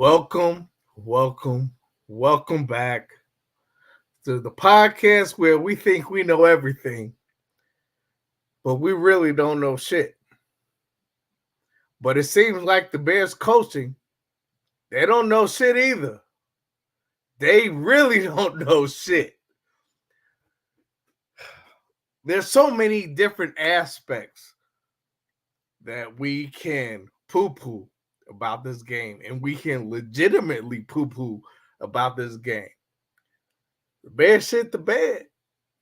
Welcome, welcome, welcome back to the podcast where we think we know everything, but we really don't know shit. But it seems like the Bears coaching, they don't know shit either. They really don't know shit. There's so many different aspects that we can poo-poo about this game, and we can legitimately poo-poo about this game. The Bears shit the bed.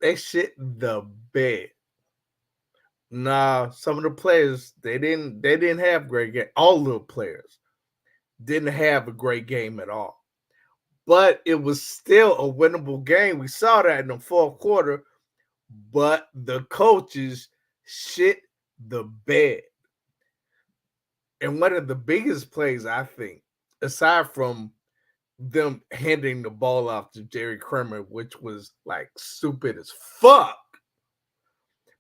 They shit the bed. Nah, some of the players, they didn't have great game. All the players didn't have a great game at all. But it was still a winnable game. We saw that in the fourth quarter, but the coaches shit the bed. And one of the biggest plays, I think, aside from them handing the ball off to Jerry Kramer, which was like stupid as fuck,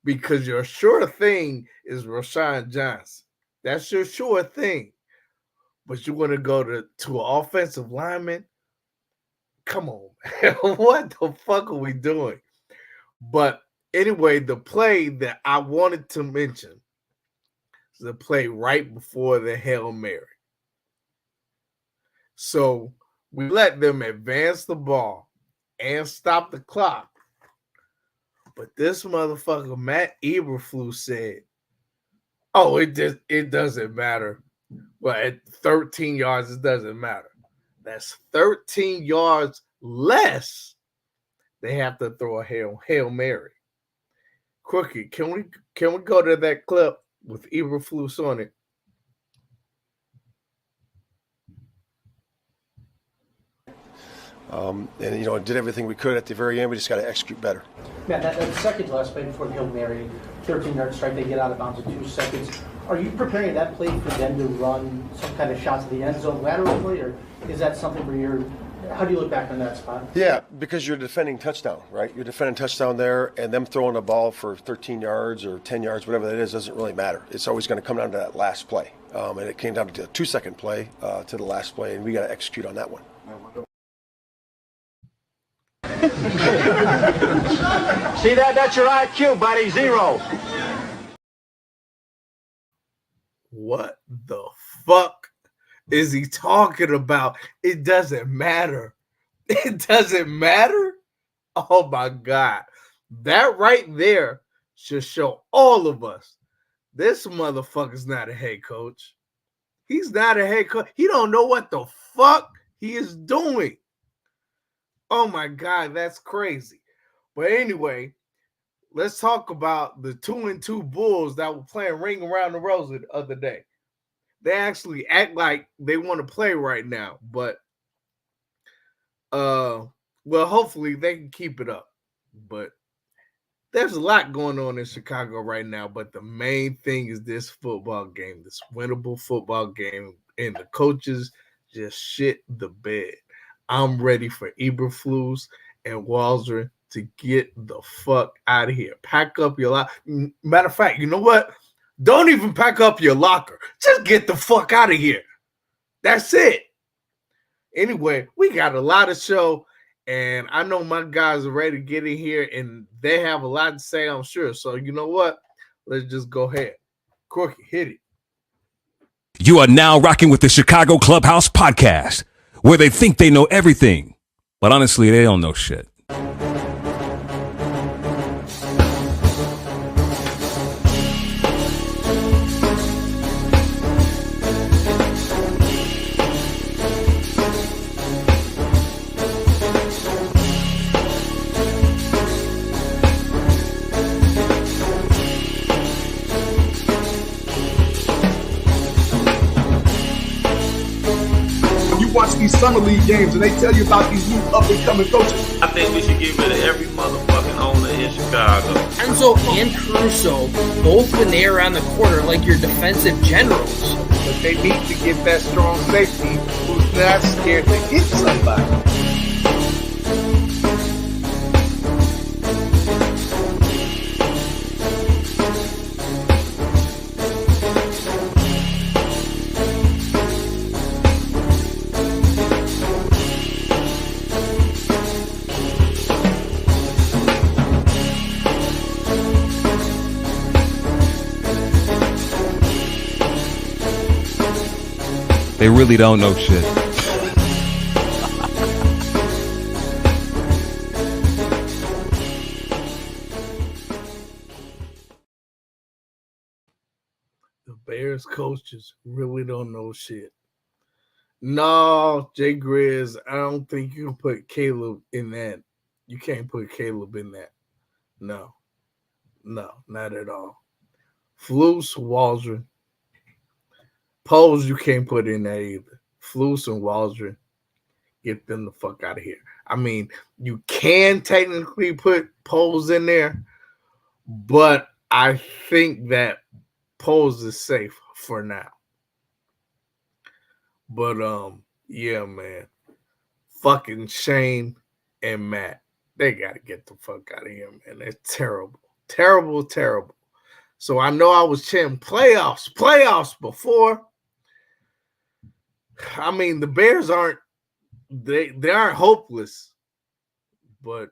because your sure thing is Rashawn Johnson. That's your sure thing. But you want to go to an offensive lineman? Come on, man. What the fuck are we doing? But anyway, the play that I wanted to mention is the play right before the Hail Mary. So we let them advance the ball and stop the clock. But this motherfucker, Matt Eberflus, said, oh, it doesn't matter. Well, at 13 yards, it doesn't matter. That's 13 yards less. They have to throw a Hail Mary. Quickie, can we go to that clip with Eberflus on it? And did everything we could at the very end. We just got to execute better. Yeah, that second to last play before the Hail Mary, 13-yard strike, they get out of bounds in 2 seconds. Are you preparing that play for them to run some kind of shots to the end zone laterally, or is that something where how do you look back on that spot? Yeah, because you're defending touchdown, right? You're defending touchdown there, and them throwing a ball for 13 yards or 10 yards, whatever that is, doesn't really matter. It's always going to come down to that last play. And it came down to a 2-second play to the last play, and we got to execute on that one. See that? That's your IQ, buddy. 0. What the fuck is he talking about? It doesn't matter. It doesn't matter? Oh my God. That right there should show all of us this motherfucker's not a head coach. He's not a head coach. He don't know what the fuck he is doing. Oh my God, that's crazy. But anyway, let's talk about the 2-2 Bulls that were playing Ring Around the Rosy the other day. They actually act like they want to play right now, but hopefully they can keep it up. But there's a lot going on in Chicago right now, but the main thing is this football game, this winnable football game, and the coaches just shit the bed. I'm ready for Eberflus and Walzer to get the fuck out of here. Pack up your locker. Matter of fact, you know what? Don't even pack up your locker. Just get the fuck out of here. That's it. Anyway, we got a lot of show, and I know my guys are ready to get in here, and they have a lot to say, I'm sure. So you know what? Let's just go ahead. Corky, hit it. You are now rocking with the Chicago Clubhouse podcast, where they think they know everything, but honestly, they don't know shit. Watch these summer league games and they tell you about these new up-and-coming coaches. I think we should get rid of every motherfucking owner in Chicago. Enzo and Caruso both been there on the corner like your defensive generals. But they need to get that strong safety who's not scared to hit somebody. They really don't know shit. The Bears coaches really don't know shit. No, Jay Grizz, I don't think you can put Caleb in that. You can't put Caleb in that. No, not at all. Flus, Waldron, Poles, you can't put in there either. Flus and Waldron, get them the fuck out of here. I mean, you can technically put Poles in there, but I think that Poles is safe for now. But yeah, man. Fucking Shane and Matt, they gotta get the fuck out of here, man. They're terrible. Terrible. So I know I was chanting playoffs before. I mean, the Bears aren't hopeless, but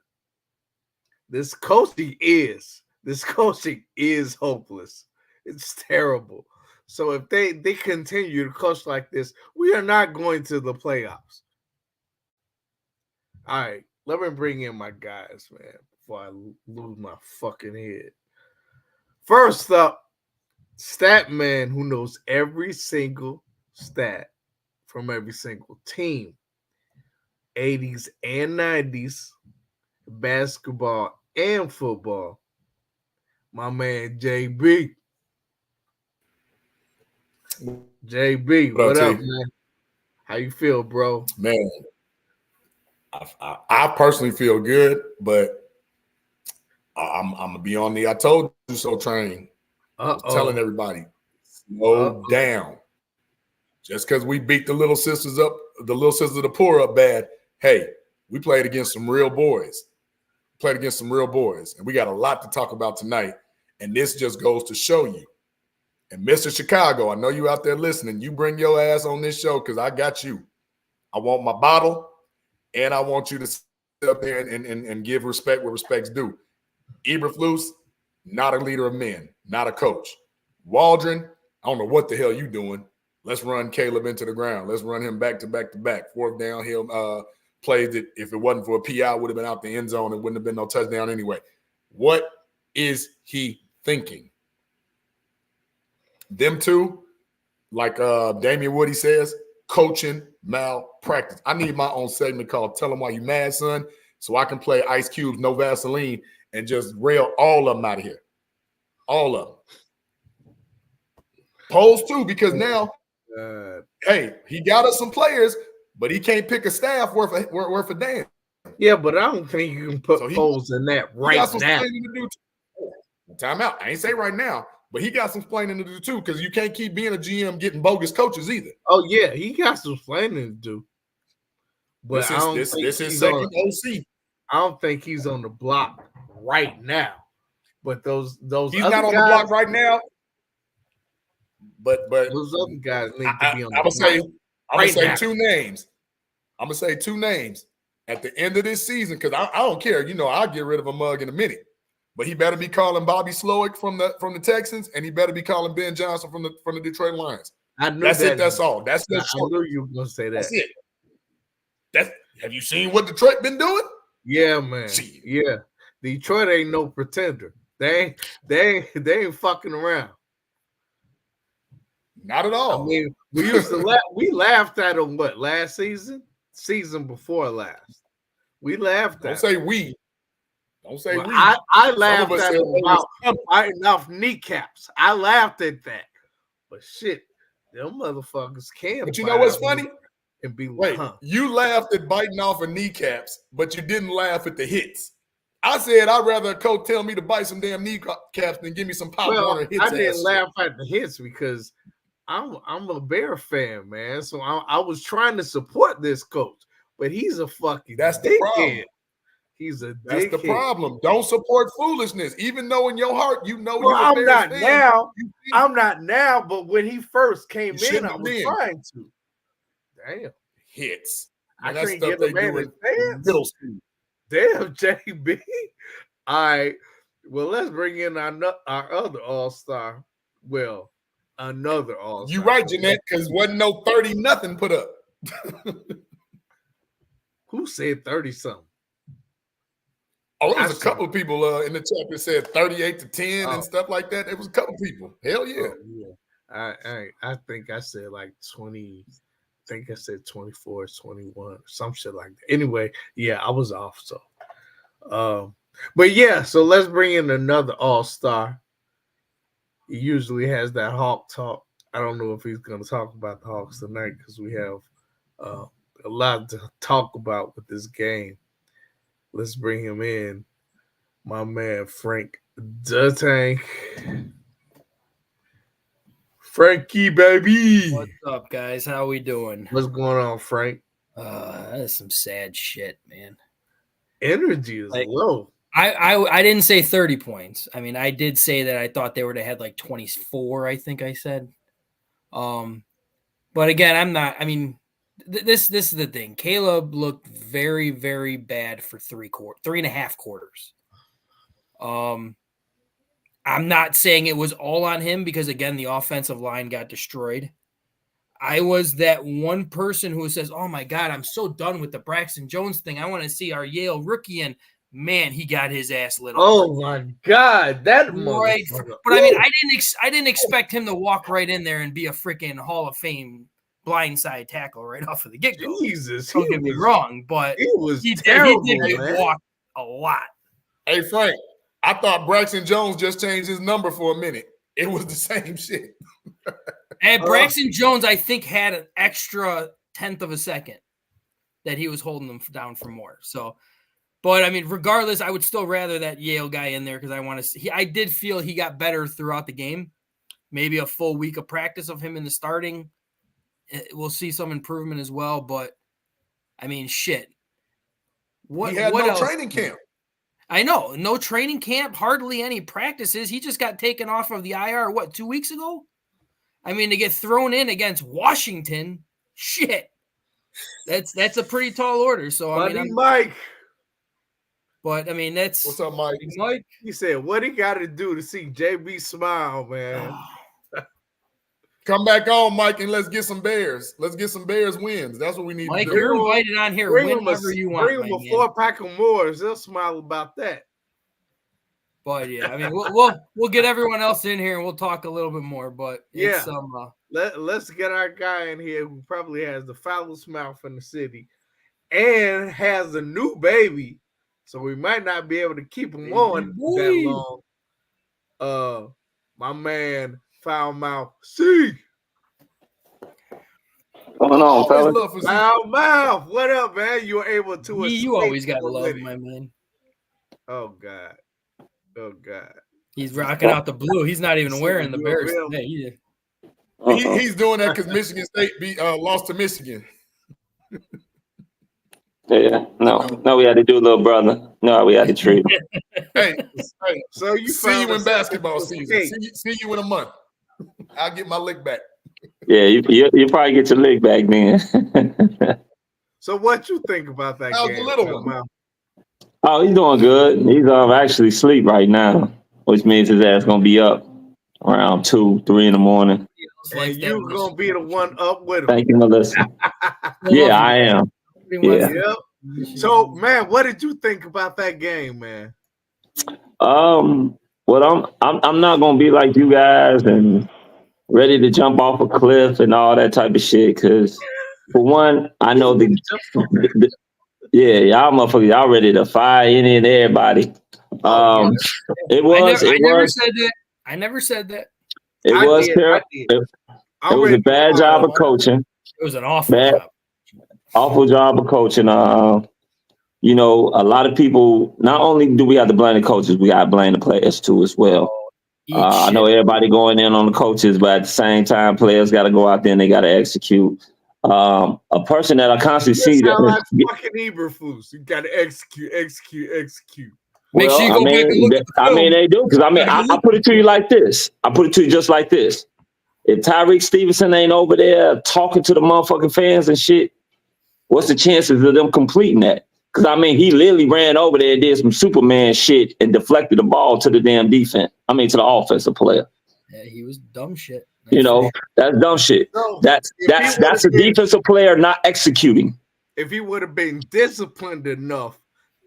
this coaching is hopeless. It's terrible. So if they continue to coach like this, we are not going to the playoffs. All right, let me bring in my guys, man, before I lose my fucking head. First up, stat man who knows every single stat from every single team, 80s and 90s, basketball and football. My man JB. JB, what up, man? How you feel, bro? Man, I personally feel good, but I'm gonna be on the "I told you so" train. Telling everybody, slow down. Just because we beat the little sisters of the poor up bad, hey, we played against some real boys. And we got a lot to talk about tonight. And this just goes to show you. And Mr. Chicago, I know you out there listening. You bring your ass on this show because I got you. I want my bottle, and I want you to sit up there and give respect where respect's due. Eberflus, not a leader of men, not a coach. Waldron, I don't know what the hell you doing. Let's run Caleb into the ground. Let's run him back to back. Fourth downhill plays that if it wasn't for a PI would have been out the end zone. It wouldn't have been no touchdown anyway. What is he thinking? Them two, like Damian Woody says, coaching malpractice. I need my own segment called "Tell Them Why You Mad, Son," so I can play Ice Cube's "No Vaseline" and just rail all of them out of here. All of them. Polls too, because now, hey, he got us some players, but he can't pick a staff worth a damn. Yeah, but I don't think you can put Polls in that right now. Time out. I ain't say right now, but he got some explaining to do too, because you can't keep being a GM getting bogus coaches either. Oh yeah, he got some explaining to do. But this is second OC. I don't think he's on the block right now. But those he's other not on guys, the block right now. But those other guys need to be on the block. I'm gonna say two names. I'm gonna say two names at the end of this season, because I don't care. You know, I'll get rid of a mug in a minute. But he better be calling Bobby Slowick from the Texans, and he better be calling Ben Johnson from the Detroit Lions. That's it. That's all. That's I knew you were gonna say that. That's it. Have you seen what Detroit been doing? Yeah, man. Yeah, Detroit ain't no pretender. They ain't fucking around. Not at all. I mean, we used to we laughed at them last season before last. We laughed at. Don't say we. Don't say we. I laughed at them about biting off kneecaps. I laughed at that. But shit, them motherfuckers can. But you know what's funny? And be wait, you laughed at biting off of kneecaps, but you didn't laugh at the hits. I said I'd rather a coach tell me to bite some damn kneecaps than give me some popcorn or hits. I didn't laugh at the hits because I'm a Bear fan, man. So I was trying to support this coach, but he's a fucking the problem. He's a That's dickhead. The problem. Don't support foolishness, even though in your heart you know you're a Bears fan. Now. I'm not now, but when he first came in, I was trying to. Damn. Hits. I couldn't get the man in middle school. Damn, JB. All right. Well, let's bring in our other all-star. Well, another all-star. You right, Jeanette, because wasn't no 30 nothing put up. Who said 30 something? Oh, there was a couple of people in the chat that said 38 to 10 and stuff like that. It was a couple people. Hell yeah. Oh, yeah. I think I said like 20. I think I said 24, 21, some shit like that. Anyway, yeah, I was off. So, but yeah, so let's bring in another all-star. He usually has that Hawk talk. I don't know if he's going to talk about the Hawks tonight because we have a lot to talk about with this game. Let's bring him in. My man, Frank the Tank. Frankie, baby. What's up, guys? How we doing? What's going on, Frank? That is some sad shit, man. Energy is low. I didn't say 30 points. I mean, I did say that I thought they would have had like 24, I think I said. But again, I'm not. I mean, this is the thing. Caleb looked very, very bad for 3.5 quarters. I'm not saying it was all on him because, again, the offensive line got destroyed. I was that one person who says, oh, my God, I'm so done with the Braxton Jones thing. I want to see our Yale rookie, and, man, he got his ass lit up. Oh, my God. That right. But, I mean, I didn't expect him to walk right in there and be a freaking Hall of Fame blindside tackle right off of the get-go. Jesus. Don't get me wrong, but he terrible, he did get walked a lot. Hey, Frank, I thought Braxton Jones just changed his number for a minute. It was the same shit. And Braxton Jones, I think, had an extra 1/10 of a second that he was holding them down for more. So, but I mean, regardless, I would still rather that Yale guy in there because I want to see. I did feel he got better throughout the game. Maybe a full week of practice of him in the starting. We'll see some improvement as well. But I mean, shit. He had no training camp. I know. No training camp, hardly any practices. He just got taken off of the IR, 2 weeks ago? I mean, to get thrown in against Washington, shit. That's a pretty tall order. So I mean, Mike. But I mean, that's what's up, Mike? Mike. He said, "What he got to do to see JB smile, man?" Come back on, Mike, and let's get some Bears. Let's get some Bears wins. That's what we need Mike, to do. you're invited on here whenever you want. Bring him a 4-pack of Moors. They'll smile about that. But yeah, I mean, we'll get everyone else in here and we'll talk a little bit more. But yeah, let's get our guy in here who probably has the foulest mouth in the city and has a new baby, so we might not be able to keep him on that long. My man, Foul Mouth C. Going on, fellas? Foul Mouth, what up, man? You were able to. You always got love, my man. Oh God. Oh God. He's rocking out the blue. He's not even wearing the Bears today. He's doing that because Michigan State lost to Michigan. Yeah, no, we had to do, little brother. No, we had to treat him. hey, so you see you in basketball season. See you in a month. I'll get my lick back. Yeah, you probably get your lick back then. So what you think about that game? The little one. Oh, he's doing good. He's actually asleep right now, which means his ass gonna be up around 2, 3 in the morning. And you gonna be the one up with him. Thank you, Melissa. Yeah, I am. Yeah. Yep. So, man, what did you think about that game, man? Well, I'm not gonna be like you guys and ready to jump off a cliff and all that type of shit. Because for one, I know y'all motherfuckers, y'all ready to fire any and everybody. It was. I never said that. It was terrible. It was a bad job of coaching. It was an awful job of coaching. You know, a lot of people, not only do we have to blame the coaches, we got to blame the players too as well. I know everybody going in on the coaches, but at the same time, players got to go out there and they got to execute. A person that I constantly see that like fucking Eberflus. You got to execute. Make sure you go back and look at the film. I mean, they do, because I put it to you like this. I put it to you just like this. If Tyreek Stevenson ain't over there talking to the motherfucking fans and shit, what's the chances of them completing that? Because, I mean, he literally ran over there and did some Superman shit and deflected the ball to the damn defense. I mean, to the offensive player. Yeah, he was dumb shit. You know, that's dumb shit. So, That's a defensive player not executing. If he would have been disciplined enough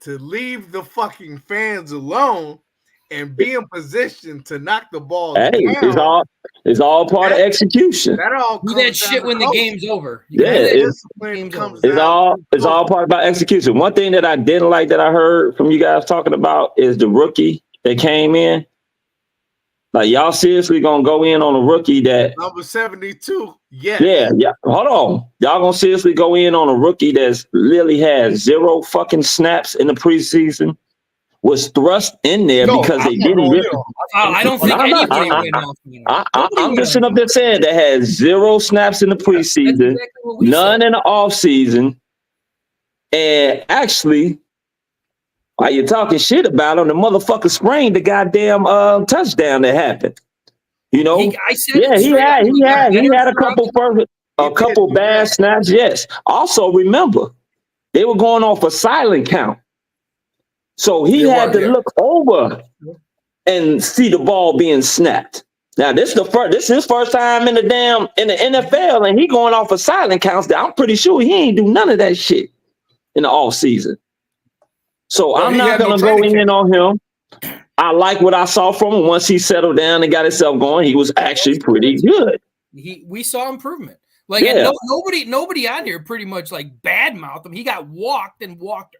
to leave the fucking fans alone and be in position to knock the ball down, it's all part of execution. That all do that shit when the game's over. It's all part about execution. One thing that I didn't like that I heard from you guys talking about is the rookie that came in. Like, y'all seriously gonna go in on a rookie that number 72? Yeah. Hold on, y'all gonna seriously go in on a rookie that's literally has 0 fucking snaps in the preseason, was thrust in there because they didn't. I don't think anybody went off. I'm just sitting up there saying that has 0 snaps in the preseason, exactly none in the offseason, and actually. While you're talking shit about him, the motherfucker sprained the goddamn touchdown that happened. You know, he had a couple bad snaps. Yes. Also, remember, they were going off a silent count, so he had to look over and see the ball being snapped. Now, this is his first time in the NFL, and he going off a silent counts. I'm pretty sure he ain't do none of that shit in the off season. So I'm not going to go in on him. I like what I saw from him once he settled down and got himself going. He was actually pretty good. We saw improvement. Like nobody on here pretty much like badmouthed him. He got walked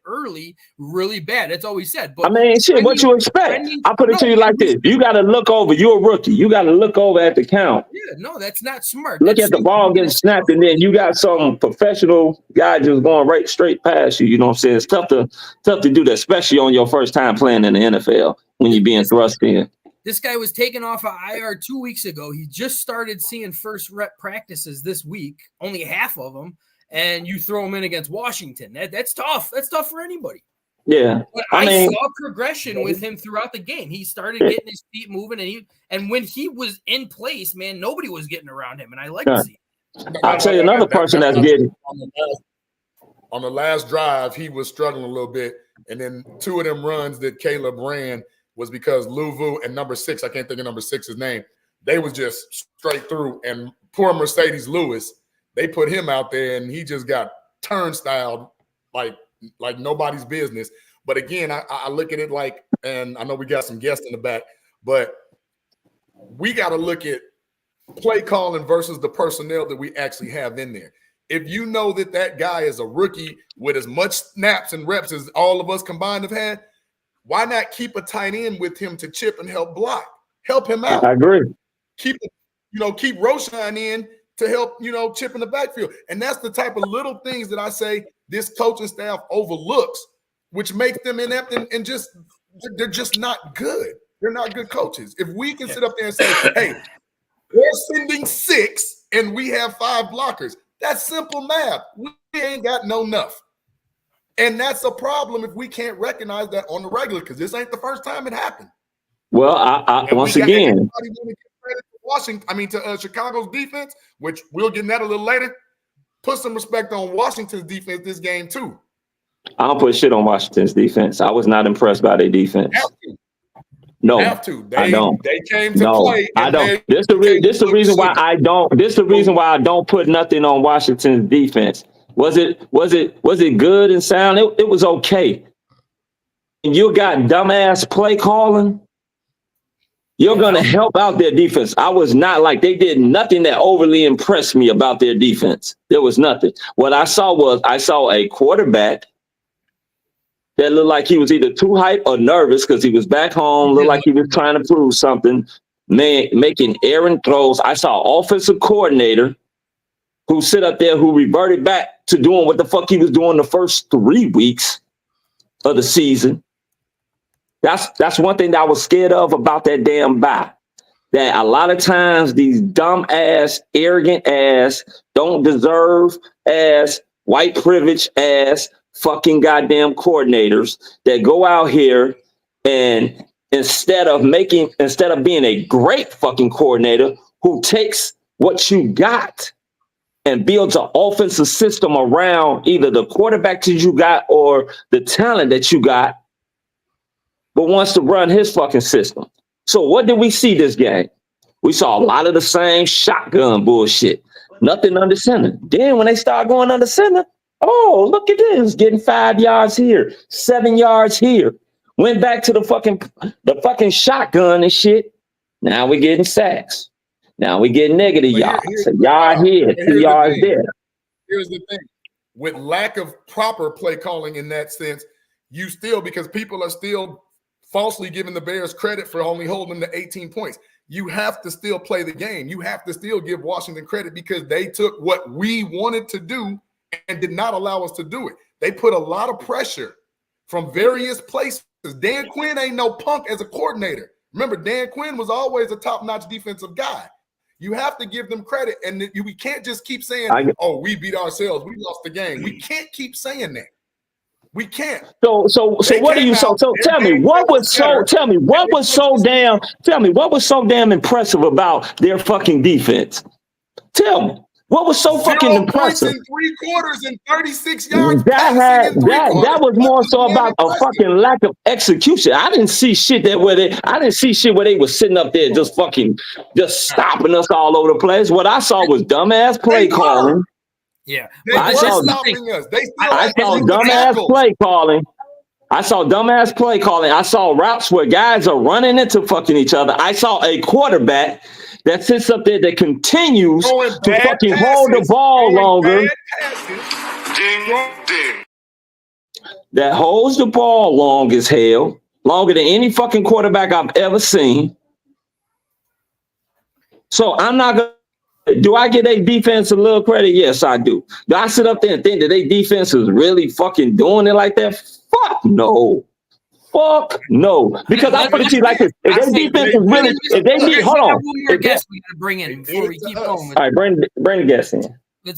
early, really bad. That's all we said. But I mean, shit, what you expect? I put it to you like this: you got to look over. You're a rookie. You got to look over at the count. Yeah, no, that's not smart. Look at the ball getting snapped, and then you got some professional guy just going right straight past you. You know what I'm saying? It's tough to do that, especially on your first time playing in the NFL when you're being thrust in. This guy was taken off of IR 2 weeks ago. He just started seeing first rep practices this week, only half of them, and you throw him in against Washington. That's tough. That's tough for anybody. Yeah. But I saw progression with him throughout the game. He started getting his feet moving, and when he was in place, man, nobody was getting around him, and I like to see it. I'll tell you another person that's getting. On the last drive, he was struggling a little bit, and then 2 of them runs that Caleb ran was because Louvu and number 6, I can't think of number 6's name, they was just straight through. And poor Mercedes Lewis, they put him out there and he just got turnstiled like nobody's business. But again, I look at it like, and I know we got some guests in the back, but we got to look at play calling versus the personnel that we actually have in there. If you know that guy is a rookie with as much snaps and reps as all of us combined have had, why not keep a tight end with him to chip and help block? Help him out. I agree. Keep Roshan in to help, chip in the backfield. And that's the type of little things that I say this coaching staff overlooks, which makes them inept and just they're just not good. They're not good coaches. If we can sit up there and say, hey, we're sending 6 and we have 5 blockers, that's simple math. We ain't got no enough. And that's a problem if we can't recognize that on the regular, because this ain't the first time it happened. Well, once again, to Chicago's defense, which we'll get in that a little later. Put some respect on Washington's defense this game too. I don't put shit on Washington's defense. I was not impressed by their defense. No, I don't. They came to play. I don't. This the reason why I don't. This the reason why I don't put nothing on Washington's defense. Was it good and sound? It was okay. You got dumbass play calling. You're gonna help out their defense. I was not like they did nothing that overly impressed me about their defense. There was nothing. What I saw a quarterback that looked like he was either too hyped or nervous because he was back home. Looked like he was trying to prove something. Man, making errant throws. I saw offensive coordinator who sit up there, who reverted back to doing what the fuck he was doing the first 3 weeks of the season. That's one thing that I was scared of about that damn bye. That a lot of times these dumb ass, arrogant ass, don't deserve ass, white privilege ass, fucking goddamn coordinators that go out here and instead of being a great fucking coordinator who takes what you got and builds an offensive system around either the quarterback that you got or the talent that you got, but wants to run his fucking system. So what did we see this game? We saw a lot of the same shotgun bullshit. Nothing under center. Then when they start going under center, oh, look at this. Getting 5 yards here, 7 yards here. Went back to the fucking shotgun and shit. Now we're getting sacks. Now we're getting negative yards. A yard here, 2 yards there. Here's the thing. With lack of proper play calling in that sense, you still, because people are still falsely giving the Bears credit for only holding them to 18 points. You have to still play the game. You have to still give Washington credit because they took what we wanted to do and did not allow us to do it. They put a lot of pressure from various places. Dan Quinn ain't no punk as a coordinator. Remember, Dan Quinn was always a top-notch defensive guy. You have to give them credit, and we can't just keep saying, "Oh, we beat ourselves. We lost the game." We can't keep saying that. We can't. So what do you so tell me what was so damn impressive about their fucking defense? Tell me what was so fucking impressive? 0 points in 3 quarters and 36 yards. That was more so about a fucking lack of execution. I didn't see shit where they were sitting up there just stopping us all over the place. What I saw was dumbass play calling. Yeah, I saw dumbass play calling. I saw routes where guys are running into fucking each other. I saw a quarterback that sits up there that continues to fucking hold the ball longer. That holds the ball long as hell, longer than any fucking quarterback I've ever seen. So I'm not gonna. Do I give their defense a little credit? Yes, I do. Do I sit up there and think that their defense is really fucking doing it like that? Fuck no. Fuck no. Because I put it to you like this. If their defense is really, hold on. One more guest we gotta bring in before we keep going. All right, bring the guest in. We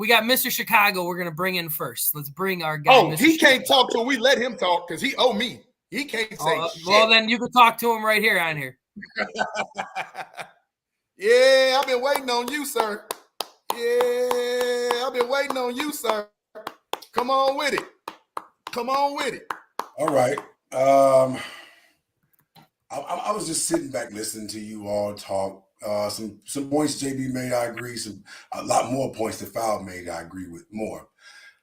got Mr. Chicago we're gonna bring in first. Let's bring our guy. Oh, he can't talk till we let him talk because he owe me. He can't say shit. Well, then you can talk to him right here on here. Yeah, I've been waiting on you, sir. Come on with it. All right. I was just sitting back listening to you all talk. Some points JB made, I agree. A lot more points that Foul made, I agree with more.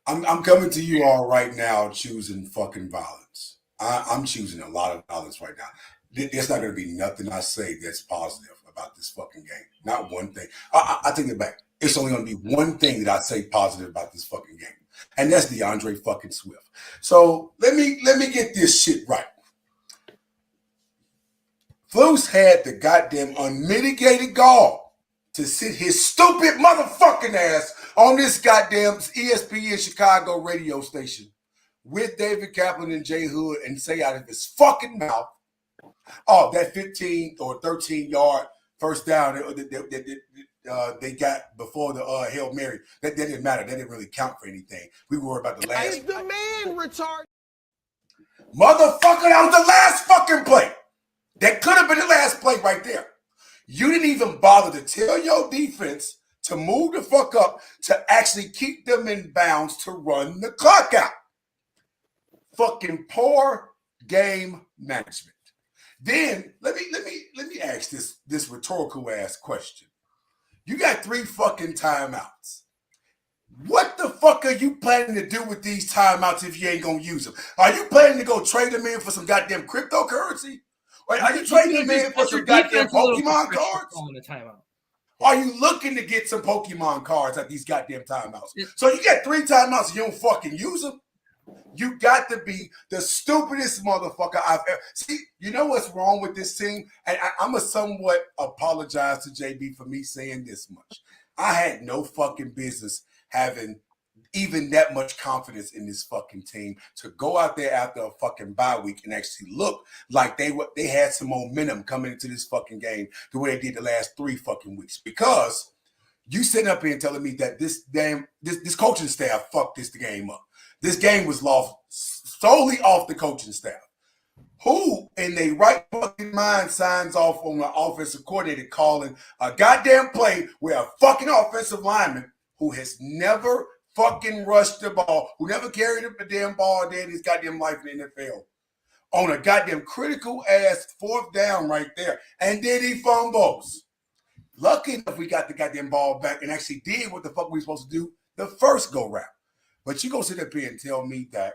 I'm coming to you all right now choosing fucking violence. I'm choosing a lot of violence right now. There's not going to be nothing I say that's positive about this fucking game. Not one thing. I take it back. It's only going to be one thing that I say positive about this fucking game, and that's DeAndre fucking Swift. So let me get this shit right. Flus had the goddamn unmitigated gall to sit his stupid motherfucking ass on this goddamn ESPN Chicago radio station with David Kaplan and Jay Hood and say out of his fucking mouth, oh, that 15 or 13 yard first down that they got before the Hail Mary, that didn't matter. That didn't really count for anything. We were about the last. Is the man retarded? Motherfucker, that was the last fucking play. That could have been the last play right there. You didn't even bother to tell your defense to move the fuck up to actually keep them in bounds to run the clock out. Fucking poor game management. Then let me ask this rhetorical ass question. You got 3 fucking timeouts. What the fuck are you planning to do with these timeouts if you ain't gonna use them? Are you planning to go trade them in for some goddamn cryptocurrency? Or are you trading them in for some goddamn Pokemon cards? Are you looking to get some Pokemon cards at these goddamn timeouts? So you got 3 timeouts and you don't fucking use them? You got to be the stupidest motherfucker I've ever see. You know what's wrong with this team? And I'm a somewhat apologize to JB for me saying this much. I had no fucking business having even that much confidence in this fucking team to go out there after a fucking bye week and actually look like they had some momentum coming into this fucking game the way they did the last 3 fucking weeks. Because you sitting up here and telling me that this coaching staff fucked this game up. This game was lost solely off the coaching staff. Who in their right fucking mind signs off on an offensive coordinator calling a goddamn play where a fucking offensive lineman who has never fucking rushed the ball, who never carried a damn ball a day in his goddamn life in the NFL, on a goddamn critical ass 4th down right there, and then he fumbles. Lucky enough, we got the goddamn ball back and actually did what the fuck we were supposed to do the first go round. But you go sit up here and tell me that,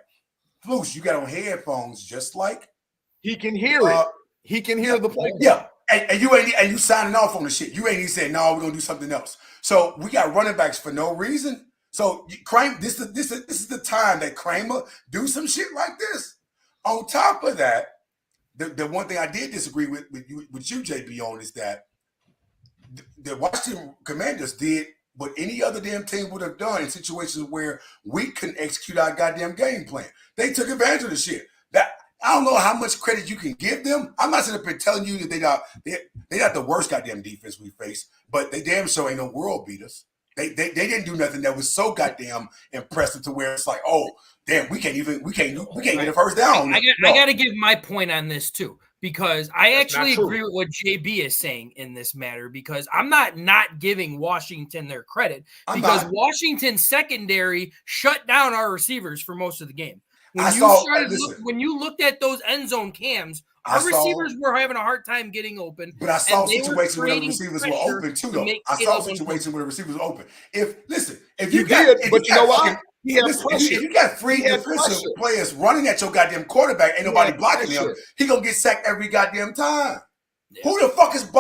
Flus, you got on headphones just like he can hear it. He can hear the play. Yeah, and you signing off on the shit. You ain't even saying no. We're gonna do something else. So we got running backs for no reason. So this is the time that Kramer do some shit like this. On top of that, the one thing I did disagree with you, JB, on is that the Washington Commanders did what any other damn team would have done in situations where we couldn't execute our goddamn game plan. They took advantage of the shit. That I don't know how much credit you can give them. I'm not sitting up here telling you that they got the worst goddamn defense we face, but they damn sure ain't no world beaters. They didn't do nothing that was so goddamn impressive to where it's like, oh damn, we can't get a first down. I got to give my point on this too, because I actually agree with what JB is saying in this matter, because I'm not giving Washington their credit, because Washington's secondary shut down our receivers for most of the game. When you looked at those end zone cams, our receivers were having a hard time getting open. But I saw situations where the receivers were open too, though. I saw situations where the receivers were open. If you got free defensive players running at your goddamn quarterback, ain't nobody blocking him, he gonna get sacked every goddamn time. Yeah. Who the fuck is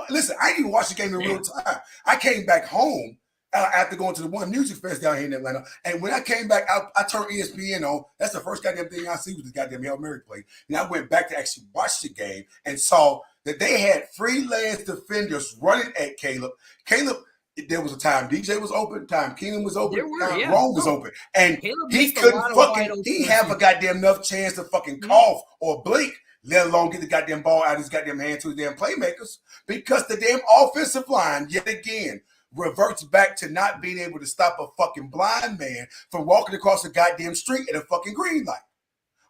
listen, I didn't even watch the game in real time. I came back home after going to the One Music Fest down here in Atlanta. And when I came back, I turned ESPN on. That's the first goddamn thing I see was this goddamn Hail Mary play. And I went back to actually watch the game and saw that they had freelance defenders running at Caleb. There was a time DJ was open, time Keenan was open, time Rome was open. And he couldn't he have a goddamn enough chance to fucking cough or blink, let alone get the goddamn ball out of his goddamn hand to his damn playmakers, because the damn offensive line, yet again, reverts back to not being able to stop a fucking blind man from walking across the goddamn street at a fucking green light.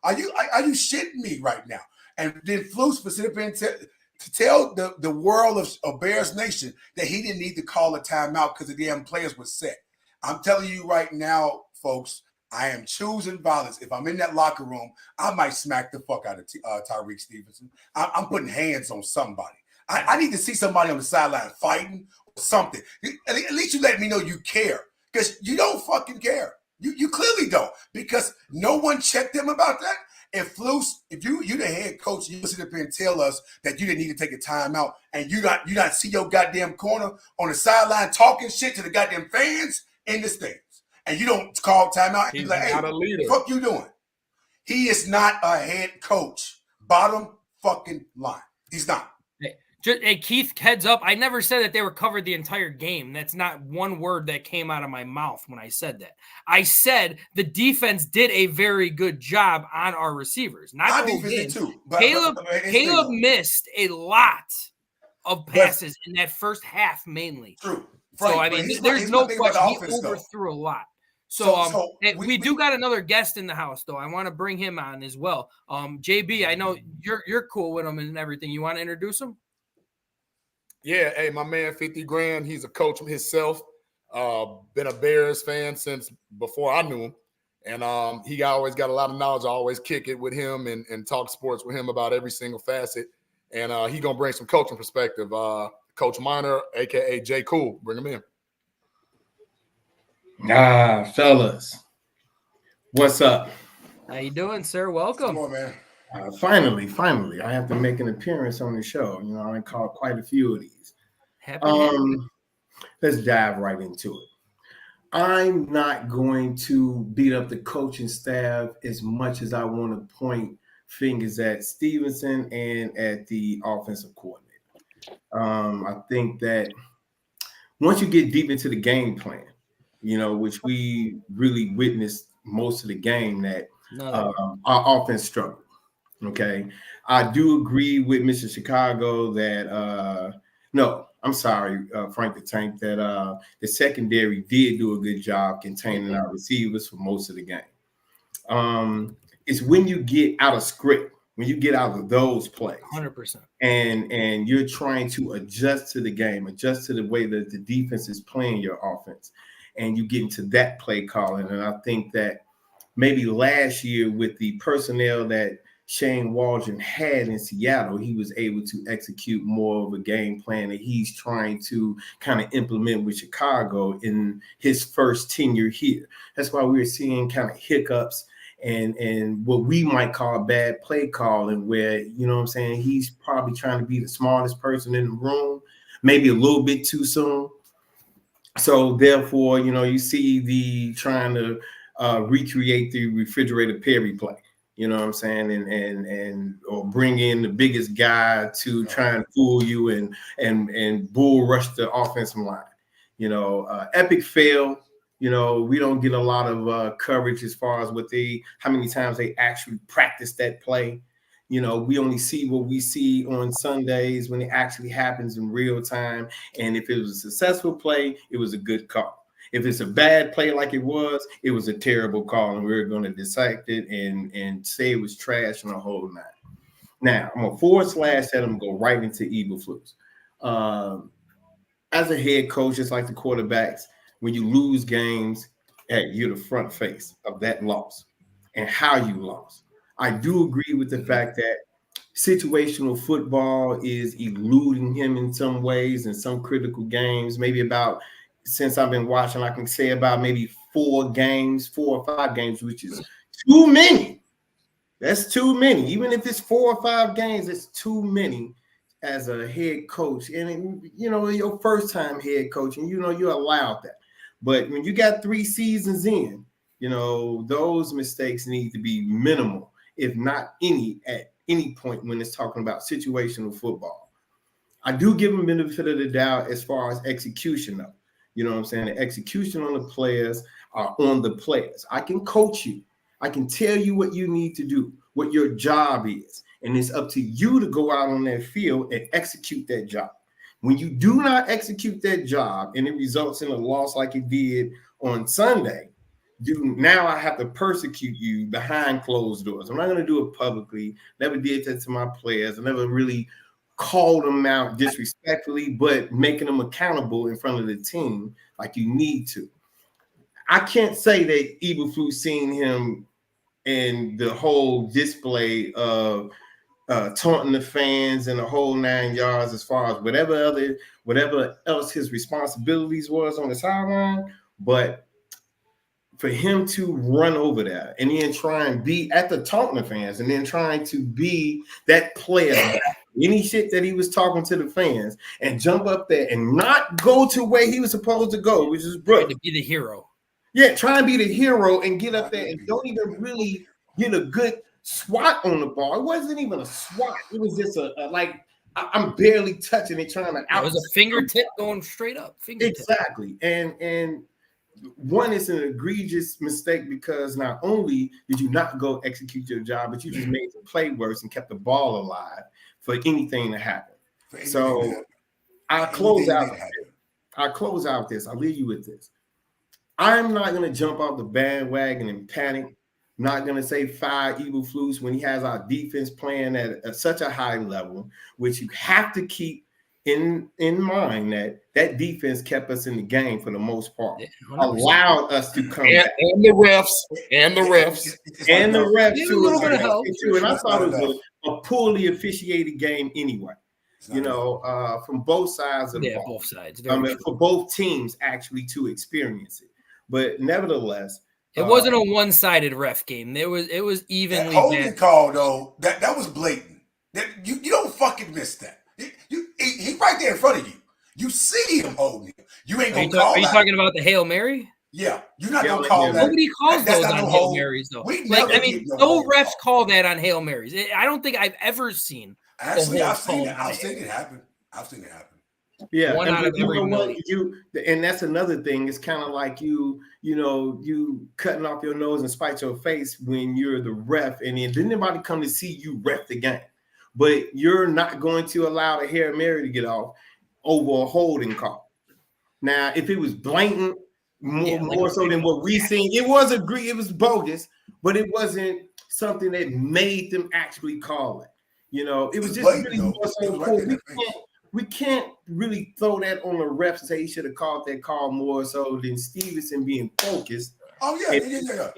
Are you shitting me right now? And then Flus specifically to tell the world of Bears Nation that he didn't need to call a timeout because the damn players were set. I'm telling you right now, folks, I am choosing violence. If I'm in that locker room, I might smack the fuck out of Tyreek Stevenson. I'm putting hands on somebody. I need to see somebody on the sideline fighting or something. At least you let me know you care, because you don't fucking care. You clearly don't, because no one checked them about that. If Flus, if you the head coach, you sit up here and tell us that you didn't need to take a timeout, and you not see your goddamn corner on the sideline talking shit to the goddamn fans in the stands, and you don't call timeout, and you're like, hey, what the fuck you doing? He is not a head coach. Bottom fucking line. He's not. Hey, Keith, heads up. I never said that they were covered the entire game. That's not one word that came out of my mouth when I said that. I said the defense did a very good job on our receivers. Not the whole game. Too. Caleb missed a lot of passes in that first half, mainly. True. So, I mean, there's no question. He overthrew a lot. So we do got another guest in the house, though. I want to bring him on as well. JB, I know you're cool with him and everything. You want to introduce him? Yeah, hey, my man, 50 Grand. He's a coach himself. Been a Bears fan since before I knew him. And he always got a lot of knowledge. I always kick it with him and talk sports with him about every single facet. And he going to bring some coaching perspective. Coach Minor, a.k.a. J. Cool. Bring him in. Fellas. What's up? How you doing, sir? Welcome. Come on, man. Finally, I have to make an appearance on the show. You know, I caught quite a few of these. Let's dive right into it. I'm not going to beat up the coaching staff as much as I want to point fingers at Stevenson and at the offensive coordinator. I think that once you get deep into the game plan, you know, which we really witnessed most of the game, that our offense struggled. Okay, I do agree with Mr. Chicago that I'm sorry, Frank the Tank, that the secondary did do a good job containing our receivers for most of the game. It's when you get out of script, when you get out of those plays, 100%, and you're trying to adjust to the game, adjust to the way that the defense is playing your offense, and you get into that play calling. And I think that maybe last year with the personnel that Shane Waldron had in Seattle, he was able to execute more of a game plan that he's trying to kind of implement with Chicago in his first tenure here. That's why we're seeing kind of hiccups and what we might call bad play calling, where, you know what I'm saying, he's probably trying to be the smartest person in the room, maybe a little bit too soon. So therefore, you know, you see the trying to recreate the refrigerator Perry play. You know what I'm saying? And or bring in the biggest guy to try and fool you and bull rush the offensive line. You know, epic fail. You know, we don't get a lot of coverage as far as how many times they actually practice that play. You know, we only see what we see on Sundays when it actually happens in real time. And if it was a successful play, it was a good call. If it's a bad play like it was a terrible call, and we're going to dissect it and say it was trash and a whole nine. Now, I'm going to forward slash that. I'm going to go right into Eberflus. As a head coach, just like the quarterbacks, when you lose games, hey, you're the front face of that loss and how you lost. I do agree with the fact that situational football is eluding him in some ways in some critical games, maybe about – since I've been watching, I can say about maybe 4 or 5 games, which is too many. That's too many. Even if it's 4 or 5 games, it's too many as a head coach. And, you know, your first time head coach, and, you know, you're allowed that. But when you got 3 seasons in, you know, those mistakes need to be minimal, if not any, at any point when it's talking about situational football. I do give them benefit of the doubt as far as execution, though. You know what I'm saying? The execution on the players are on the players. I can coach you. I can tell you what you need to do, what your job is. And it's up to you to go out on that field and execute that job. When you do not execute that job and it results in a loss like it did on Sunday, now I have to persecute you behind closed doors. I'm not going to do it publicly. Never did that to my players. I never really called them out disrespectfully, but making them accountable in front of the team like you need to. I can't say that Eberflus seen him in the whole display of taunting the fans and the whole 9 yards as far as whatever else his responsibilities was on the sideline, but for him to run over there and then try and be at the taunting the fans and then trying to be that player, any shit that he was talking to the fans, and jump up there and not go to where he was supposed to go, which is brilliant. To be the hero. Yeah, try and be the hero and get up there and don't even really get a good swat on the ball. It wasn't even a swat. It was just I'm barely touching it, trying to out. It was a fingertip going straight up. Fingertip. Exactly. And one is an egregious mistake because not only did you not go execute your job, but you just made the play worse and kept the ball alive for anything to happen. So I'll close out this. I'll leave you with this. I'm not going to jump off the bandwagon and panic. I'm not going to say fire Eberflus when he has our defense playing at such a high level, which you have to keep in mind that defense kept us in the game for the most part, allowed us to come back. And the refs too. And I thought it was a poorly officiated game anyway. You know, from both sides of the ball. Both sides. For both teams actually to experience it. But nevertheless, it wasn't a one-sided ref game. It was evenly. That holding call though, that was blatant. You don't fucking miss that. He's right there in front of you. You see him holding him. You ain't gonna call. Are you talking about the Hail Mary? Yeah, you're not gonna call that. Nobody calls those on Hail Marys though. No refs call that on Hail Marys. I don't think I've ever seen. Actually, I've seen it happen. Yeah, one out of every million. And that's another thing. It's kind of like you cutting off your nose and spite your face when you're the ref, and then didn't anybody come to see you ref the game, but you're not going to allow the Hail Mary to get off over a holding call. Now, if it was blatant, more so than what we seen, it was bogus, but it wasn't something that made them actually call it. You know, it was just really more so cool. We can't really throw that on the refs and say he should have called that call more so than Stevenson being focused. Oh yeah.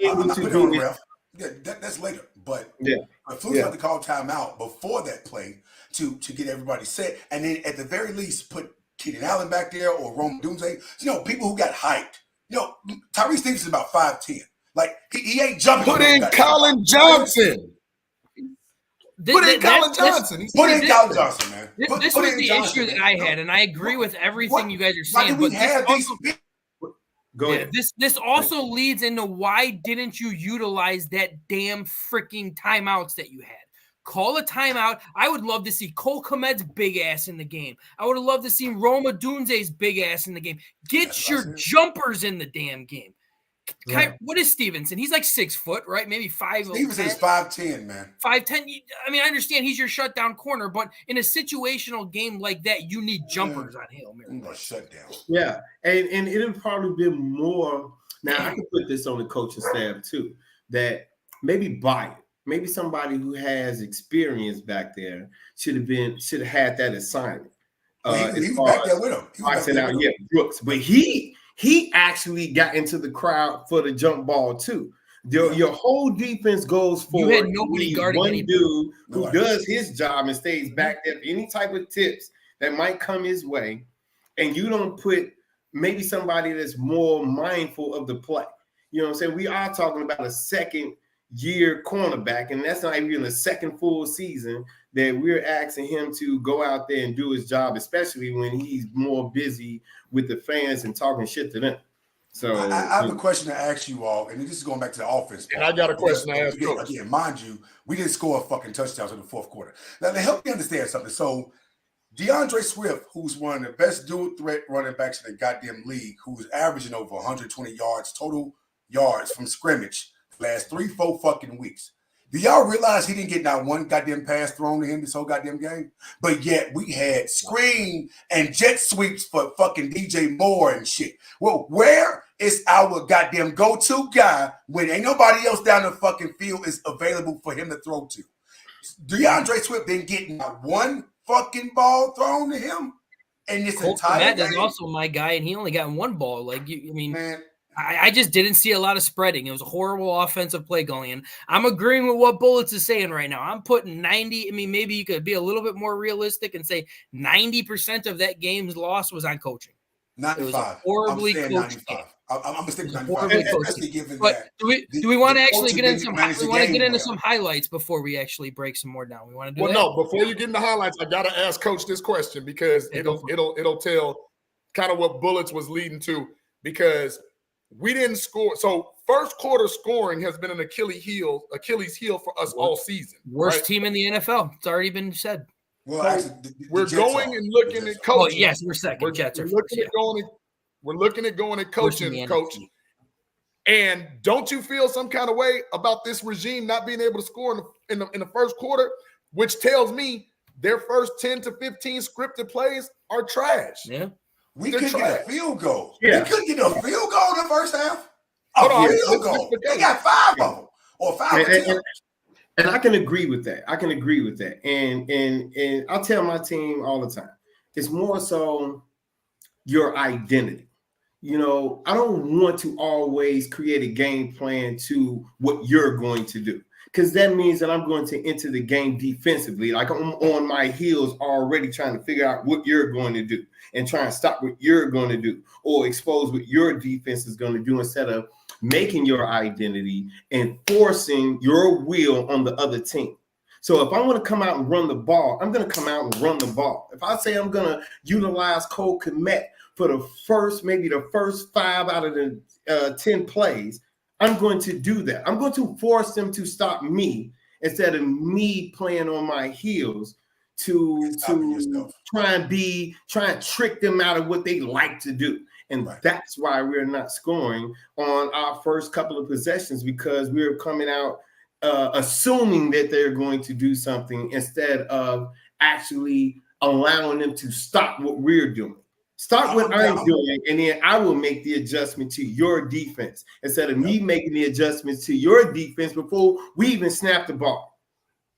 I'm not putting it on the ref. Yeah, that's later. But yeah, Flus had to call timeout before that play to get everybody set, and then at the very least put Keenan Allen back there or Rome Dunze. People who got hyped. Tyrese Stevenson is about 5'10". Like he ain't jumping. Put in Colin Johnson. Put in Colin Johnson, man. This was the issue that I had, and I agree with everything you guys are saying. But this also leads into why didn't you utilize that damn freaking timeouts that you had? Call a timeout. I would love to see Cole Kmet's big ass in the game. I would have loved to see Roma Dunze's big ass in the game. Get your jumpers in the damn game. Right. What is Stevenson? He's like 6 foot, right? Maybe 5. Stevenson is 5'10", man. 5'10". I mean, I understand he's your shutdown corner, but in a situational game like that, you need jumpers on Hail Mary. Shut down. Yeah, and it'll probably be more. Now I can put this on the coaching staff too. That maybe buy it. Maybe somebody who has experience back there should have had that assignment. He was back there with him. Brooks, but he actually got into the crowd for the jump ball too. Your whole defense goes for you had nobody guarding one dude who does his job and stays back there for any type of tips that might come his way, and you don't put maybe somebody that's more mindful of the play. You know what I'm saying? We are talking about a second-year cornerback, and that's not even the second full season that we're asking him to go out there and do his job, especially when he's more busy with the fans and talking shit to them. So I have a question to ask you all, and this is going back to the offense. And I got a question to ask you. Again, mind you, we didn't score a fucking touchdowns in the fourth quarter. Now, to help me understand something, so DeAndre Swift, who's one of the best dual threat running backs in the goddamn league, who's averaging over 120 yards, total yards from scrimmage the last 3-4 fucking weeks. Do y'all realize he didn't get not one goddamn pass thrown to him this whole goddamn game? But yet we had screen and jet sweeps for fucking DJ Moore and shit. Well, where is our goddamn go-to guy when ain't nobody else down the fucking field is available for him to throw to? DeAndre Swift didn't get not one fucking ball thrown to him in this entire game. That is also my guy, and he only got one ball. Man, I just didn't see a lot of spreading. It was a horrible offensive play going in. I'm agreeing with what Bullets is saying right now. I'm putting 90. I mean, maybe you could be a little bit more realistic and say 90% of that game's loss was on coaching. 95. It was a horribly coached game. I'm mistaken. 95. But do we want to actually get into some? We want to get into some highlights before we actually break some more down. We want to do that. No, before you get into highlights, I gotta ask Coach this question because it'll tell kind of what Bullets was leading to because we didn't score. So first quarter scoring has been an Achilles heel for us all season. Worst team in the NFL. It's already been said. Well, actually, we're going and looking at coaching. Oh, yes, we're second. We're looking at going and coaching, Coach. And don't you feel some kind of way about this regime not being able to score in the first quarter, which tells me their first 10 to 15 scripted plays are trash. Yeah. We couldn't get a field goal. Yeah. We couldn't get a field goal in the first half. Field goal. They got 5 of them or 5 or 10. And I can agree with that. And I'll tell my team all the time. It's more so your identity. You know, I don't want to always create a game plan to what you're going to do. Because that means that I'm going to enter the game defensively. Like I'm on my heels already trying to figure out what you're going to do and try and stop what you're going to do or expose what your defense is going to do instead of making your identity and forcing your will on the other team. So if I want to come out and run the ball, I'm going to come out and run the ball. If I say I'm going to utilize Cole Kmet for the first 5 out of the 10 plays, I'm going to do that. I'm going to force them to stop me instead of me playing on my heels to try and trick them out of what they like to do. And that's why we're not scoring on our first couple of possessions because we're coming out assuming that they're going to do something instead of actually allowing them to stop what we're doing. Start what I'm doing, and then I will make the adjustment to your defense instead of me making the adjustments to your defense before we even snap the ball.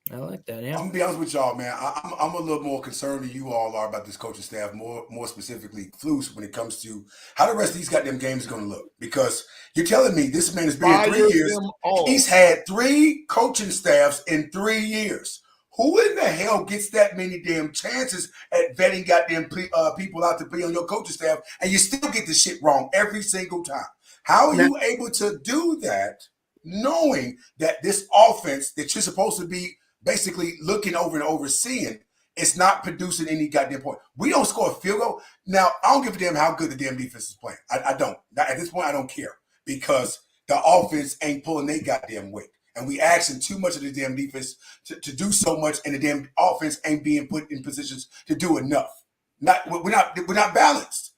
I like that. Yeah. I'm gonna be honest with y'all, man. I'm a little more concerned than you all are about this coaching staff. More specifically, Flus, when it comes to how the rest of these goddamn games are gonna look. Because you're telling me this man has been here 3 years. He's had 3 coaching staffs in 3 years. Who in the hell gets that many damn chances at vetting goddamn people out to be on your coaching staff, and you still get the shit wrong every single time? How are you able to do that, knowing that this offense that you're supposed to be basically looking over and overseeing, it's not producing any goddamn point? We don't score a field goal. Now, I don't give a damn how good the damn defense is playing. I don't. At this point, I don't care, because the offense ain't pulling their goddamn weight. And we asking too much of the damn defense to do so much, and the damn offense ain't being put in positions to do enough. We're not balanced.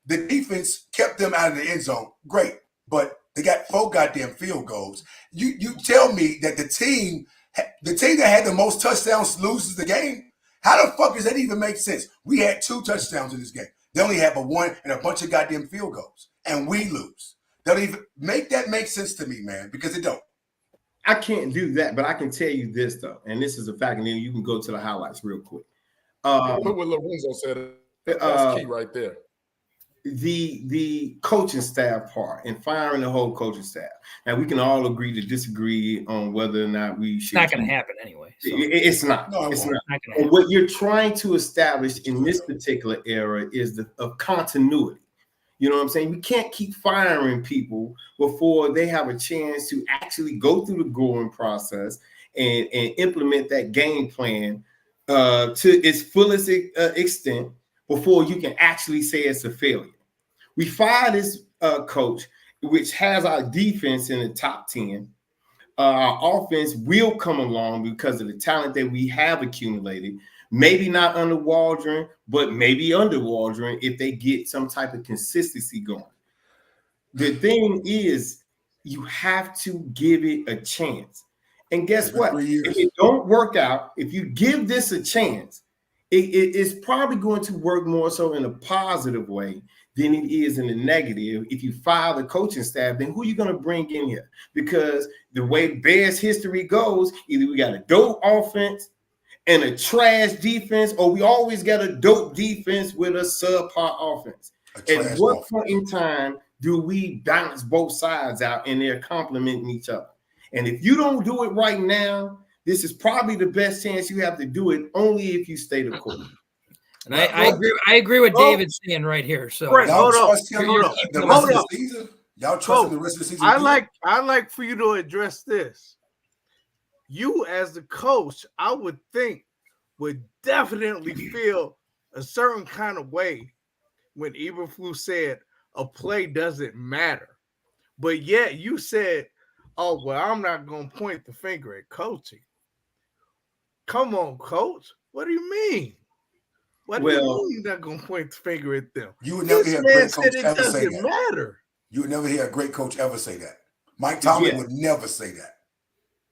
The defense kept them out of the end zone. Great. But they got 4 goddamn field goals. You tell me that the team that had the most touchdowns loses the game? How the fuck does that even make sense? We had 2 touchdowns in this game. They only have a 1 and a bunch of goddamn field goals, and we lose. Don't even make that make sense to me, man, because it don't. I can't do that, but I can tell you this, though, and this is a fact, and then you can go to the highlights real quick. Put what Lorenzo said. That's key right there. The coaching staff part and firing the whole coaching staff. Now, we can all agree to disagree on whether or not we should. It's not going to happen anyway. So. It's not. No, it's not. And what you're trying to establish in this particular era is of continuity. You know what I'm saying? We can't keep firing people before they have a chance to actually go through the growing process and implement that game plan to its fullest extent before you can actually say it's a failure. We fire this coach, which has our defense in the top 10. Our offense will come along because of the talent that we have accumulated. Maybe not under Waldron, but maybe under Waldron if they get some type of consistency going. The thing is, you have to give it a chance. And guess what? If it don't work out, if you give this a chance, it's probably going to work more so in a positive way than it is in the negative. If you fire the coaching staff, then who are you going to bring in here? Because the way Bears history goes, either we got a dope offense and a trash defense, or we always got a dope defense with a subpar offense. At what point in time do we balance both sides out and they're complementing each other? And if you don't do it right now, this is probably the best chance you have to do it, only if you stay the course. And I agree with David's saying right here. So y'all trust him the rest of the season? Y'all trust him the rest of the season? I like for you to address this. You as the coach, I would think, would definitely feel a certain kind of way when Eberflus said a play doesn't matter. But yet you said, oh, well, I'm not going to point the finger at coaching. Come on, coach. What do you mean? What do you mean you're not going to point the finger at them? You would never hear a great coach ever say that. It doesn't matter. You would never hear a great coach ever say that. Mike Tomlin would never say that.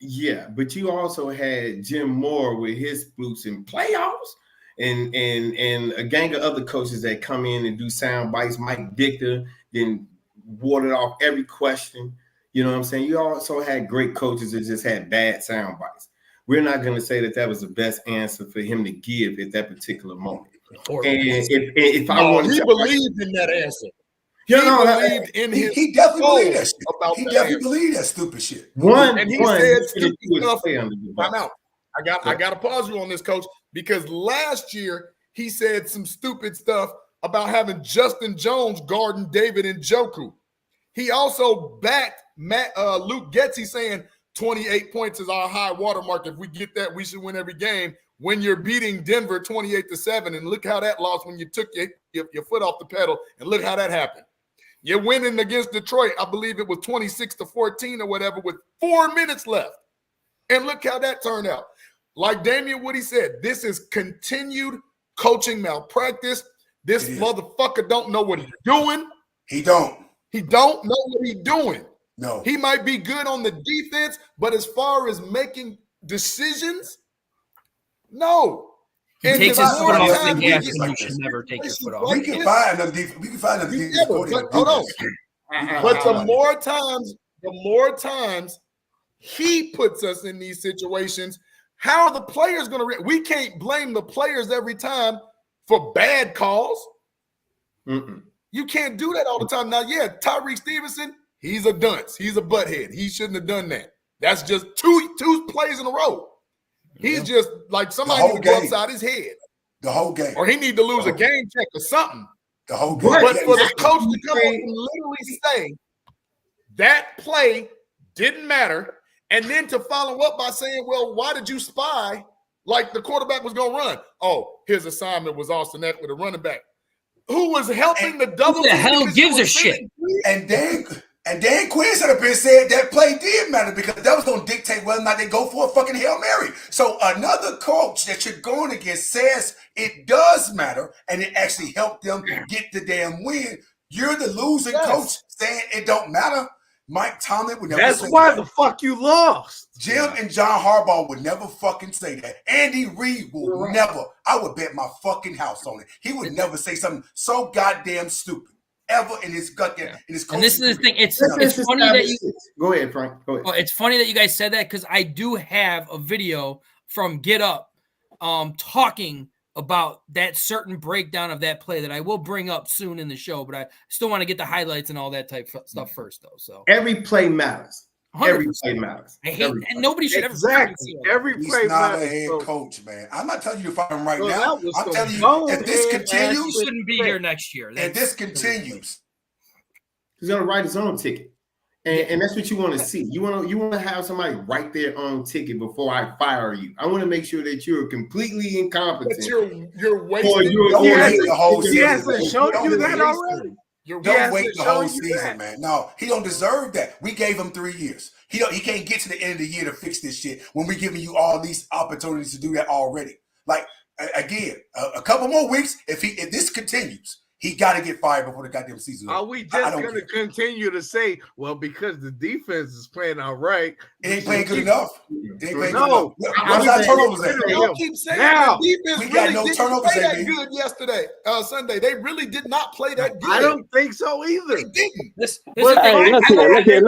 Yeah, but you also had Jim Moore with his flukes in playoffs and a gang of other coaches that come in and do sound bites. Mike Dichter then warded off every question. You know what I'm saying? You also had great coaches that just had bad sound bites. We're not going to say that was the best answer for him to give at that particular moment. And if I want to, he believed in that answer. He definitely believed that shit. He definitely believed that stupid shit. And he said stupid stuff. I'm out. I got to pause you on this, coach, because last year he said some stupid stuff about having Justin Jones guarding David Njoku. He also backed Luke Getsy saying 28 points is our high watermark. If we get that, we should win every game. When you're beating Denver 28-7, and look how that lost when you took your foot off the pedal, and look how that happened. You're winning against Detroit. I believe it was 26-14 or whatever with 4 minutes left. And look how that turned out. Like Damian Woody said, this is continued coaching malpractice. This motherfucker don't know what he's doing. He don't know what he's doing. No. He might be good on the defense, but as far as making decisions, no. He takes his foot off the gas and you should never take your foot off. We can find another defense. Hold on. But the more times he puts us in these situations, How are the players going to we can't blame the players every time for bad calls. You can't do that all the time. Now, yeah, Tyreek Stevenson, he's a dunce. He's a butthead. He shouldn't have done that. That's just two plays in a row. He's just like somebody needs to go upside his head. The whole game. Or he need to lose a game check or something. The whole game. But for the coach to come up and literally say that play didn't matter, and then to follow up by saying, well, why did you spy like the quarterback was going to run? Oh, his assignment was Austin Eckler, the running back, who was helping the double. Who the hell gives a shit? And Dan Quinn set up and said that play did matter because that was going to dictate whether or not they go for a fucking Hail Mary. So another coach that you're going against says it does matter and it actually helped them get the damn win. You're the losing coach saying it don't matter. Mike Tomlin would never say that. That's why the fuck you lost. Jim and John Harbaugh would never fucking say that. Andy Reid will never. I would bet my fucking house on it. He would never say something so goddamn stupid ever in his goddamn in his. And this is the thing. It's funny that you go ahead, Frank. Go ahead. Oh, it's funny that you guys said that because I do have a video from Get Up, talking about that certain breakdown of that play that I will bring up soon in the show, but I still want to get the highlights and all that type of stuff first, though. So every play matters. 100%. Every play matters. I hate, and nobody should ever. Every play He's not matters. a head coach, man. I'm not telling you to fire him right Well, now. that was I'm some telling you, bonehead if this He continues, shouldn't be here next year. and this continues, he's gonna write his own ticket. And that's what you want to see. You want to have somebody write their own ticket before I fire you. I want to make sure that you're completely incompetent. But you're wasting the whole season. He hasn't shown you that already. Don't wait the whole season, man. No, he don't deserve that. We gave him 3 years. He can't get to the end of the year to fix this shit when we're giving you all these opportunities to do that already. Like again, a couple more weeks. If this continues, he got to get fired before the goddamn season. Are we just going to continue to say, well, because the defense is playing all right? It ain't playing good enough. It ain't playing No. good enough. What's our turnovers at? Y'all keep saying Now, the defense we got really no didn't turnovers, play that AB. good yesterday, Sunday. They really did not play that good. I don't think so either. They didn't. Hey, look here.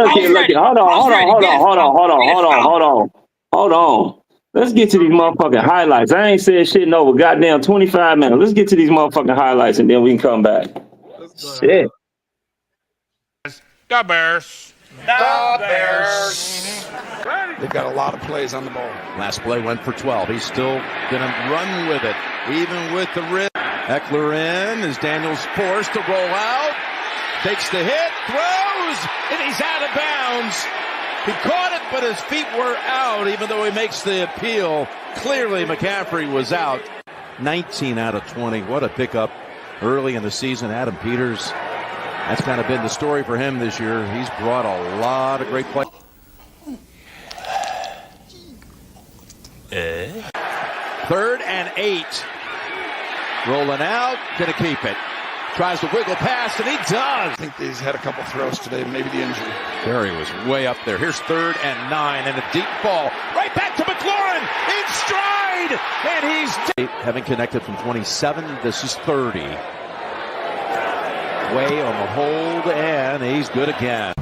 Hold on. Let's get to these motherfucking highlights. I ain't said shit in over goddamn 25 minutes. Let's get to these motherfucking highlights and then we can come back. Shit. The Bears. They've got a lot of plays on the ball. Last play went for 12. He's still going to run with it, even with the rip. Eckler in as Daniels forced to roll out. Takes the hit, throws, and he's out of bounds. He caught it, but his feet were out, even though he makes the appeal. Clearly, McCaffrey was out. 19 out of 20. What a pickup early in the season. Adam Peters, that's kind of been the story for him this year. He's brought a lot of great play. 3rd and 8. Rolling out, gonna keep it. Tries to wiggle past, and he does. I think he's had a couple throws today, maybe the injury. Barry was way up there. Here's 3rd and 9, and a deep ball. Right back to McLaurin, in stride, and he's having connected from 27. This is 30. Way on the hold, and he's good again.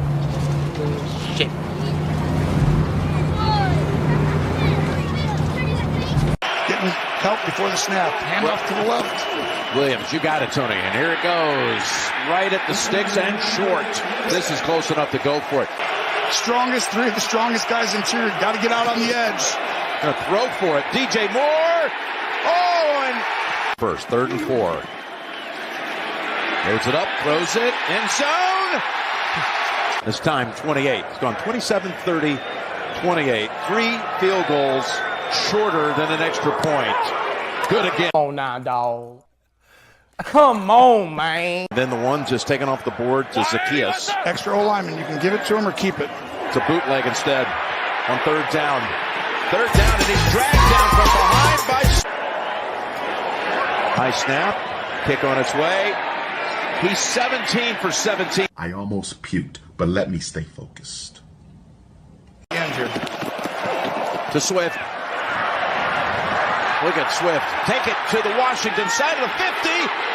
Shit. Getting help before the snap. Hand off to the left. Williams, you got it, Tony. And here it goes. Right at the sticks and short. This is close enough to go for it. Strongest, 3 of the strongest guys interior. Got to get out on the edge. Gonna throw for it. DJ Moore. Oh, and first, 3rd and 4. Loads it up, throws it, end zone. This time, 28. It's gone 27-30, 28. 3 field goals shorter than an extra point. Good again. Come on now, dog. Come on, man. Then the one just taken off the board to Zacchaeus. Extra O-lineman. You can give it to him or keep it. It's a bootleg instead on 3rd down. 3rd down, and he's dragged down from behind by... High snap. Kick on its way. He's 17 for 17. I almost puked, but let me stay focused. To Swift. Look at Swift. Take it to the Washington side of the 50.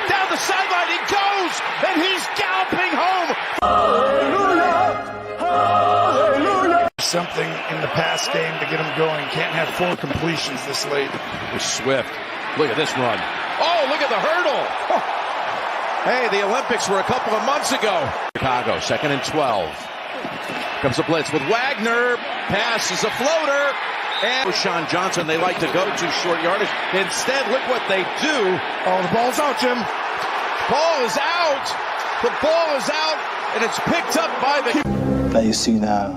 Down the sideline he goes, and he's galloping home. Hallelujah! Hallelujah! something in the pass game to get them going. Can't have 4 completions this late. With Swift. Look at this run. Oh, look at the hurdle. Hey, the Olympics were a couple of months ago. Chicago, 2nd and 12. Comes a blitz with Wagner. Pass is a floater. And Sean Johnson, they like to go to short yardage. Instead, look what they do. Oh, the ball's out, Jim. Ball is out. The ball is out, and it's picked up by the... Now you see now,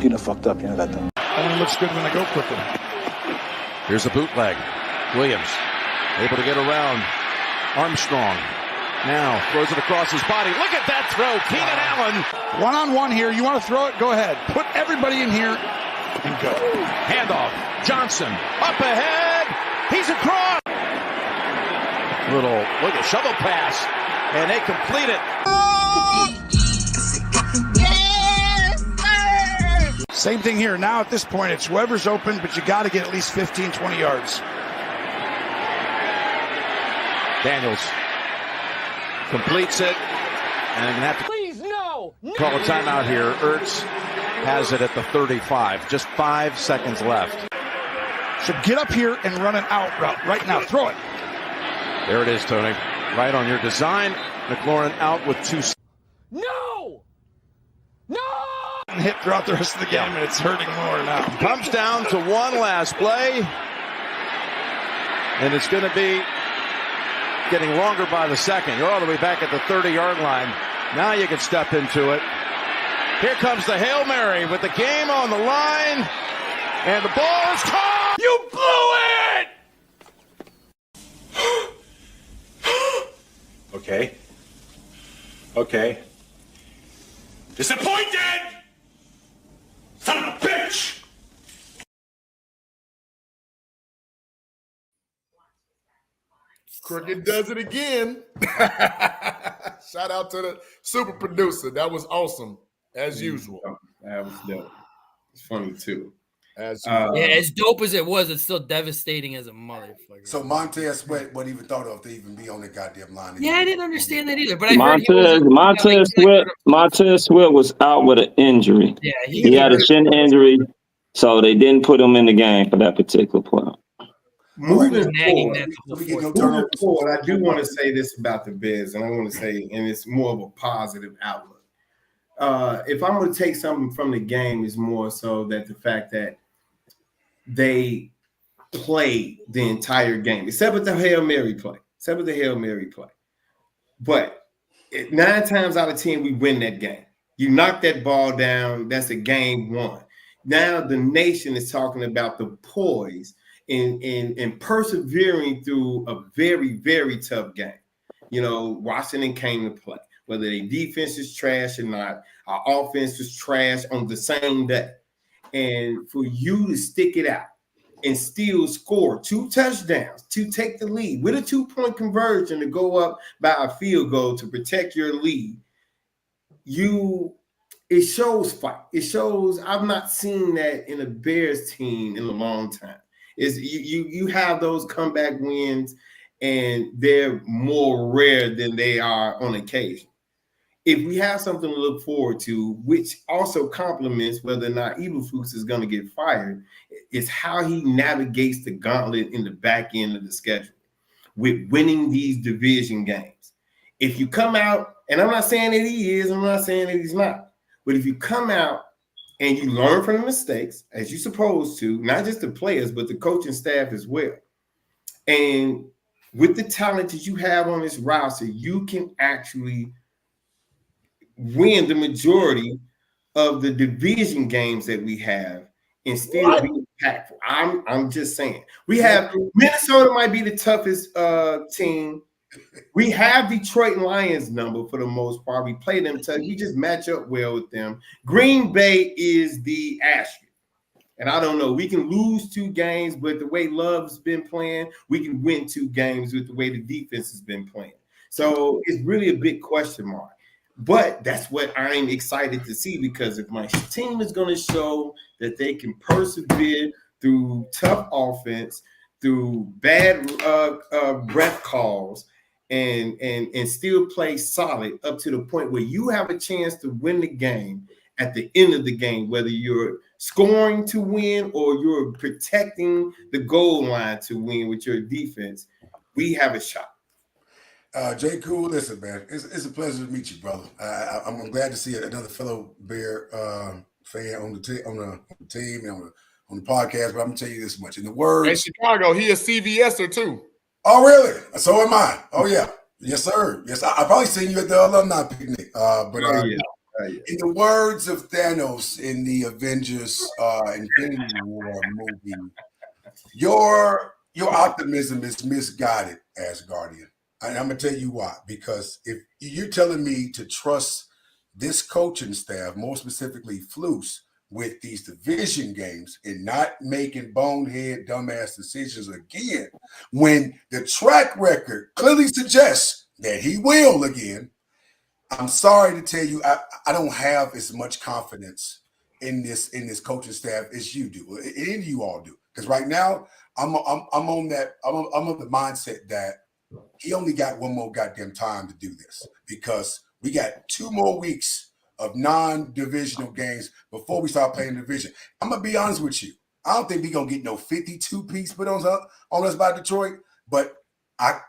you done fucked up, you know that though. Only looks good when they go quicker. Here's a bootleg. Williams able to get around Armstrong. Now throws it across his body. Look at that throw. Keenan Allen. One-on-one here. You want to throw it? Go ahead. Put everybody in here and go. Handoff. Johnson up ahead. He's across. Look at shovel pass. And they complete it. Same thing here. Now at this point, it's whoever's open, but you got to get at least 15, 20 yards. Daniels completes it. And I'm going to have to call a timeout here. Ertz has it at the 35. Just 5 seconds left. So get up here and run an out route right now. Throw it. There it is, Tony. Right on your design. McLaurin out with 2. No! No! And hit throughout the rest of the game, and it's hurting more now. Comes down to one last play. And it's going to be getting longer by the second. You're all the way back at the 30-yard line. Now you can step into it. Here comes the Hail Mary with the game on the line. And the ball is caught. You blew it! Okay. Disappointed! Son of a bitch! Crooked does it again. Shout out to the super producer. That was awesome, as usual. That was dope. It's funny, too. As yeah, as dope as it was, it's still devastating as a motherfucker. So Montez Sweat wasn't even thought of to even be on the goddamn line. Yeah, I didn't understand that either. But I Montez Sweat was out with an injury. Yeah, he had a shin injury, so they didn't put him in the game for that particular play. Moving forward, I do want to say this about the Bears, and I want to say, and it's more of a positive outlook. If I'm going to take something from the game, is more so that the fact that they played the entire game, except with the Hail Mary play. But 9 times out of 10, we win that game. You knock that ball down, that's a game won. Now the nation is talking about the poise and persevering through a very, very tough game. You know, Washington came to play. Whether their defense is trash or not, our offense was trash on the same day. And for you to stick it out and still score 2 touchdowns to take the lead with a 2-point conversion to go up by a field goal to protect your lead, it shows fight. It shows I've not seen that in a Bears team in a long time. You have those comeback wins, and they're more rare than they are on occasion. If we have something to look forward to, which also complements whether or not Eberlose is going to get fired, is how he navigates the gauntlet in the back end of the schedule with winning these division games. If you come out, and I'm not saying that he is, I'm not saying that he's not, but if you come out and you learn from the mistakes, as you're supposed to, not just the players, but the coaching staff as well, and with the talent that you have on this roster, you can actually win the majority of the division games that we have and still be impactful. I'm just saying. We have Minnesota might be the toughest team. We have Detroit Lions number for the most part. We play them tough. We just match up well with them. Green Bay is the asterisk. And I don't know. We can lose 2 games, but the way Love's been playing, we can win 2 games with the way the defense has been playing. So it's really a big question mark. But that's what I'm excited to see, because if my team is going to show that they can persevere through tough offense, through bad breath calls, and still play solid up to the point where you have a chance to win the game at the end of the game, whether you're scoring to win or you're protecting the goal line to win with your defense, we have a shot. J. Cool, listen, man, it's a pleasure to meet you, brother. I'm glad to see another fellow Bear fan on the team and on the podcast. But I'm gonna tell you this much: in the words, in Chicago, he a CVSer too. Oh, really? So am I. Oh, yeah. Yes, sir. Yes, I probably seen you at the alumni picnic. In the words of Thanos in the Avengers Infinity War movie, your optimism is misguided, Asgardian. And I'm going to tell you why. Because if you're telling me to trust this coaching staff, more specifically Flus, with these division games and not making bonehead, dumbass decisions again, when the track record clearly suggests that he will again, I'm sorry to tell you, I don't have as much confidence in this coaching staff as you do, and you all do. Because right now, I'm on the mindset that he only got one more goddamn time to do this, because we got 2 more weeks of non-divisional games before we start playing division. I'm going to be honest with you. I don't think we're going to get no 52-piece put on us by Detroit, but I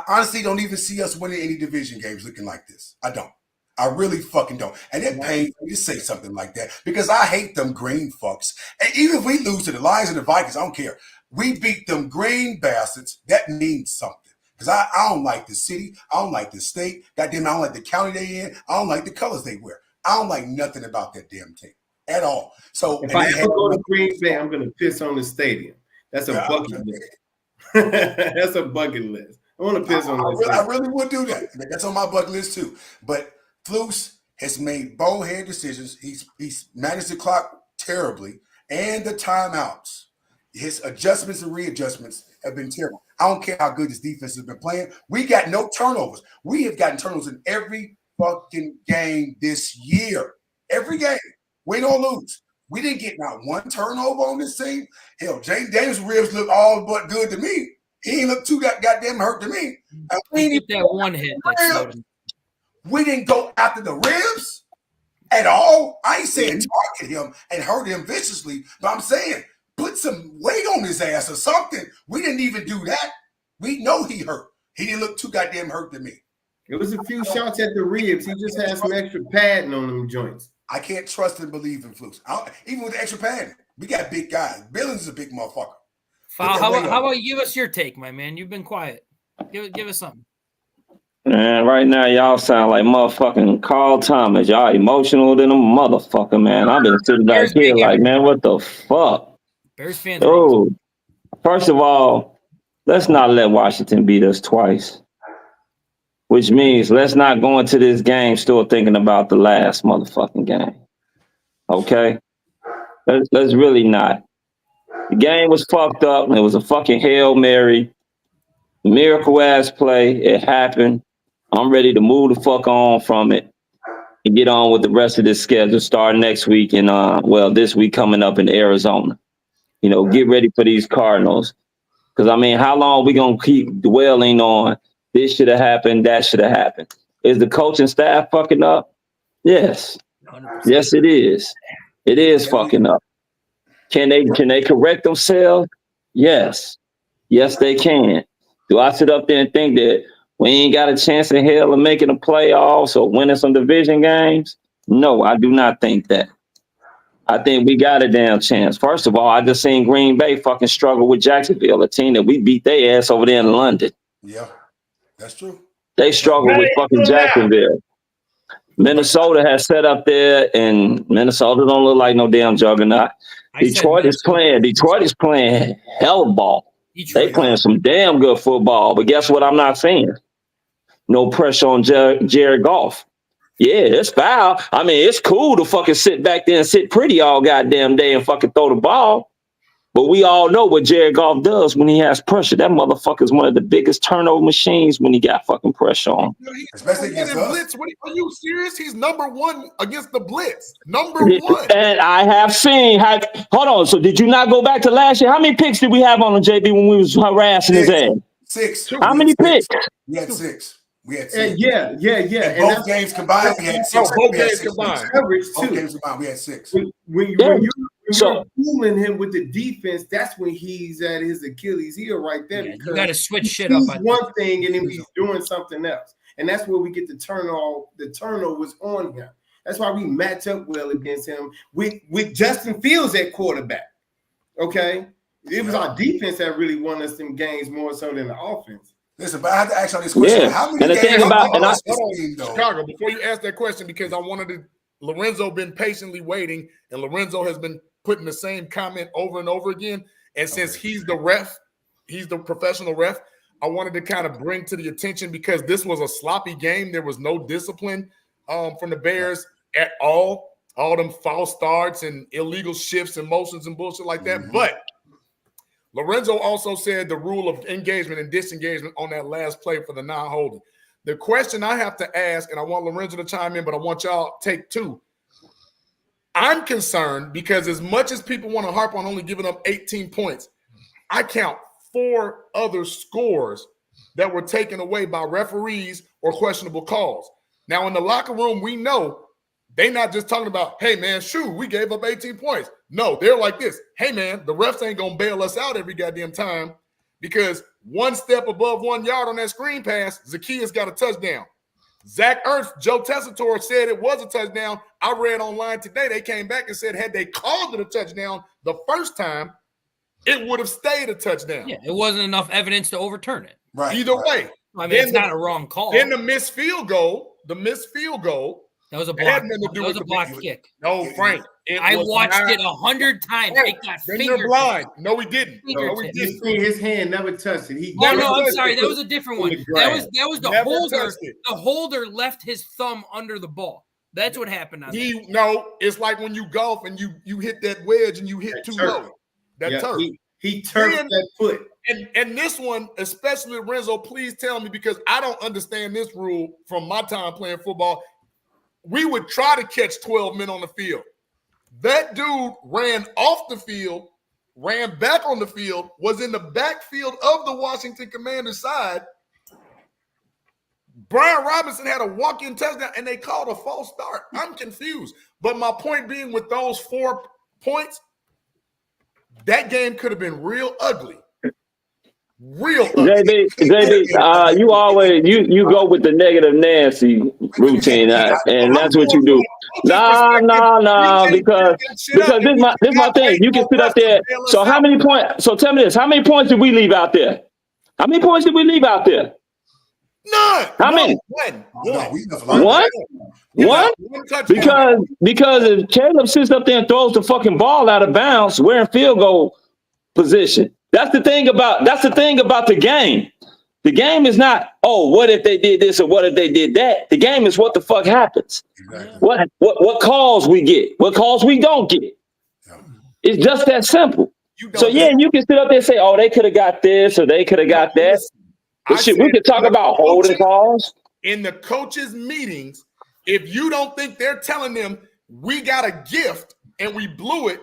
honestly don't even see us winning any division games looking like this. I don't. I really fucking don't. And it pains me to say something like that, because I hate them green fucks. And even if we lose to the Lions and the Vikings, I don't care. We beat them green bastards. That means something. Because I don't like the city. I don't like the state. Goddamn, I don't like the county they in. I don't like the colors they wear. I don't like nothing about that damn team at all. So if I ever go to Green Bay, I'm going to piss on the stadium. That's a bucket list. That's a bucket list. I want to piss on this. I really would do that. That's on my bucket list too. But Flus has made bonehead decisions. He's managed the clock terribly, and the timeouts. His adjustments and readjustments have been terrible. I don't care how good his defense has been playing. We got no turnovers. We have gotten turnovers in every fucking game this year. Every game. Win or lose. We didn't get not one turnover on this team. Hell, James Daniels' ribs look all but good to me. He ain't look too goddamn hurt to me. We didn't get that one hit. We didn't go after the ribs at all. I ain't saying target him and hurt him viciously, but I'm saying put some weight on his ass or something. We didn't even do that. We know he hurt. He didn't look too goddamn hurt to me. It was a few shots at the ribs. He just had some extra padding on them joints. I can't trust and believe in Flus. Even with the extra padding, we got big guys. Billings is a big motherfucker. How about you give us your take, my man? You've been quiet. Give us something. Man, right now y'all sound like motherfucking Carl Thomas. Y'all emotional than a motherfucker, man. I've been sitting back here like, man, what the fuck? Bears fans. Oh, first of all, let's not let Washington beat us twice. Which means let's not go into this game still thinking about the last motherfucking game. Okay? Let's really not. The game was fucked up. It was a fucking Hail Mary. Miracle ass play. It happened. I'm ready to move the fuck on from it and get on with the rest of this schedule. Start next week and this week coming up in Arizona. You know, get ready for these Cardinals. Because I mean, how long are we gonna keep dwelling on this should have happened, that should have happened? Is the coaching staff fucking up? Yes. 100%. Yes, it is. It is fucking up. Can they correct themselves? Yes. Yes, they can. Do I sit up there and think that we ain't got a chance in hell of making the playoffs or winning some division games? No, I do not think that. I think we got a damn chance. First of all, I just seen Green Bay fucking struggle with Jacksonville, a team that we beat their ass over there in London. Yeah, that's true. They struggle with fucking Jacksonville. Minnesota has set up there, and Minnesota don't look like no damn juggernaut. Detroit is playing hell ball. They playing some damn good football. But guess what I'm not seeing? No pressure on Jared Goff. Yeah, it's foul. I mean, it's cool to fucking sit back there and sit pretty all goddamn day and fucking throw the ball. But we all know what Jared Goff does when he has pressure. That motherfucker is one of the biggest turnover machines when he got fucking pressure on. Especially against us. Blitz. Are you serious? He's number one against the blitz. Number one. And I have seen. Hold on. So did you not go back to last year? How many picks did we have on the JB when we was harassing his ass? 6. How many picks? We had 6. We had 6. Yeah. And both games combined, we had 6. Both games combined. Both games combined, we had 6. When you're fooling him with the defense, that's when he's at his Achilles heel right there. Yeah, because you got to switch he shit up. sees one thing and then he's doing something else, and that's where we get the turnovers on him. That's why we match up well against him with Justin Fields at quarterback. Okay, it was our defense that really won us them games more so than the offense. Listen, but I have to ask y'all this question: Yeah. How many And the games? thing about Chicago, before you ask that question, because I wanted to. Lorenzo been patiently waiting, and Lorenzo has been putting the same comment over and over again. And since he's the ref, he's the professional ref, I wanted to kind of bring to the attention because this was a sloppy game. There was no discipline from the Bears at all. All them false starts and illegal shifts and motions and bullshit like that. But Lorenzo also said the rule of engagement and disengagement on that last play for the non-holding. The question I have to ask, and I want Lorenzo to chime in, but I want y'all to take 2. I'm concerned because as much as people want to harp on only giving up 18 points, I count 4 other scores that were taken away by referees or questionable calls. Now, in the locker room, we know they're not just talking about, hey, man, shoot, we gave up 18 points. No, they're like this. Hey, man, the refs ain't going to bail us out every goddamn time because one step above 1 yard on that screen pass, Zacchaeus got a touchdown. Zach Ertz, Joe Tessitore said it was a touchdown. I read online today, they came back and said had they called it a touchdown the first time, it would have stayed a touchdown. Yeah, it wasn't enough evidence to overturn it. Right. Either way. I mean, it's not a wrong call. Then the missed field goal, that was a block. That was a block kick. No, Frank. I watched it 100 times. It got then you're blind. No, he didn't. No, he didn't. His hand never touched it. No, I'm sorry. That was a different one. That was the Never holder. touched it. The holder left his thumb under the ball. That's what happened. No, it's like when you golf and you hit that wedge and you hit too low. That turf. He turfed that foot. And this one, especially Renzo, please tell me because I don't understand this rule from my time playing football. We would try to catch 12 men on the field. That dude ran off the field, ran back on the field, was in the backfield of the Washington Commanders side. Brian Robinson had a walk-in touchdown, and they called a false start. I'm confused. But my point being with those 4 points, that game could have been real ugly. Real ugly. JB, you always you go with the negative Nancy routine, and that's what you do. Nah, because this my thing. You can sit up there. So how many points? So tell me this: how many points did we leave out there? How many points did we leave out there? None. How many? One. One? Because if Caleb sits up there and throws the fucking ball out of bounds, we're in field goal position. That's the thing about the game. The game is not, what if they did this or what if they did that? The game is what the fuck happens. Exactly. What calls we get, what calls we don't get. Yeah. It's just that simple. So yeah, you can sit up there and say, they could have got this or they could have got that. But shit, we could talk about holding calls. In the coaches' meetings, if you don't think they're telling them we got a gift and we blew it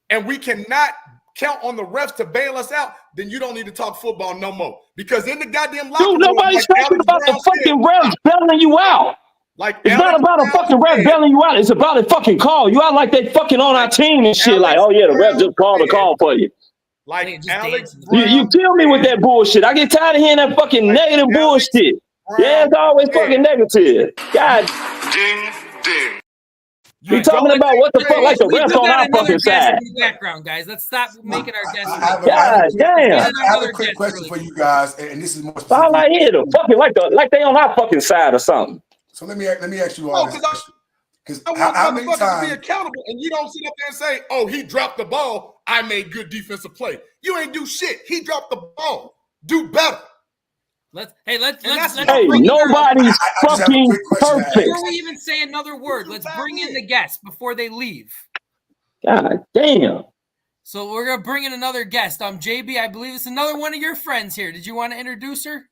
and we cannot count on the refs to bail us out, then you don't need to talk football no more. Because in the goddamn locker room, nobody's talking about the fucking refs bailing you out. It's not about a fucking ref bailing you out. It's about a fucking call. You out like they fucking on our team and shit. Like, the ref just called a call for you. Like Alex you kill me with that bullshit. I get tired of hearing that fucking negative bullshit. Yeah, it's always fucking negative. God. Ding, ding. You talking about what the fuck like the ref on our fucking side. In the background, guys. Let's stop making our guests. God damn. I have a quick question for you guys, and this is more specific. All I hear the fucking like they on our fucking side or something. So let me ask you all this. Because how many times be accountable, and you don't sit up there and say, he dropped the ball. I made good defensive play. You ain't do shit. He dropped the ball. Do better. Let's nobody's fucking perfect. Before we even say another word, let's bring in the guests before they leave. God damn. So we're gonna bring in another guest. JB, I believe it's another one of your friends here. Did you want to introduce her?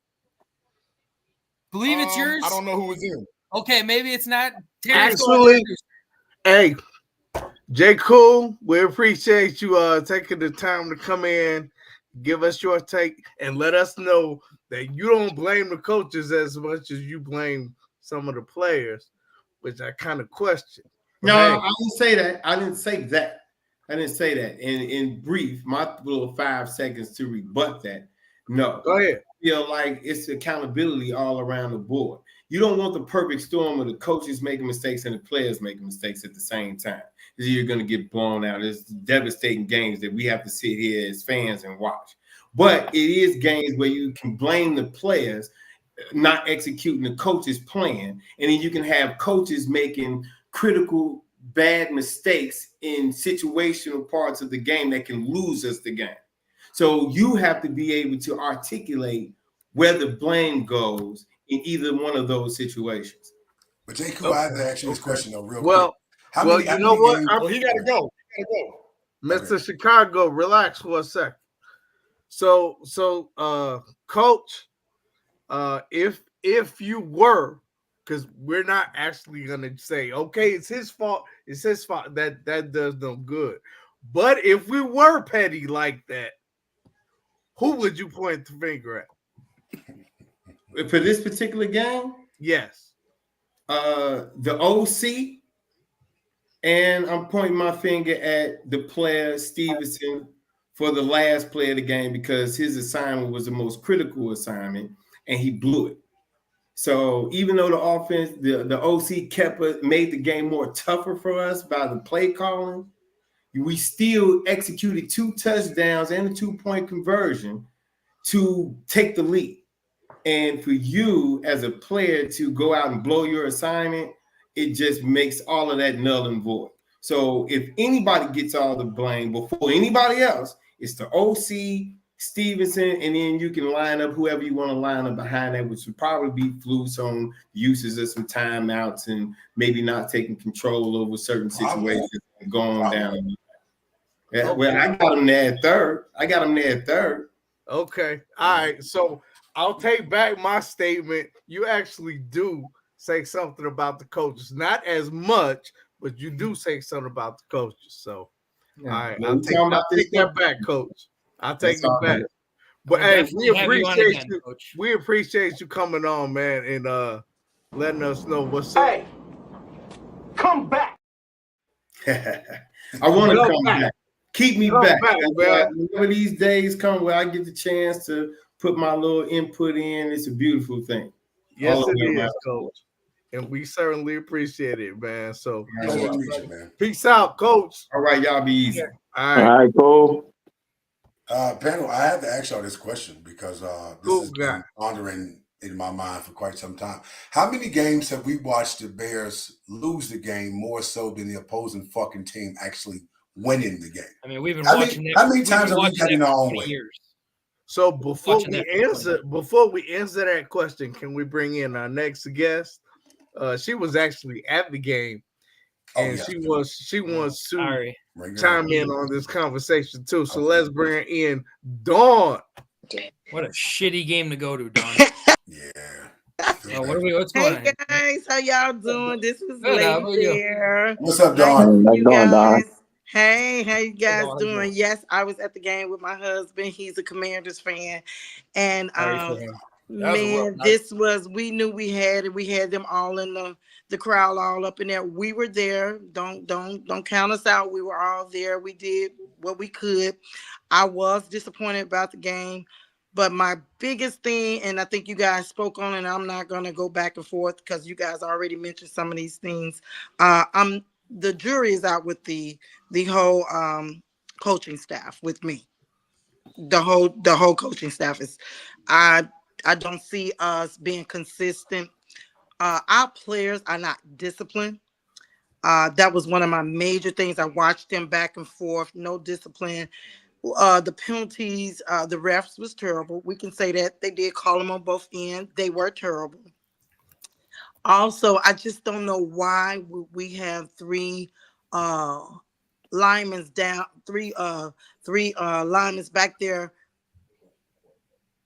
Believe it's yours. I don't know who is in. Okay, maybe it's not. Actually, hey, J. Cool, we appreciate you taking the time to come in, give us your take, and let us know that you don't blame the coaches as much as you blame some of the players, which I kind of question. No, I didn't say that. I didn't say that. In brief, my little 5 seconds to rebut that. No. Go ahead. I feel like it's accountability all around the board. You don't want the perfect storm of the coaches making mistakes and the players making mistakes at the same time. You're going to get blown out. It's devastating games that we have to sit here as fans and watch. But it is games where you can blame the players not executing the coach's plan, and then you can have coaches making critical bad mistakes in situational parts of the game that can lose us the game. So you have to be able to articulate where the blame goes in either one of those situations. But JQ, I have to ask you this question though, real quick. How many Games? Well, he got to go. Mr. Chicago, relax for a second. So, Coach, if you were, because we're not actually gonna say, okay, it's his fault. That does no good. But if we were petty like that, who would you point the finger at? For this particular game? Yes. The OC, and I'm pointing my finger at the player Stevenson for the last play of the game because his assignment was the most critical assignment and he blew it. So even though the offense, the OC made the game more tougher for us by the play calling, we still executed 2 touchdowns and a 2-point conversion to take the lead. And for you as a player to go out and blow your assignment, it just makes all of that null and void. So if anybody gets all the blame before anybody else, it's the OC, Stevenson, and then you can line up whoever you want to line up behind that, which would probably be Flus on uses of some timeouts and maybe not taking control over certain situations and going down. Yeah, well, I got him there at third. Okay. All right. So I'll take back my statement. You actually do say something about the coaches. Not as much, but you do say something about the coaches. So all right, I'll take that back, Coach. I'll take it back. But hey, we appreciate you. We appreciate you coming on, man, and letting us know what's up. Hey, come back. I want to come back. Keep me back. Whenever these days come where I get the chance to put my little input in, it's a beautiful thing. Yes, it is, Coach. And we certainly appreciate it, man. So peace out, Coach. All right, y'all be easy. All right. All right, cool. Panel, I have to ask y'all this question because this has been pondering in my mind for quite some time. How many games have we watched the Bears lose the game more so than the opposing fucking team actually winning the game? I mean, we've been watching it. How many times have we got in our own way? So before we answer that question, can we bring in our next guest? She was actually at the game, and she wants to chime in on this conversation too. So let's bring her in, Dawn. What a shitty game to go to, Dawn. What's going on? Hey guys, how y'all doing? This is Lady here. What's up, Dawn? How you guys? Hey, how you guys doing? Yes, I was at the game with my husband. He's a Commanders fan, and man, we knew we had it. We had them all in the crowd, all up in there. We were there. Don't count us out. We were all there. We did what we could. I was disappointed about the game, but my biggest thing, and I think you guys spoke on, and I'm not gonna go back and forth because you guys already mentioned some of these things. The jury is out with the whole coaching staff with me. The whole coaching staff is. I don't see us being consistent. Our players are not disciplined. That was one of my major things. I watched them back and forth. No discipline. The penalties, the refs was terrible. We can say that. They did call them on both ends. They were terrible. Also, I just don't know why we have 3 linemen down, 3 linemen back there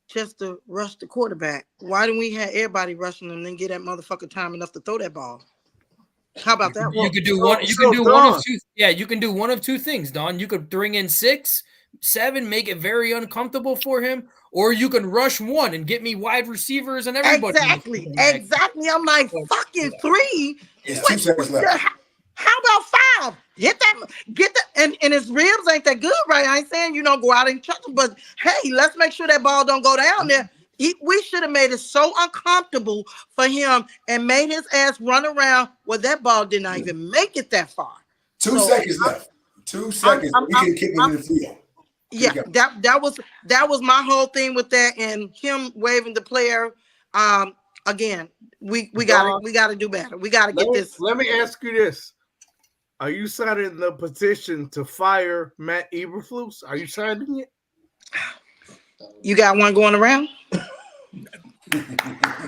just to rush the quarterback. Why didn't we have everybody rushing them and then get that motherfucker time enough to throw that ball? How about that? You could do one. You can do one of two. Yeah, you can do one of two things, Don. You could bring in 6, 7, make it very uncomfortable for him, or you can rush 1 and get me wide receivers and everybody. Exactly. I'm like, fucking 3. It's 2 seconds left. How about 5? Get that, and his ribs ain't that good, right? I ain't saying go out and touch them, but hey, let's make sure that ball don't go down there. We should have made it so uncomfortable for him and made his ass run around where that ball did not even make it that far. 2 seconds left. 2 seconds. We can kick him in the field. Yeah, that was my whole thing with that, and him waving the player. Again, we gotta do better. We gotta get this. Let me ask you this: are you signing the petition to fire Matt Eberflus? Are you signing it? You got one going around?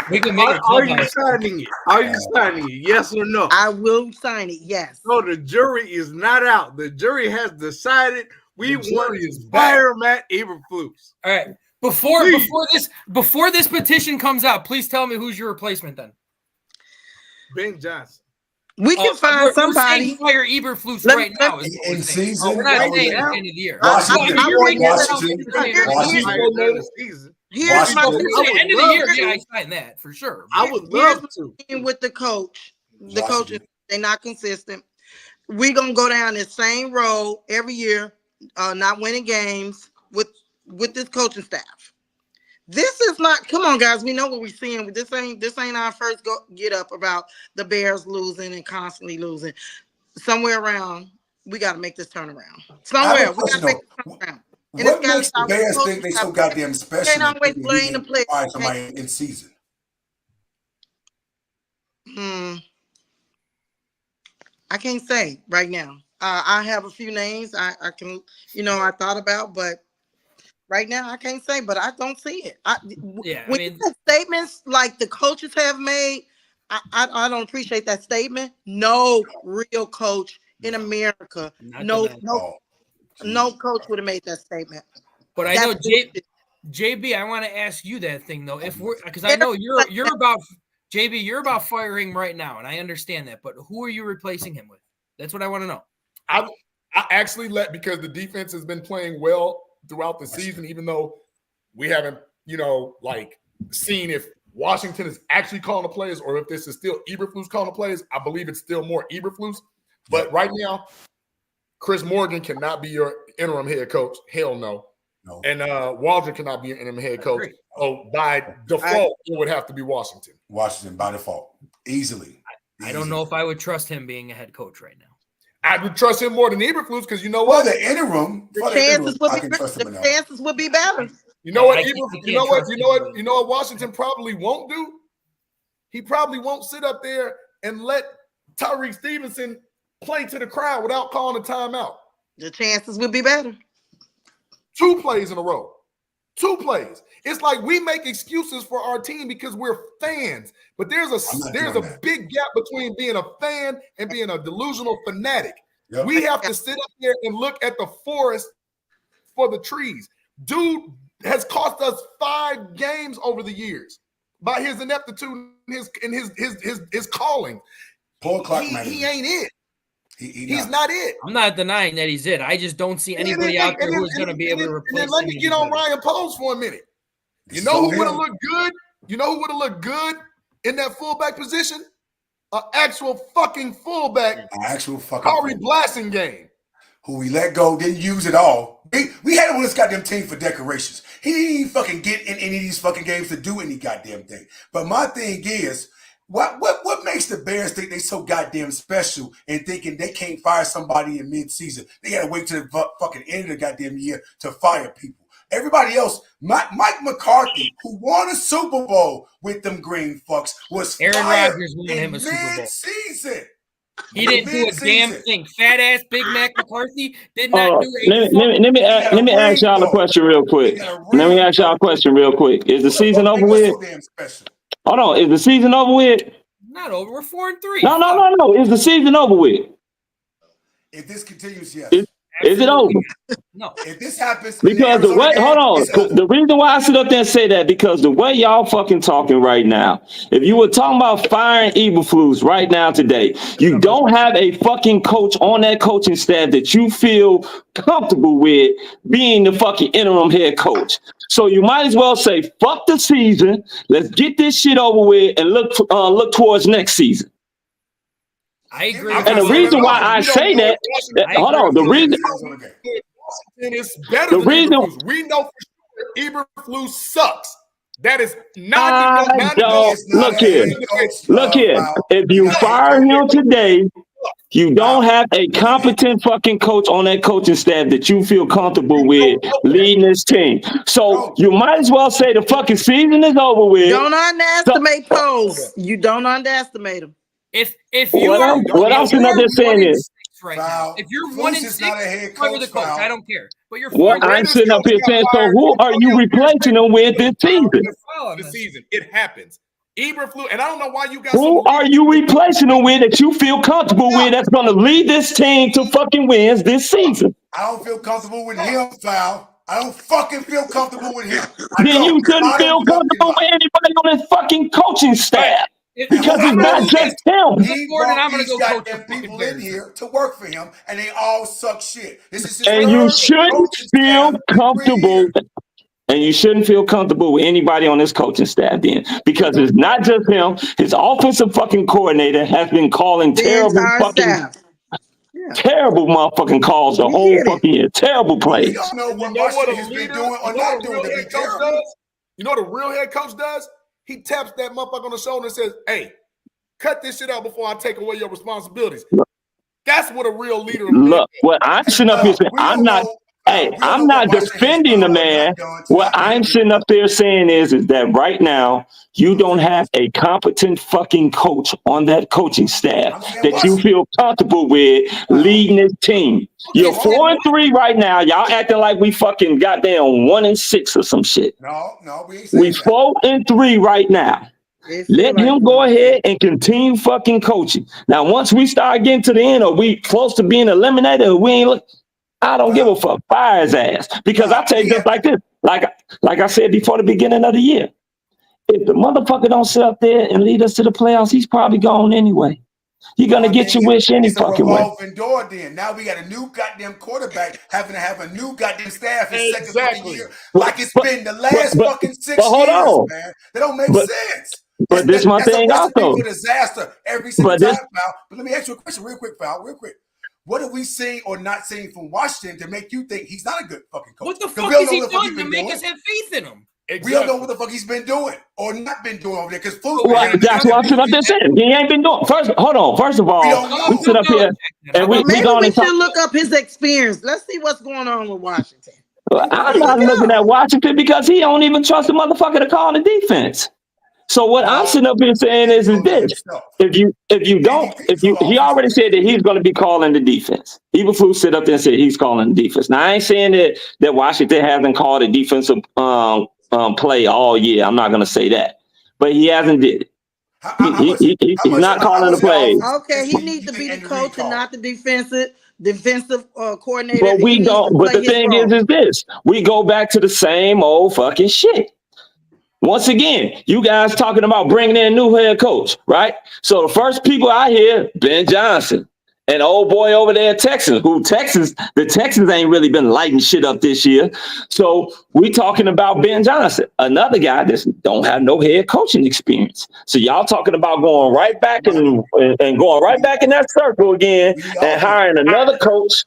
We can make Are you signing it? Are you signing it? Yes or no? I will sign it. Yes. No, the jury is not out. The jury has decided we want to fire Matt Eberflus. All right. Before this petition comes out, please tell me who's your replacement then. Ben Johnson. We can find somebody. Fire Eberflus right now. In season. We're not saying at the end of the year. Washington. Here's my end of the year. Yeah, I signed that for sure. I would love to. With the coach. The coaches, they're not consistent. We're gonna go down the same road every year, not winning games with this coaching staff. This is not. Come on, guys. We know what we're seeing. This ain't our first get up about the Bears losing and constantly losing. Somewhere around, we got to make this turnaround. Somewhere we got to make this turnaround. What makes the Bears think they so goddamn special? Can't always blame the players. Somebody in season. I can't say right now. I have a few names I can, I thought about, but right now I can't say. But I don't see it. Statements like the coaches have made, I don't appreciate that statement. No real coach in America, no coach would have made that statement. But I know JB, I want to ask you that thing though. Because I know you're about JB, you're about firing right now, and I understand that. But who are you replacing him with? That's what I want to know. I actually because the defense has been playing well throughout the season, even though we haven't, seen if Washington is actually calling the plays or if this is still Eberflus calling the plays. I believe it's still more Eberflus. But right now, Chris Morgan cannot be your interim head coach. Hell no. And Waldron cannot be your interim head coach. Oh, by default, it would have to be Washington. Washington by default, easily. I don't know if I would trust him being a head coach right now. I would trust him more than Eberflus because you know what? Well, the interim, the chances would be better. You know what? You know what Washington probably won't do? He probably won't sit up there and let Tyreek Stevenson play to the crowd without calling a timeout. The chances would be better. 2 plays in a row. 2 plays. It's like we make excuses for our team because we're fans. But there's a big gap between being a fan and being a delusional fanatic. Yep. We have to sit up there and look at the forest for the trees. Dude has cost us 5 games over the years by his ineptitude and his calling. Paul Clark, he ain't it. He's not it. I'm not denying that he's it. I just don't see anybody out there who's going to be able to replace him. Let me get on Ryan Poles for a minute. You know who would have looked good? You know who would have looked good in that fullback position? An actual fucking fullback. Corey Blasingame. Who we let go, didn't use it all. We had him on this goddamn team for decorations. He didn't even fucking get in any of these fucking games to do any goddamn thing. But my thing is, what makes the Bears think they so goddamn special and thinking they can't fire somebody in mid-season? They got to wait till the fucking end of the goddamn year to fire people. Everybody else, Mike McCarthy, who won a Super Bowl with them green fucks, was Aaron fired Rodgers won him a Super Bowl. Mid-season. He didn't do a damn thing. Fat ass Big Mac McCarthy did not do Let me ask y'all a question real quick. Is the season over with? Hold on, is the season over with? Not over. We're 4-3. No. Is the season over with? If this continues, yes. Is it over? No. If this happens, Because the way, hold on, the reason why I sit up there and say that, because the way y'all fucking talking right now, if you were talking about firing Eberflus right now today, you don't have a fucking coach on that coaching staff that you feel comfortable with being the fucking interim head coach. So you might as well say, fuck the season, let's get this shit over with and look towards next season. I agree. And the reason why I say that, hold on, the reason is better than Eberflus. We know for sure Eberflus sucks. That is not. Look here. If you fire him today, you don't have a competent fucking coach on that coaching staff that you feel comfortable with leading this team. So you might as well say the fucking season is over with. Don't underestimate Poles. You don't underestimate him. If you are what I'm sitting up there saying is, right now, if you're 1-6, fire the coach. I don't care. But you're what I'm sitting up here saying, so who are you replacing him with this season? The season, it happens. Eberflus, and I don't know why you guys. Who are you replacing him with that you feel comfortable with that's going to lead this team to fucking wins this season? I don't feel comfortable with him, Val. I don't fucking feel comfortable with him. Then you shouldn't feel comfortable with anybody on this fucking coaching staff. Because it's not just him. He brought these goddamn people in here to work for him, and they all suck shit. This is his and you shouldn't feel comfortable. And you shouldn't feel comfortable with anybody on this coaching staff then, because it's not just him. His offensive fucking coordinator has been calling terrible motherfucking calls the whole fucking year. Terrible plays. We don't know what Washington has been doing or not doing to be terrible. You know what a real head coach does? He taps that motherfucker on the shoulder and says, hey, cut this shit out before I take away your responsibilities. That's what a real leader is. Look, what I'm sitting up here saying, I'm not defending the man. What I'm sitting up there saying is that right now, you don't have a competent fucking coach on that coaching staff that you feel comfortable with leading this team. You're 4-3 right now. Y'all acting like we fucking goddamn 1-6 or some shit. No, we 4-3 right now. Let him go ahead and continue fucking coaching. Now, once we start getting to the end, or we close to being eliminated, or we ain't I don't give a fuck. Fire his ass. Because I tell you just like this, like I said before the beginning of the year, if the motherfucker don't sit up there and lead us to the playoffs, he's probably gone anyway. You're gonna get your wish any fucking way. Revolving door then. Now we got a new goddamn quarterback having to have a new goddamn staff in second fucking year. Like it's been the last fucking 6 years, man. That don't make sense. But this my thing also. For disaster every single time, Val. But let me ask you a question real quick, Val, real quick. What are we seeing or not seeing from Washington to make you think he's not a good fucking coach? What the fuck is he doing to make us have faith in him? Exactly. We don't know what the fuck he's been doing or not been doing over there. Because that's what I'm sitting up there saying. He ain't been doing. First of all, we sit up here and we should look up his experience. Let's see what's going on with Washington. I'm not looking at Washington because he don't even trust the motherfucker to call the defense. So what I'm sitting up here saying is this: he already said that he's going to be calling the defense. Eberflus sit up there and said he's calling the defense. Now I ain't saying that Washington hasn't called a defensive play all year. I'm not going to say that, but he hasn't did it. He's not calling the plays. Okay, he needs to be the coach and not the defensive coordinator. But we don't. But the thing is this: we go back to the same old fucking shit. Once again, you guys talking about bringing in a new head coach, right? So the first people I hear, Ben Johnson, and old boy over there at Texas, the Texans ain't really been lighting shit up this year. So we talking about Ben Johnson, another guy that don't have no head coaching experience. So y'all talking about going right back and going right back in that circle again and hiring another coach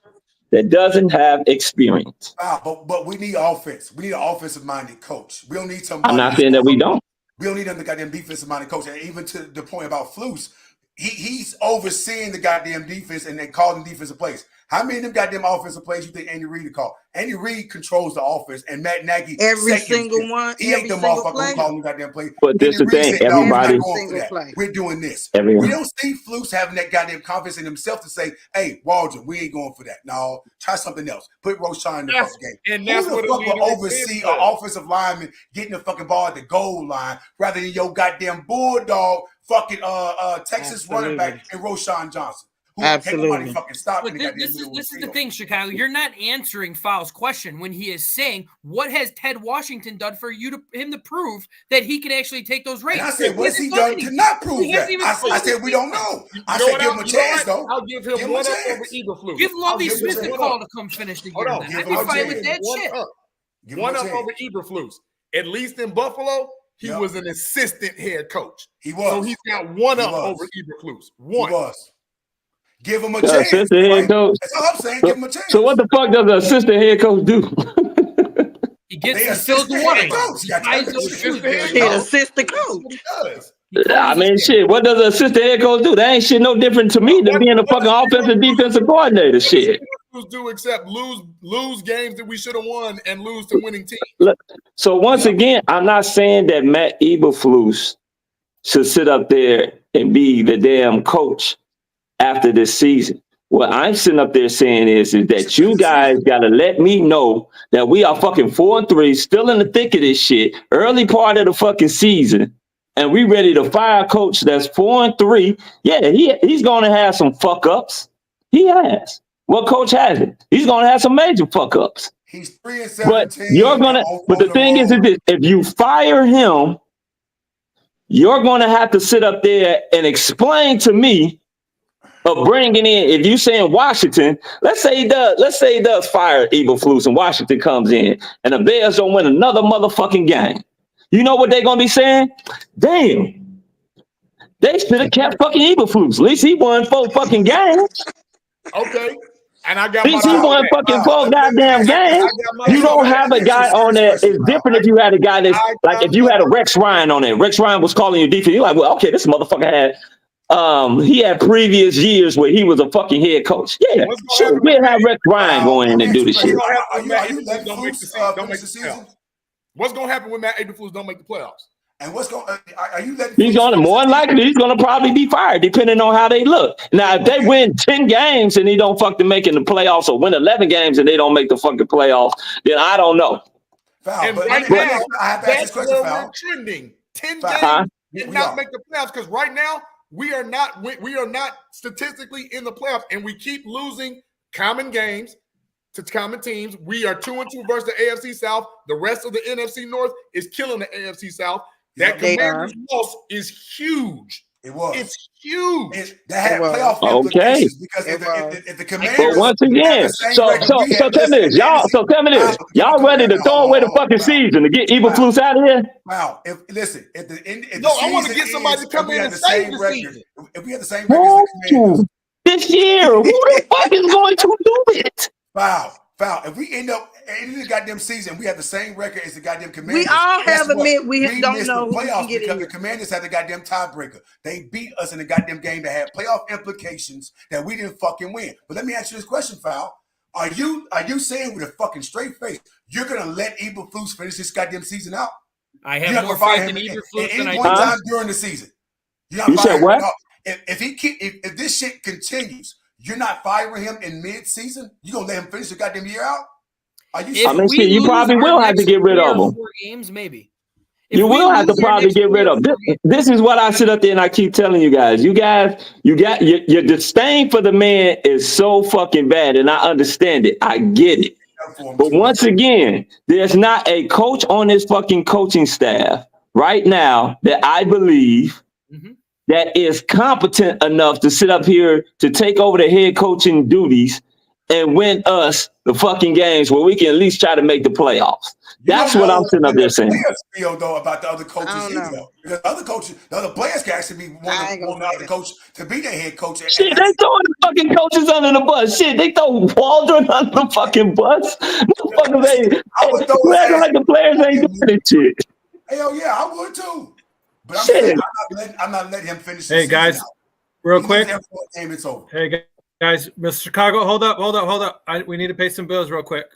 that doesn't have experience. But we need offense. We need an offensive-minded coach. We don't need somebody. I'm not saying that we don't. We don't need them goddamn defensive-minded coach. And even to the point about Flus, he's overseeing the goddamn defense and then calling defensive plays. How many of them goddamn offensive plays you think Andy Reid would call? Andy Reid controls the offense, and Matt Nagy every single one. He ain't the motherfucker who calling the goddamn play. But this is the thing, everybody. We're doing this. We don't see Flus having that goddamn confidence in himself to say, "Hey, Waldron, we ain't going for that. No, try something else. Put Roshan in the fucking game." And that's who the fuck will oversee an offensive lineman getting the fucking ball at the goal line rather than your goddamn bulldog fucking Texas running back and Roshan Johnson? Absolutely. Can't nobody fucking stop But this is the thing, Chicago. You're not answering Foul's question when he is saying, what has Ted Washington done for him to prove that he can actually take those rates? And I said, what's he done to not prove that? I said, we don't know. I said, give him a chance, though. I'll give him one up over Eberflus. Give Lovie Smith a call to come finish the year. I'd be fine with that shit. One up over Eberflus. At least in Buffalo, he was an assistant head coach. He was. So he's got one up over Eberflus. One. He was. Give him a chance. Assistant head coach. That's all I'm saying. Give him a chance. So what the fuck does an assistant head coach do? He fills the water. He assist the coach. I mean, shit. What does an assistant head coach do? That ain't shit no different to me than being a fucking offensive defensive coordinator. Shit. Do except lose games that we should have won and lose to winning teams. So once again, I'm not saying that Matt Eberflus should sit up there and be the damn coach after this season. What I'm sitting up there saying is that you guys got to let me know that we are fucking 4-3, still in the thick of this shit, early part of the fucking season, and we ready to fire a coach that's 4-3. Yeah, he's going to have some fuck ups. He has. What coach has it? He's going to have some major fuck ups. He's 3-17. But the thing is this: if you fire him, you're going to have to sit up there and explain to me of bringing in. If you saying Washington, let's say he does fire Eberflus and Washington comes in and the Bears don't win another motherfucking game. You know what they're going to be saying? Damn, they should have kept fucking Eberflus. At least he won 4 fucking games. Okay. And I got he won fucking 4 goddamn games. You don't have a guy on there. It's different if you had a guy that's like if you had a Rex Ryan on there. Rex Ryan was calling your defense. You're like, well, okay, this motherfucker had he had previous years where he was a fucking head coach. Yeah, sure. We'll have Rex Ryan go in and do the shit. What's going to happen when Matt Eberflus don't make the playoffs? And what's going? Are you letting? He's going to more than likely. He's going to probably be fired, depending on how they look. Now, if they win 10 games and he don't fucking make in the playoffs, or win 11 games and they don't make the fucking playoffs, then I don't know. And right now, that's where we're trending. 10 games and not make the playoffs because right now we are not statistically in the playoffs, and we keep losing common games to common teams. We are 2-2 versus the AFC South. The rest of the NFC North is killing the AFC South. That Commanders loss is huge. It was. It's huge. That had playoff implications because if the Commanders. But once again, so tell me this, y'all ready to throw away the fucking season to get Eberflus out of here? Wow. If the end, I want to get somebody to come in and save the season. If we had the same record as the Commanders this year, who the fuck is going to do it? Foul. If we end up in the goddamn season, we have the same record as the goddamn Commanders. We all have admit we don't know who playoffs because the Commanders had the goddamn tiebreaker. They beat us in the goddamn game that had playoff implications that we didn't fucking win. But let me ask you this question, Foul. Are you saying with a fucking straight face you're gonna let Eberflus finish this goddamn season out? I have more faith in Eberflus than I do. Time during the season. You said what? If this shit continues. You're not firing him in mid-season? You gonna let him finish the goddamn year out? Are you? I mean, you probably will have to get rid of him. 4 games, maybe. You will have to probably get rid of him. This is what I sit up there and I keep telling you guys. You got your disdain for the man is so fucking bad, and I understand it. I get it. But once again, there's not a coach on this fucking coaching staff right now that I believe that is competent enough to sit up here to take over the head coaching duties and win us the fucking games where we can at least try to make the playoffs. That's what I'm sitting up there saying. Feel though about the other coaches either, though. Because the other players can actually be wanting the coach to be their head coach. Shit, they throwing the fucking coaches under the bus. Shit, they throw Waldron under the fucking bus. Motherfuckers ain't. Like the players ain't doing this shit. Hell yeah, I would too. But I'm not letting him finish. Hey guys, real quick. It's over. Hey guys, Mr. Chicago, hold up. We need to pay some bills real quick.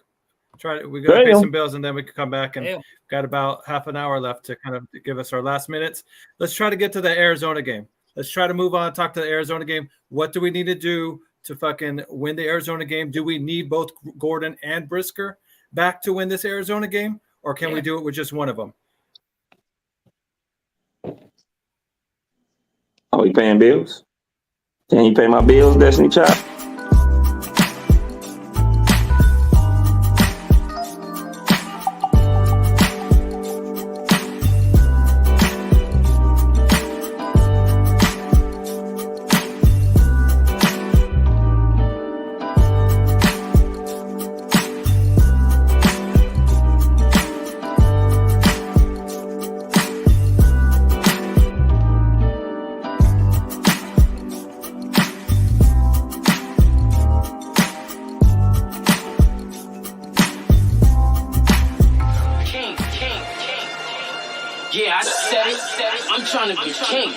We got to pay some bills and then we can come back and got about half an hour left to kind of give us our last minutes. Let's try to get to the Arizona game. Let's try to move on and talk to the Arizona game. What do we need to do to fucking win the Arizona game? Do we need both Gordon and Brisker back to win this Arizona game, or can we do it with just one of them? Are we paying bills? Can you pay my bills, Destiny Child? Yeah, I said it. I'm trying to be king.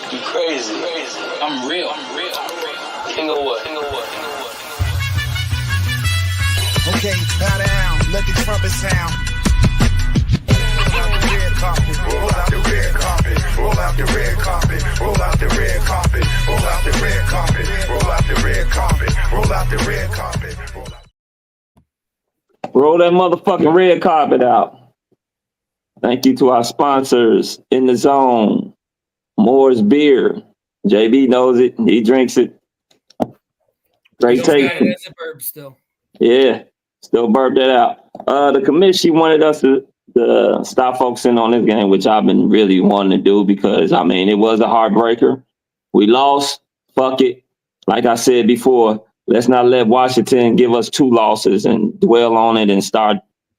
You crazy. I'm real. King of what? Okay, bow down. Let the trumpet sound. Roll out the red carpet. Roll out the red carpet. Roll out the red carpet. Roll out the red carpet. Roll out the red carpet. Roll out the red carpet. Roll that motherfucking red carpet out. Thank you to our sponsors in the zone. Moore's Beer. JB knows it. He drinks it. Great taste. That's a burp still. Yeah, still burp that out. The commission wanted us to stop focusing on this game, which I've been really wanting to do because, I mean, it was a heartbreaker. We lost. Fuck it. Like I said before, let's not let Washington give us 2 losses and dwell on it and start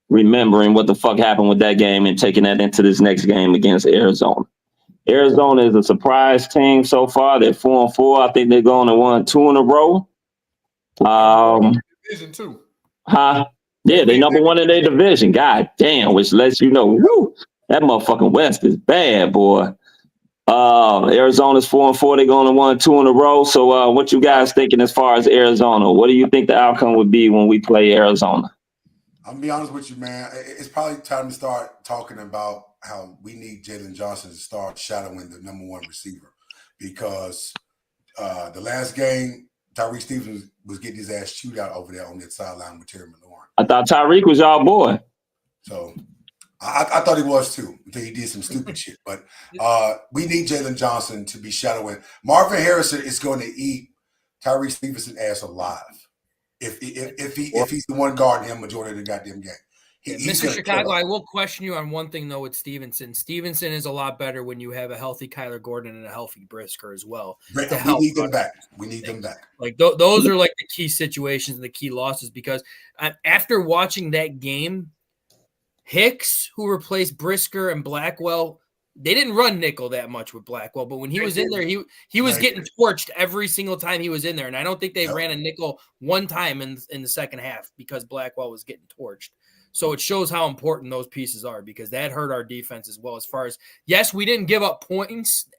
remembering what the fuck happened with that game and taking that into this next game against Arizona. Arizona is a surprise team so far. They're 4-4. I think they're going to win 2 in a row. Division 2. Huh? Yeah, they number 1 in their division. God damn, which lets you know, woo, that motherfucking West is bad, boy. Arizona's 4-4. They're going to win 2 in a row. So what you guys thinking as far as Arizona? What do you think the outcome would be when we play Arizona? I'm gonna be honest with you, man. It's probably time to start talking about how we need Jalen Johnson to start shadowing the number 1 receiver, because the last game, Tyreek Stevens was getting his ass chewed out over there on that sideline with Terry McLaurin. I thought Tyreek was y'all boy. So I thought he was too until he did some stupid shit. But we need Jalen Johnson to be shadowing. Marvin Harrison is going to eat Tyreek Stevenson's ass alive. If he's the one guarding him majority of the goddamn game. Mr. Chicago, I will question you on one thing though with Stevenson. Stevenson is a lot better when you have a healthy Kyler Gordon and a healthy Brisker as well. We need them back. We need them back. Like those are like the key situations and the key losses, because after watching that game, Hicks, who replaced Brisker and Blackwell, they didn't run nickel that much with Blackwell, but when he was in there, he was getting torched every single time he was in there. And I don't think they ran a nickel one time in the second half because Blackwell was getting torched. So it shows how important those pieces are, because that hurt our defense as well. As far as, yes, we didn't give up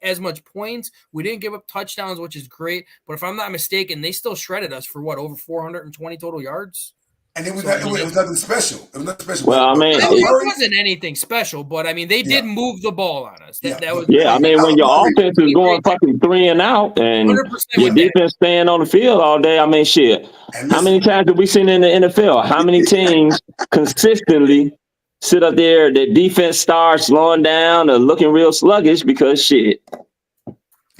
as much points. We didn't give up touchdowns, which is great. But if I'm not mistaken, they still shredded us for over 420 total yards. And it was nothing special. It was nothing special. Well, I mean, it wasn't anything special, but I mean, they did move the ball on us. I mean, when your offense is going fucking 3 and out and your defense staying on the field all day, I mean, shit. How many times have we seen in the NFL? How many teams consistently sit up there, their defense starts slowing down or looking real sluggish because shit.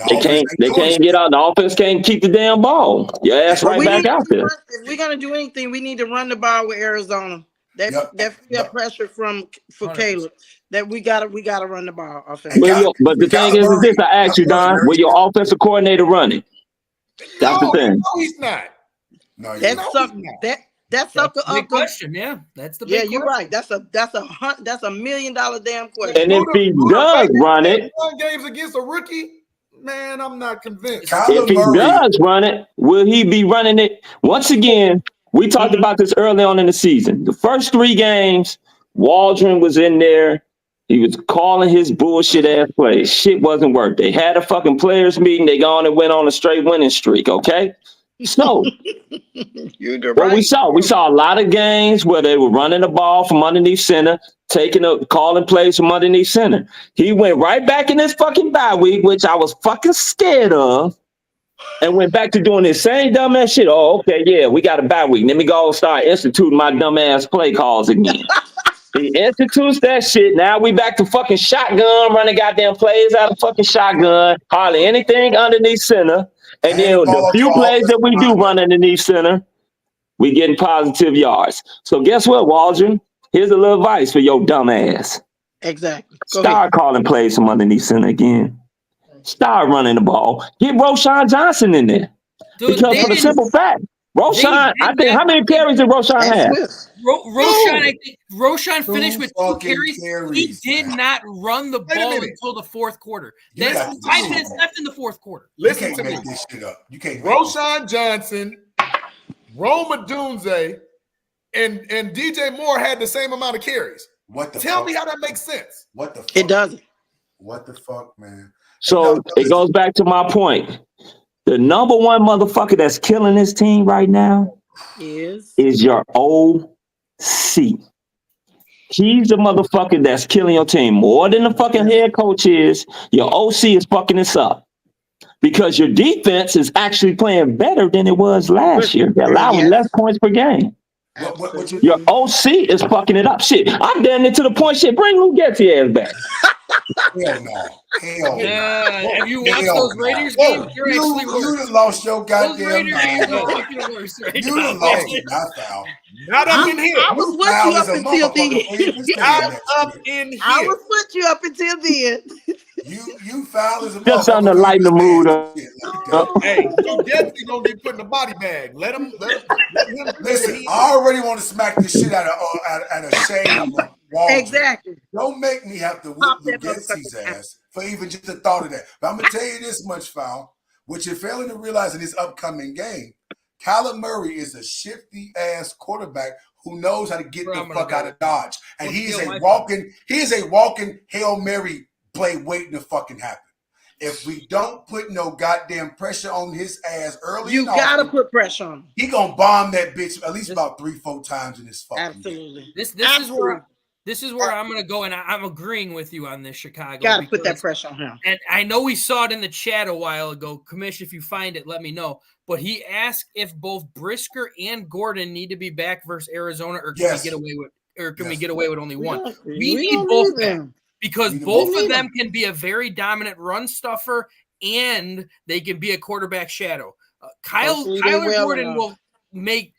They can't get out. The offense can't keep the damn ball. Your ass right back out there. If we're gonna do anything, we need to run the ball with Arizona. That pressure for Caleb. That we gotta run the ball offensively. But the thing is this: I asked you, Don, will your offensive coordinator run it? That's the thing. No, he's not. No, that's sucker big question. Yeah, that's the big question. You're right. That's a $1 million damn question. And if he does run it, games against a rookie. Man, I'm not convinced. If he does run it, will he be running it? Once again, we talked about this early on in the season. The first 3 games, Waldron was in there. He was calling his bullshit ass plays. Shit wasn't working. They had a fucking players meeting. They gone and went on a straight winning streak, okay? So what we saw a lot of games where they were running the ball from underneath center, calling plays from underneath center. He went right back in this fucking bye week, which I was fucking scared of, and went back to doing this same dumbass shit. Oh, okay, yeah, we got a bye week. Let me go start instituting my dumbass play calls again. He institutes that shit. Now we back to fucking shotgun, running goddamn plays out of fucking shotgun. Hardly anything underneath center. And then the few plays that we do run underneath center, we getting positive yards. So guess what, Waldron? Here's a little advice for your dumb ass. Exactly. Start calling plays from underneath center again. Start running the ball. Get Roshan Johnson in there. Dude, because for the simple fact, Roshan, I think, how many carries did Roshan have? Roshan finished with 2 carries. He did not run the ball until the fourth quarter. There's 5 minutes left in the fourth quarter. Listen to me. This shit up. You can't. Roshan Johnson, Roma Dunze, and DJ Moore had the same amount of carries. What the Tell fuck? me how that makes sense. What the fuck? It doesn't. What the fuck, man? So it goes back to my point. The number one motherfucker that's killing this team right now is your OC. He's the motherfucker that's killing your team more than the fucking head coach is. Your OC is fucking this up because your defense is actually playing better than it was last year. They're allowing less points per game. Your OC is fucking it up. Shit, I'm damn near to the point. Shit, bring Lou Getty ass back. Hell no. Hell no. Have you watched those Raiders games? You're actually worse. You done lost your goddamn Those Raiders mind. games are fucking worse right You now. done lost it, not foul. Not up in here. I was with you up until then. Not up in here. I was with you up until then. You foul as a Just something to lighten the mood up. Hey, you definitely gonna get put in the body bag. Let him. Listen, I already want to smack the shit out of Shane Waldron. Exactly. Don't make me have to whoop Lugetti's ass for even just the thought of that. But I'm gonna tell you this much, foul. What you're failing to realize in this upcoming game, Kyler Murray is a shifty ass quarterback who knows how to get the fuck out of Dodge, and he is a walking Hail Mary play waiting to fucking happen. If we don't put no goddamn pressure on his ass early, you gotta put pressure on him. He gonna bomb that bitch at least about 3-4 times in this fucking Absolutely. game. This is where I'm gonna go, and I'm agreeing with you on this, Chicago. Gotta put that pressure on him. And I know we saw it in the chat a while ago. Commish, if you find it, let me know. But he asked if both Brisker and Gordon need to be back versus Arizona, or can we get away with, we get away with only one? We need both of them. Because both of them can be a very dominant run stuffer, and they can be a quarterback shadow. Kyler Gordon will make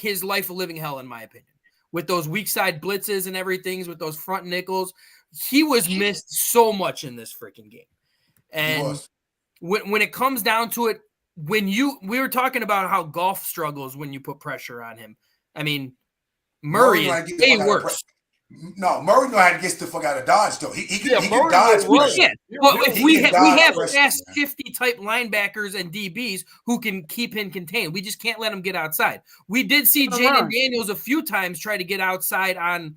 his life a living hell, in my opinion. With those weak side blitzes and everything, with those front nickels, he was missed so much in this freaking game. And when it comes down to it, we were talking about how Goff struggles when you put pressure on him. I mean, Murray is way worse. No, Murray know how to get the fuck out of Dodge, though. He can dodge. Well, if we have fast 50 type linebackers and DBs who can keep him contained. We just can't let him get outside. We did see Jaden Daniels a few times try to get outside on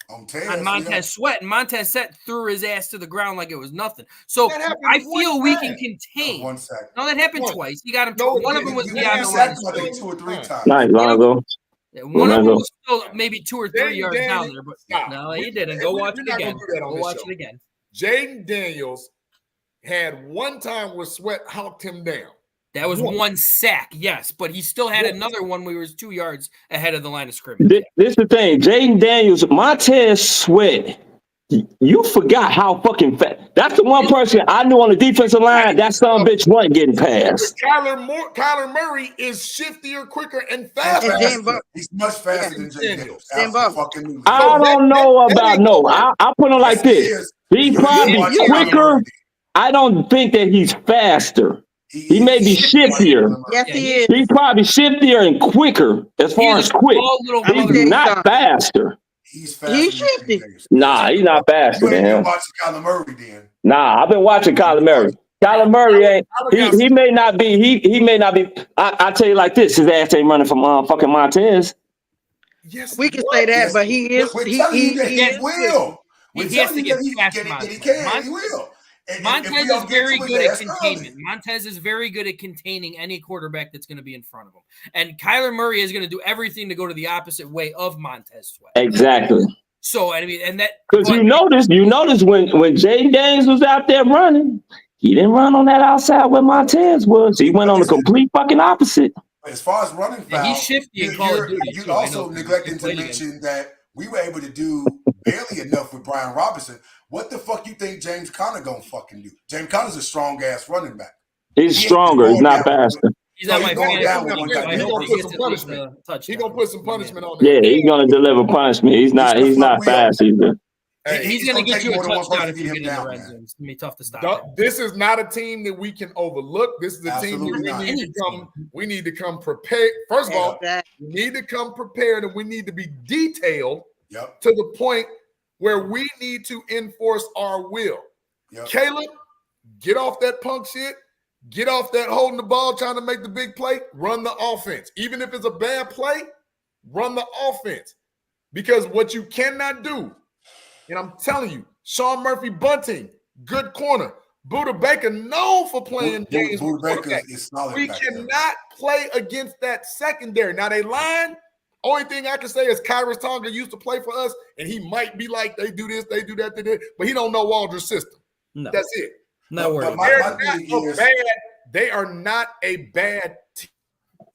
Montez Sweat, and Montez Sweat threw his ass to the ground like it was nothing. So I feel we can contain. No, that happened twice. He got him. One of them was beyond the line. 2 or 3 times. One of them was still maybe 2 or 3 yards down there, but no, he didn't. Go watch it again. Go watch it again. Jaden Daniels had one time where Sweat honked him down. That was one sack, yes, but he still had another one where he was 2 yards ahead of the line of scrimmage. This is the thing. Jaden Daniels, Montez Sweat, you forgot how fucking fat. That's the one person I knew on the defensive line. That son bitch wasn't getting past. Kyler Murray is shiftier, quicker, and faster. He's much faster than Jaden Daniels. I don't know about I put him like this. He's probably quicker. I don't think that he's faster. He may be shiftier. Yes, he is. He's probably shiftier and quicker as far as quick. He's not faster. He's faster. He's shifty. Nah, he's not faster You than ain't him. been watching Kyler Murray then. Nah, I've been watching Kyler Murray. Kyler Murray ain't. He may not be. He may not be. I tell you like this: his ass ain't running from fucking Montez. Yes, we can say that, but he is. He will. He has to get past Montez. He will. Montez is very good at containment. Montez is very good at containing any quarterback that's going to be in front of him. And Kyler Murray is going to do everything to go to the opposite way of Montez Sweat. Exactly. So, I mean, and that... Because you notice when Jaden Daniels was out there running, he didn't run on that outside where Montez was. He went on the complete fucking opposite. As far as running foul, he's shifty in Call of Duty. You also neglected to mention that we were able to do barely enough with Brian Robinson. What the fuck you think James Conner gonna fucking do? James Conner's a strong ass running back. He's stronger. He's not faster. He's at my going down with one guy. He's gonna put some punishment. He's gonna put some punishment on there. Yeah, he's gonna deliver punishment. He's not fast either. Hey, he's gonna get you a touchdown if you get in the red zone. It's gonna be tough to stop. This is not a team that we can overlook. This is a team that we need to come prepared. First of all, we need to come prepared, and we need to be detailed to the point where we need to enforce our will. Caleb, get off that punk shit. Get off that holding the ball, trying to make the big play. Run the offense. Even if it's a bad play, run the offense. Because what you cannot do, and I'm telling you, Sean Murphy Bunting, good corner. Buda Baker known for playing games. Buda Baker is solid. We cannot play against that secondary. Now they line. Only thing I can say is Kyrus Tonga used to play for us, and he might be like, they do this, they do that, they do that, but he don't know Waldron's system. No. That's it. No worries. They are not a bad team.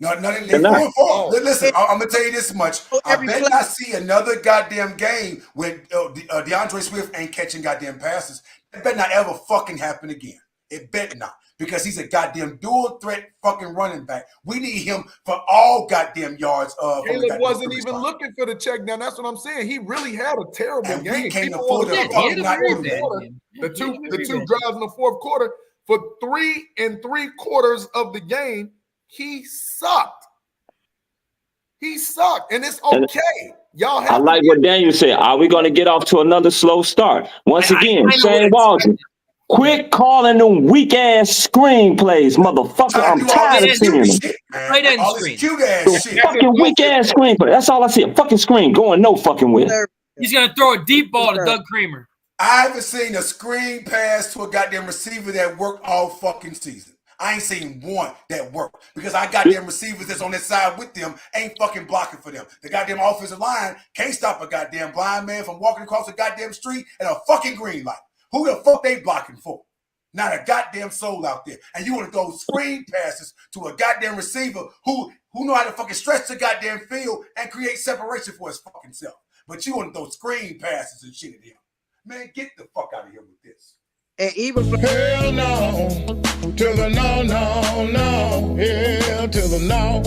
Listen, I'm gonna tell you this much. I bet not see another goddamn game when DeAndre Swift ain't catching goddamn passes. It better not ever fucking happen again. It better not, because he's a goddamn dual threat fucking running back. We need him for all goddamn yards. Caleb wasn't even looking for the check down. That's what I'm saying. He really had a terrible game. We can't afford to fucking not do that. The two drives in the fourth quarter, for 3 3/4 of the game, he sucked. He sucked, and it's okay. Y'all have I like what Daniel said. Are we going to get off to another slow start? Once again, Shane Waldron, quit calling them weak ass screenplays, motherfucker. I'm tired of seeing them. Right end screen. Fucking weak ass screenplay. That's all I see. A fucking screen going no fucking way. He's gonna throw a deep ball to Doug Kramer. I haven't seen a screen pass to a goddamn receiver that worked all fucking season. I ain't seen one that worked, because I goddamn receivers that's on that side with them ain't fucking blocking for them. The goddamn offensive line can't stop a goddamn blind man from walking across the goddamn street at a fucking green light. Who the fuck they blocking for? Not a goddamn soul out there. And you want to throw screen passes to a goddamn receiver who know how to fucking stretch the goddamn field and create separation for his fucking self. But you want to throw screen passes and shit at him. Man, get the fuck out of here with this. And even for hell no, to the no, no, no, hell to the no.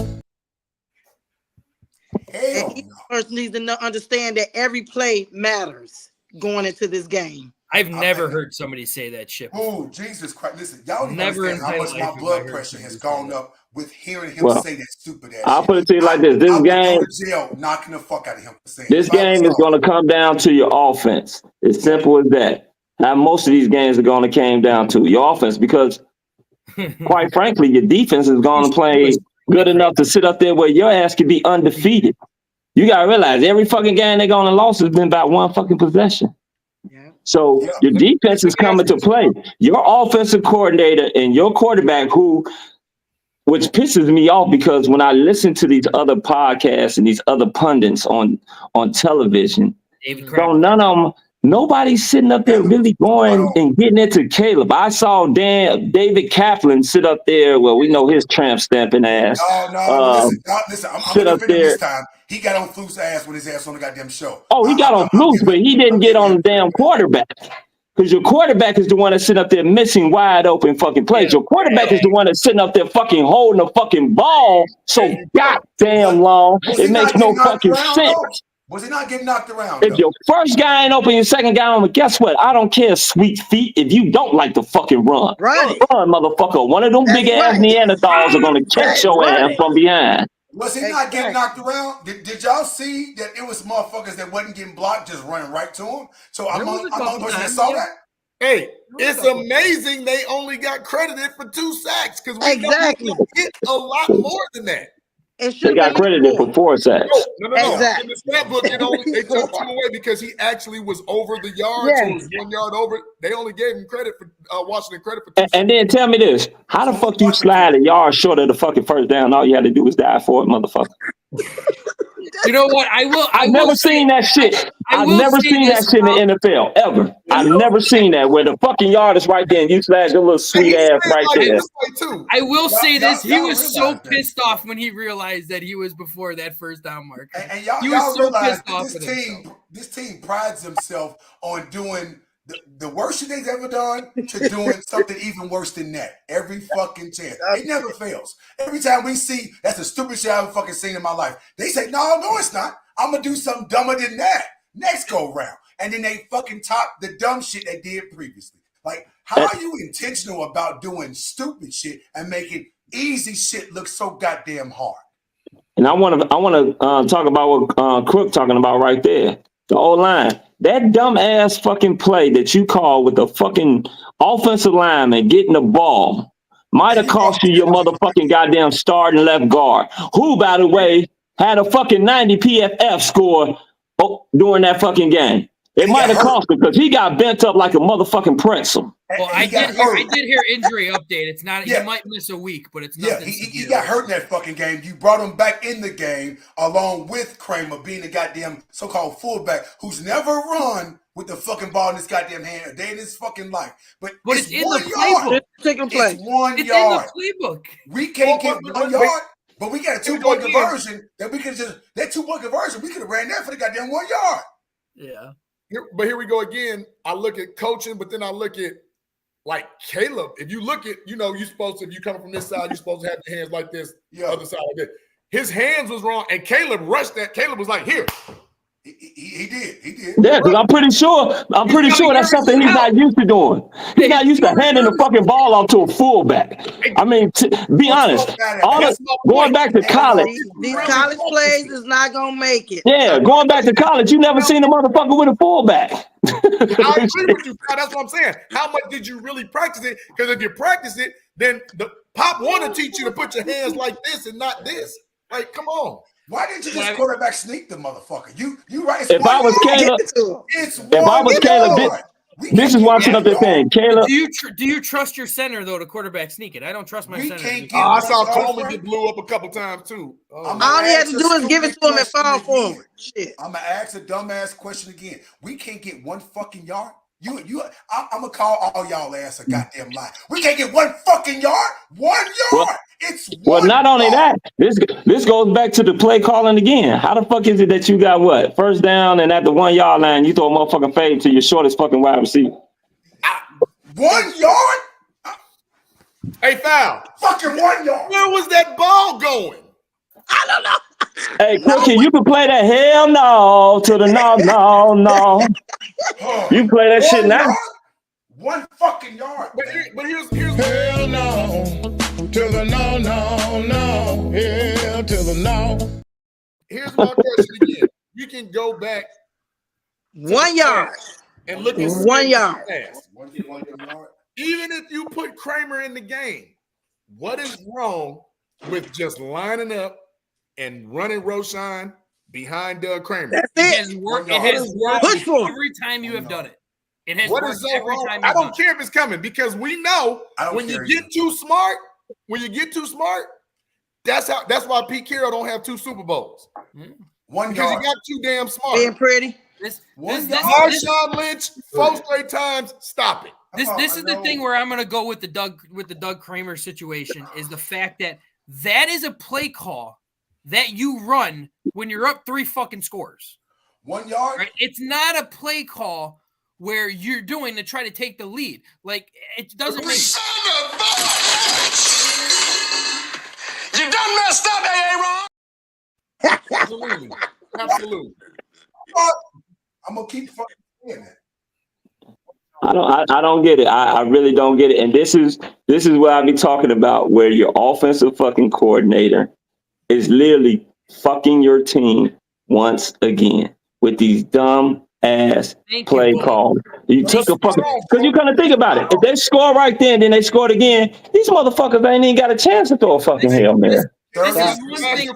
Hell each person needs to understand that every play matters going into this game. I've never heard somebody say that shit before. Oh, Jesus Christ. Listen, y'all don't Never understand how much my blood pressure has gone up with hearing him say that stupid ass I'll shit. put it to you like this. This game, go to jail knocking the fuck out of him for saying this game is going to come down to your offense. It's simple as that. How most of these games are going to come down to your offense, because quite frankly, your defense is going to play good enough to sit up there where your ass could be undefeated. You got to realize every fucking game they're going to lose has been about one fucking possession. So your defense is coming to play. Your offensive coordinator and your quarterback, which pisses me off, because when I listen to these other podcasts and these other pundits on television, none of them, nobody's sitting up there really going and getting into Caleb. I saw David Kaplan sit up there. Well, we know his tramp stamping ass. Listen, I'm sit up there. This time. He got on Fluke's ass with his ass on the goddamn show. Oh, he got on Fluke's, but he didn't get on the damn quarterback. Because your quarterback is the one that's sitting up there missing wide open fucking plays. Your quarterback is the one that's sitting up there fucking holding the fucking ball so goddamn long. It makes no fucking sense. Was he not getting knocked around? If your first guy ain't open, your second guy on, but guess what? I don't care, sweet feet, if you don't like to fucking run. Right. Run, motherfucker. One of them big ass Neanderthals are going to catch your ass from behind. Was he not getting knocked around? Did y'all see that it was motherfuckers that wasn't getting blocked just running right to him? So I'm the only person that saw that. Hey, it's amazing they only got credited for 2 sacks, because we hit a lot more than that. They got credited for 4 sacks. No. Exactly. In the stat book, they took 2 away because he actually was over the yard. So it was 1 yard over. They only gave him credit for Washington credit for 2 sacks. And then tell me this: how the fuck you slide a yard short of the fucking first down? All you had to do was die for it, motherfucker. You know what? I've never seen that shit. I've never seen that shit in the NFL ever. I've never seen that where the fucking yard is right there and you slash your little sweet ass right there. I will say this: he was so pissed off when he realized that he was before that first down marker. And y'all he was so realize pissed off. This team prides himself on doing the worst shit they've ever done to doing something even worse than that. Every fucking chance. It never fails. Every time we see, that's the stupidest shit I've ever fucking seen in my life. They say, no, it's not. I'm going to do something dumber than that next go round. And then they fucking top the dumb shit they did previously. Like, how are you intentional about doing stupid shit and making easy shit look so goddamn hard? And I want to talk about what Crook talking about right there. The O-line. That dumb ass fucking play that you call with the fucking offensive lineman getting the ball might have cost you your motherfucking goddamn starting left guard, who, by the way, had a fucking 90 PFF score during that fucking game. It might have cost him because he got bent up like a motherfucking pretzel. Well, I did hear injury update. It's not. He might miss a week, but it's nothing. He got hurt in that fucking game. You brought him back in the game along with Kramer being the goddamn so-called fullback who's never run with the fucking ball in his goddamn hand a day in his fucking life. But it's in the playbook. It's 1 It's yard. in the playbook. We can't get 1 yard, but we got a 2-point conversion that we could just that 2-point conversion we could have ran that for the goddamn 1 yard. Yeah. But here we go again. I look at coaching, but then I look at like Caleb. If you look at, you're supposed to, if you come from this side, you're supposed to have your hands like this, other side like this. His hands was wrong, and Caleb rushed that. Caleb was like, here. He did. Yeah, because I'm pretty sure that's something he's not used to doing. He's not used to handing the fucking ball off to a fullback. I mean, be honest. Going back to college. These college plays is not gonna make it. Yeah, going back to college, you never seen a motherfucker with a fullback. I agree with you. That's what I'm saying. How much did you really practice it? Because if you practice it, then the Pop want to teach you to put your hands like this and not this. Like, come on. Why didn't you just quarterback sneak the motherfucker? You right. If I was Caleb, this is why I'm sitting up there saying, Caleb. Do you trust your center though to quarterback sneak it? I don't trust my center. I saw Coleman get blew up a couple times too. All he had to do is give it to him and fall forward. Shit. I'm gonna ask a dumbass question again. We can't get 1 fucking yard. I'm gonna call all y'all ass a goddamn lie. We can't get 1 fucking yard. 1 yard. Well, not only that, this goes back to the play calling again. How the fuck is it that you got first down and at the 1 yard line you throw a motherfucking fade to your shortest fucking wide receiver? 1 yard? Hey, foul. Fucking 1 yard. Where was that ball going? I don't know. Hey, Cookie, you can play that hell no to the no. You play that shit now. 1 fucking yard. But here's hell no. To the no, yeah, to the no. Here's my question again. You can go back 1 yard and look at 1 yard. Even if you put Kramer in the game, what is wrong with just lining up and running Roshan behind Doug Kramer? That's it. It has worked every time you have done it. It has what worked is so every wrong? time I don't care if it's coming because we know when you get too smart, that's why Pete Carroll don't have 2 Super Bowls. One because yard. he got too damn smart. Being pretty. Marshawn Lynch, 4 straight times. Stop it. This is the thing where I'm going to go with the Doug Kramer situation is the fact that is a play call that you run when you're up 3 fucking scores. 1 yard. Right? It's not a play call where you're doing to try to take the lead. Like it doesn't make sense. You done messed up, Aaron. Absolutely. I'm gonna keep fucking saying that. I don't get it. I really don't get it. And this is what I be talking about, where your offensive fucking coordinator is literally fucking your team once again with these dumb ass play calls. You took a fucking because you kind of think about it. If they score right then they scored again, these motherfuckers ain't even got a chance to throw a fucking Hail Mary. This is one thing.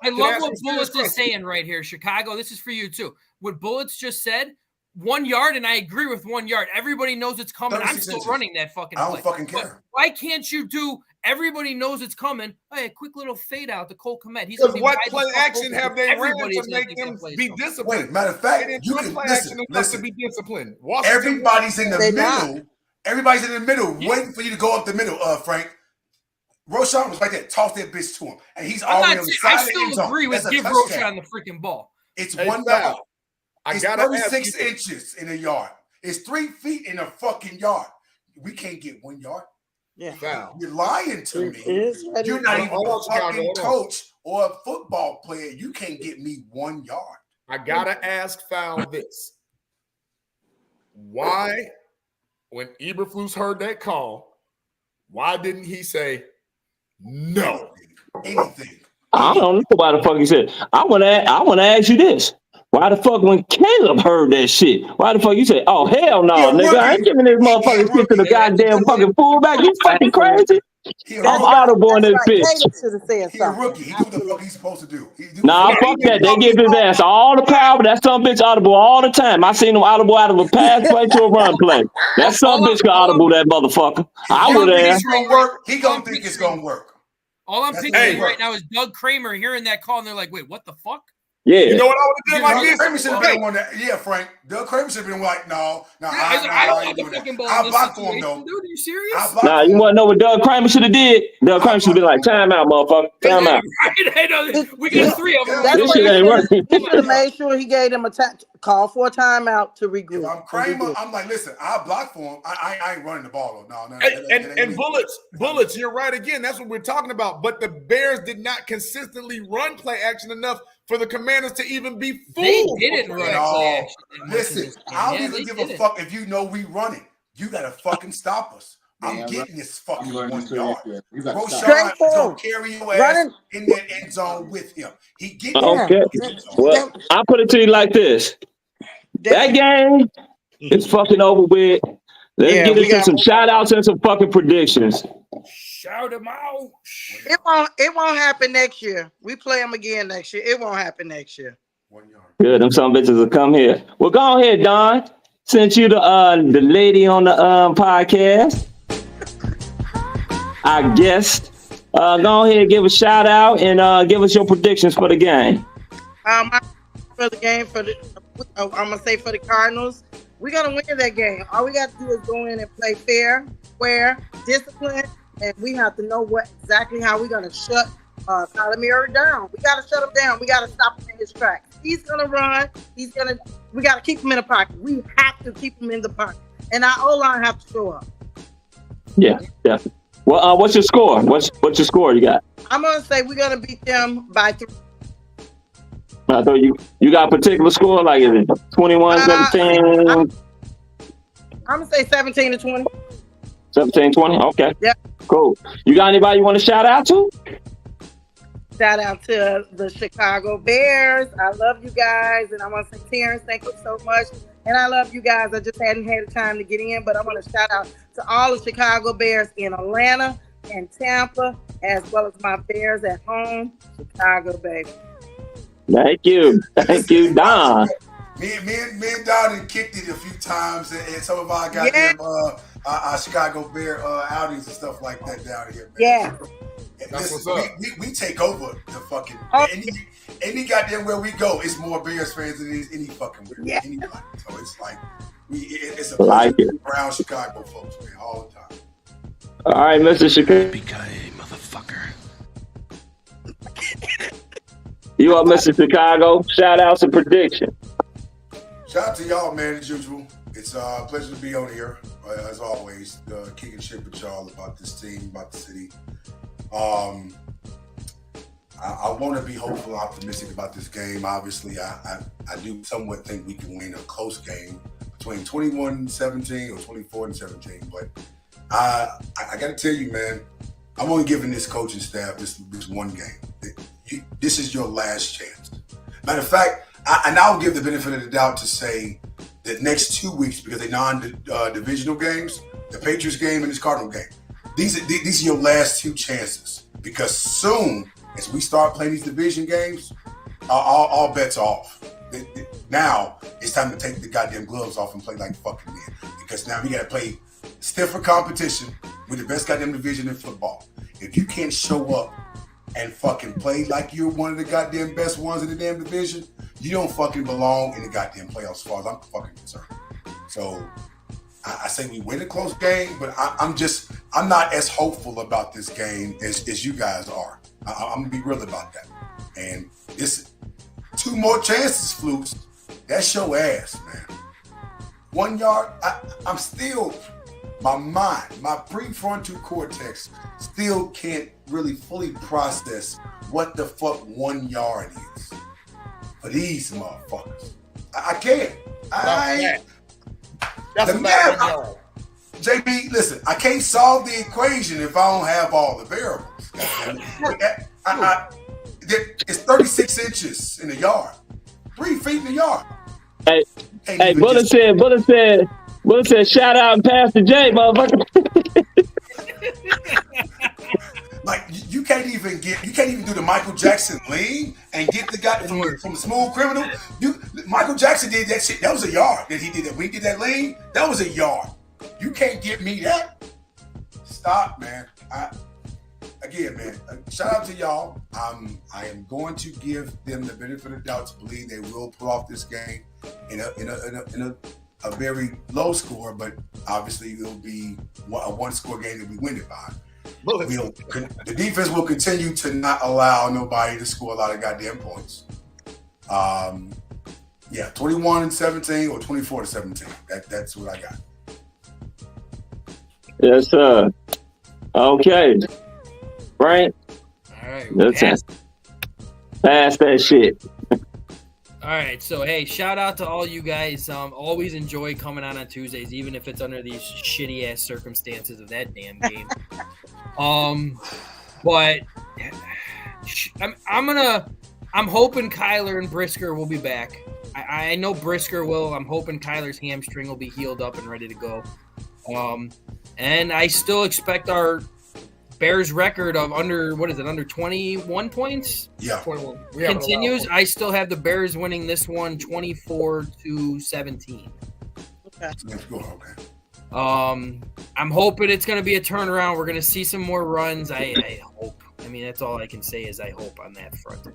I love what Bullets is saying right here, Chicago. This is for you too. What Bullets just said, 1 yard, and I agree with 1 yard. Everybody knows it's coming. I'm still running that fucking play. I don't fucking care. But why can't you do? Everybody knows it's coming. Hey, a quick little fade out to Cole Kmet. Because what play action have they ran to make them be disciplined? Wait, matter of fact, you can play action enough to be disciplined. Everybody's in the middle. Everybody's in the middle, waiting for you to go up the middle, Frank. Roshan was right there, tossed that bitch to him, and he's already on the side of the end zone. I still agree with give Roshan the freaking ball. It's 1 yard. It's 36 inches in a yard. It's 3 feet in a fucking yard. We can't get 1 yard. Yeah. Foul. You're lying to me. You're not even a fucking coach or a football player. You can't get me 1 yard. I gotta ask Foul this. Why, when Eberflus heard that call, why didn't he say no? Anything. I don't know why the fuck he said. I want to ask you this. Why the fuck when Caleb heard that shit? Why the fuck you say, oh, hell no, nigga. I ain't giving this motherfucking shit to the goddamn fucking fullback. You fucking crazy? I'm audible in this bitch. Caleb should have said He's a something. rookie. He do what the fuck he's supposed to do. Nah, fuck that. They give his ass all the power, but that some bitch audible all the time. I seen him audible out of a pass play to a run play. That some bitch got audible that motherfucker. I would have. He gonna think it's gonna work. All I'm picturing right now is Doug Kramer hearing that call, and they're like, wait, what the fuck? Yeah. You know what I would have done like Doug this? Kramer should have been one that. Yeah, Frank. Doug Kramer should have been like, no, I don't want the fucking ball. I blocked for him though. Dude, are you serious? Nah, you want to know what Doug Kramer should have did? Doug Kramer should have been like, time out, motherfucker. Time out. We get 3 of them. This shit ain't working. He should have made sure he gave them a call for a timeout to regroup. If I'm Kramer, I'm like, listen, I'll block for him. I ain't running the ball though. No. And bullets, you're right again. That's what we're talking about. But the Bears did not consistently run play action enough for the Commanders to even be fooled. They didn't run play action. Listen, I don't even give a fuck if you know we running. You gotta fucking stop us. I'm getting this fucking 1 yard. Roshan gonna carry your ass in that end zone with him. He get Okay. Well, I'll put it to you like this. That game is fucking over with. Let's get into some shout outs and some fucking predictions. Shout them out. It won't happen next year. We play them again next year. It won't happen next year. 1 yard. Good, them some bitches will come here. Well, go ahead, Don. Since you the lady on the podcast, I guess. Go ahead, give a shout out and give us your predictions for the game. For the game, I'm gonna say for the Cardinals, we're gonna win that game. All we got to do is go in and play fair, square, discipline, and we have to know exactly how we're gonna shut Kyler Murray down. We gotta shut him down. We gotta stop him in his tracks. He's gonna run. We gotta keep him in the pocket. We have to keep him in the pocket, and our O-line have to show up. Yeah, definitely. Well, what's your score? What's your score you got? I'm gonna say we're gonna beat them by 3. I thought you got a particular score, like is it 21-17? I'm gonna say 17-20. 17-20? Okay. Yep. Cool. You got anybody you want to shout out to? Shout out to the Chicago Bears. I love you guys, and I want to say, Terrence, thank you so much. And I love you guys. I just hadn't had the time to get in, but I want to shout out to all the Chicago Bears in Atlanta and Tampa, as well as my Bears at home, Chicago, baby. Thank you, Don. Me and Don had kicked it a few times, and some of our goddamn our Chicago Bear outings and stuff like that down here, man. Yeah. That's Listen, what's up. We take over the fucking any goddamn where we go. It's more Bears fans than it is any fucking where anybody. So it's like it's a pleasure to be around Chicago folks, man, all the time. All right, Mr. Chicago. Motherfucker. You are Mr. Chicago. Shout outs and prediction. Shout out to y'all, man, as usual. It's a pleasure to be on here, as always, kicking shit with y'all about this team, about the city. I want to be hopeful and optimistic about this game. Obviously, I do somewhat think we can win a close game between 21-17 or 24-17. But I got to tell you, man, I'm only giving this coaching staff this one game. This is your last chance. Matter of fact, I'll give the benefit of the doubt to say that next 2 weeks, because they're non-divisional games, the Patriots game and this Cardinal game, these are your last 2 chances. Because soon as we start playing these division games, all bets are off. Now it's time to take the goddamn gloves off and play like fucking men. Because now we got to play stiffer competition with the best goddamn division in football. If you can't show up and fucking play like you're one of the goddamn best ones in the damn division, you don't fucking belong in the goddamn playoffs as far as I'm fucking concerned. So I say we win a close game, but I'm not as hopeful about this game as you guys are. I'm gonna be real about that. And this 2 more chances, Flukes. That's your ass, man. 1 yard, I'm still, my mind, my prefrontal cortex still can't really fully process what the fuck 1 yard is for these motherfuckers. I can't. That's the math. JB, listen, I can't solve the equation if I don't have all the variables. It's 36 inches in a yard, 3 feet in a yard. Hey, Bullet said, shout out and pass to Jay, motherfucker. Like you can't even do the Michael Jackson lean and get the guy from Smooth Criminal. Michael Jackson did that shit. That was a yard that he did. That we did that lean. That was a yard. You can't get me that. Stop, man. Again, man. Shout out to y'all. I am going to give them the benefit of the doubt to believe they will pull off this game in a very low score, but obviously it'll be a 1-score game that we win it by. The defense will continue to not allow nobody to score a lot of goddamn points. 21-17 or 24-17. That's what I got. Yes, sir. Okay. Right? All right. Pass that shit. All right. So, hey, shout out to all you guys. Always enjoy coming on Tuesdays, even if it's under these shitty-ass circumstances of that damn game. But I'm hoping Kyler and Brisker will be back. I know Brisker will. I'm hoping Kyler's hamstring will be healed up and ready to go. And I still expect our Bears record of under 21 points? Yeah. 21. Continues. I still have the Bears winning this one 24-17. Okay. Let's go. Okay. I'm hoping it's going to be a turnaround. We're going to see some more runs. I hope. I mean, that's all I can say is I hope on that front.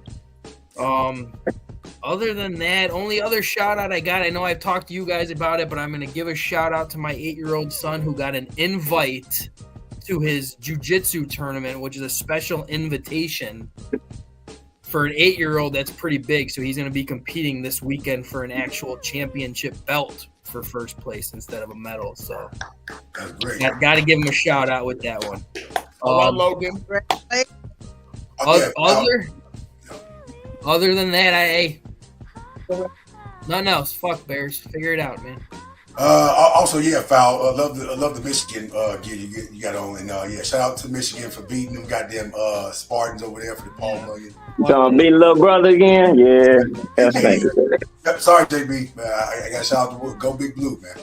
Other than that, only other shout out I got, I know I've talked to you guys about it, but I'm going to give a shout out to my 8-year-old son who got an invite to his jiu-jitsu tournament, which is a special invitation for an 8-year-old. That's pretty big. So he's going to be competing this weekend for an actual championship belt for first place instead of a medal. So I've got to give him a shout out with that one. Logan. Other than that, nothing else. Fuck Bears. Figure it out, man. Also, Foul. I love the Michigan gear you got on, and shout out to Michigan for beating them goddamn Spartans over there for the Paul Million. You talking beat little brother again? Yeah. Sorry, JB. I got to shout out to Go Big Blue, man.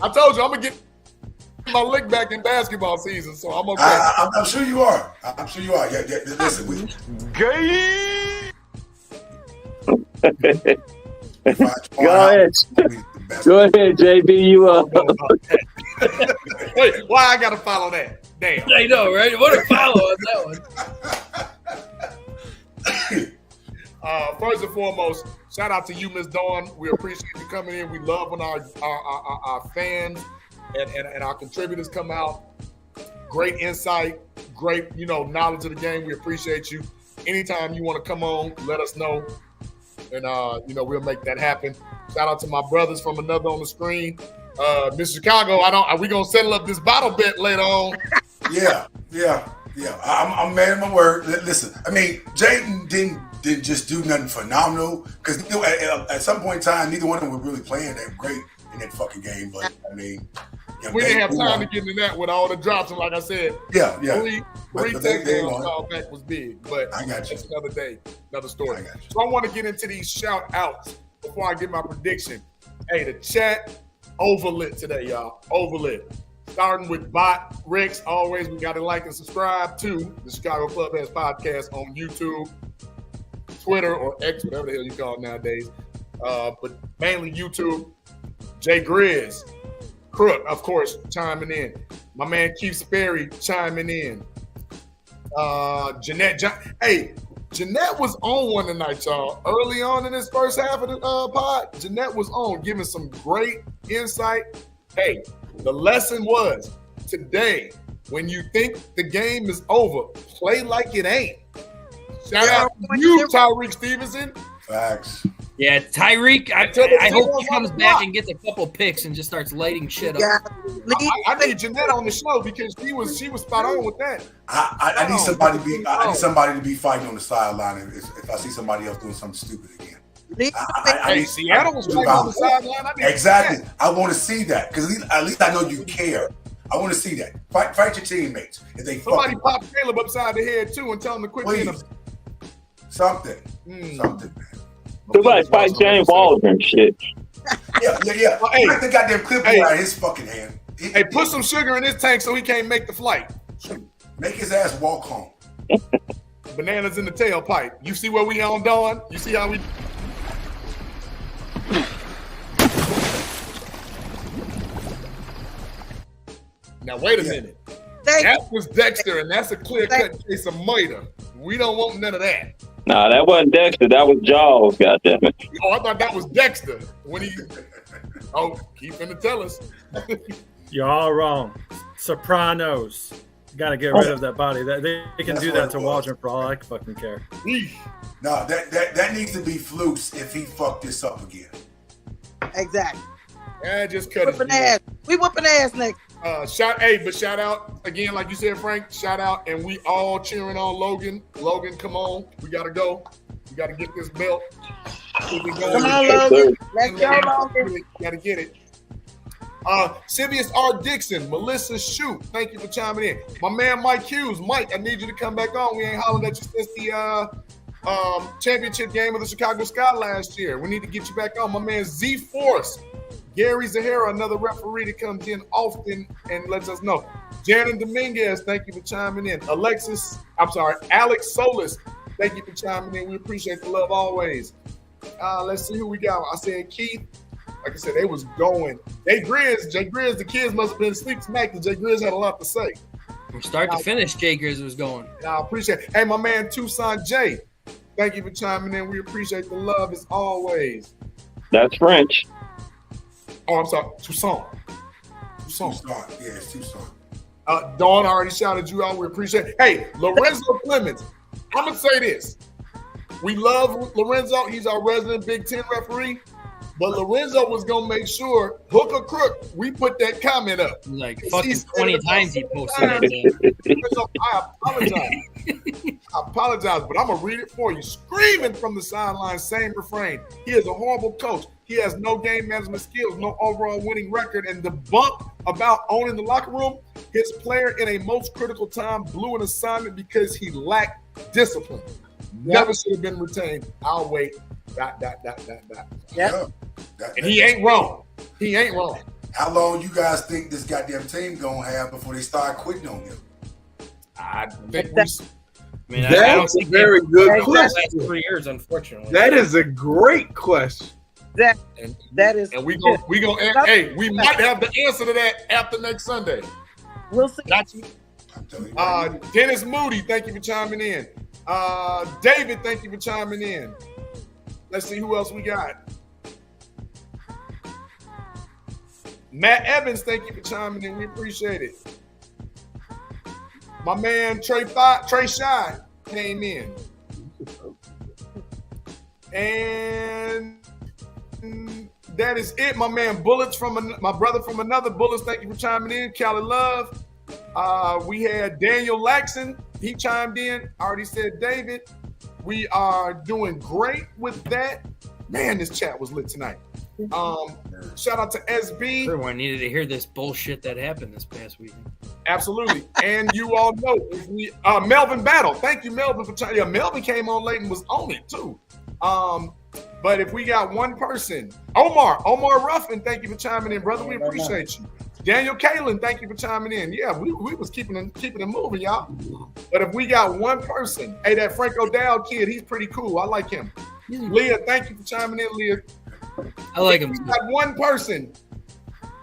I told you I'm gonna get my lick back in basketball season, so I'm okay. I'm sure you are. I'm sure you are. Yeah. Listen, gay. Go ahead, JB. You up? Wait, why I gotta follow that? Damn. I know, right? What a follow on that one. First and foremost, shout out to you, Miss Dawn. We appreciate you coming in. We love when our fans and our contributors come out. Great insight, great knowledge of the game. We appreciate you. Anytime you want to come on, let us know. And we'll make that happen. Shout out to my brothers from another on the screen. Mr. Chicago, are we gonna settle up this bottle bet later on? Yeah. I'm man of my word. Listen, I mean, Jaden didn't just do nothing phenomenal because at some point in time, neither one of them were really playing that great in that fucking game. But I mean, we didn't have time to get into that with all the drops. And like I said, three takedowns call back was big. But I got you. That's another day, another story. So I want to get into these shout outs before I get my prediction. Hey, the chat overlit today, y'all. Overlit. Starting with Bot Rex. Always, we got to like and subscribe to the Chicago Clubhouse Podcast on YouTube, Twitter, or X, whatever the hell you call it nowadays. But mainly YouTube. Jay Grizz. Crook, of course, chiming in. My man Keith Sperry chiming in. Jeanette. Jeanette was on one tonight, y'all. Early on in this first half of the pod, Jeanette was on, giving some great insight. Hey, the lesson was today, when you think the game is over, play like it ain't. Shout out to you, Tyreek Stevenson. Facts. Yeah, Tyreek. I hope he comes back and gets a couple picks and just starts lighting shit up. I need Jeanette on the show because she was spot on with that. I need somebody to be fighting on the sideline if I see somebody else doing something stupid again. Seattle was fighting on the sideline. Exactly. I want to see that because at least I know you care. I want to see that. Fight your teammates. If they somebody pop Caleb upside the head too and tell him to quit being something, man. Somebody fight James Waldron, shit. Yeah. Well, hey, the goddamn clip out of his fucking hand. Hey, put some sugar in his tank so he can't make the flight. Make his ass walk home. Bananas in the tailpipe. You see where we on, Dawn? You see how we... Now, wait a minute. That was Dexter, and that's a clear-cut case of murder. We don't want none of that. Nah, that wasn't Dexter. That was Jaws, goddammit. Oh, I thought that was Dexter. When he... Oh, keep finna tell us. You're all wrong. Sopranos. You got to get rid of that body. They can do that to Waldron for all I fucking care. No, that needs to be Flukes if he fucked this up again. Exactly. Yeah, just cut it. Ass. We whooping ass next. Shout out again, like you said, Frank. Shout out, and we all cheering on Logan. Logan, come on, we gotta go. We gotta get this belt. Come on, Logan. Let's go, Logan. Gotta get it. Sibius R. Dixon, Melissa Shute, thank you for chiming in. My man Mike Hughes, Mike, I need you to come back on. We ain't hollered at you since the championship game of the Chicago Sky last year. We need to get you back on. My man Z Force, Gary Zahara, another referee that comes in often and lets us know. Janet Dominguez, thank you for chiming in. Alex Solis, thank you for chiming in. We appreciate the love always. Let's see who we got. I said Keith. Like I said, they was going. Jay Grizz, the kids must have been sleep smacked, and Jay Grizz had a lot to say. From start to finish, Jay Grizz was going. I appreciate it. Hey, my man Tucson J, thank you for chiming in. We appreciate the love as always. That's French. Oh, I'm sorry. Tucson. Yeah, it's Tucson. Dawn already shouted you out. We appreciate it. Hey, Lorenzo Clemens, I'm going to say this. We love Lorenzo. He's our resident Big Ten referee. But Lorenzo was going to make sure, hook or crook, we put that comment up. Like fucking 20 times he posted that. Lorenzo, I apologize, but I'm going to read it for you. Screaming from the sideline, same refrain. He is a horrible coach. He has no game management skills, no overall winning record, and the bump about owning the locker room, his player in a most critical time blew an assignment because he lacked discipline. Never should have been retained. I'll wait. ... Yeah. And he ain't wrong. He ain't wrong. How long you guys think this goddamn team gonna have before they start quitting on him? I think that's a very good question. 3 years, unfortunately. That is a great question. That is, and we gonna hey, we might have the answer to that after next Sunday. We'll see. Got you. Dennis Moody, thank you for chiming in. David, thank you for chiming in. Let's see who else we got. Matt Evans, thank you for chiming in. We appreciate it. My man Trey Shy came in. And that is it. My man Bullets my brother from another Bullets, thank you for chiming in. Cali Love. We had Daniel Laxon. He chimed in. I already said David. We are doing great with that. Man, this chat was lit tonight. Shout out to SB. Everyone needed to hear this bullshit that happened this past weekend. Absolutely. And you all know if we Melvin Battle. Thank you, Melvin, for trying. Yeah, Melvin came on late and was on it too. But if we got one person, Omar Ruffin, thank you for chiming in, brother. We appreciate you. Daniel Kalen, thank you for chiming in. Yeah, we was keeping it moving, y'all. But if we got one person, hey, that Frank O'Dowd kid, he's pretty cool. I like him. Leah, thank you for chiming in, Leah. I like him. We got one person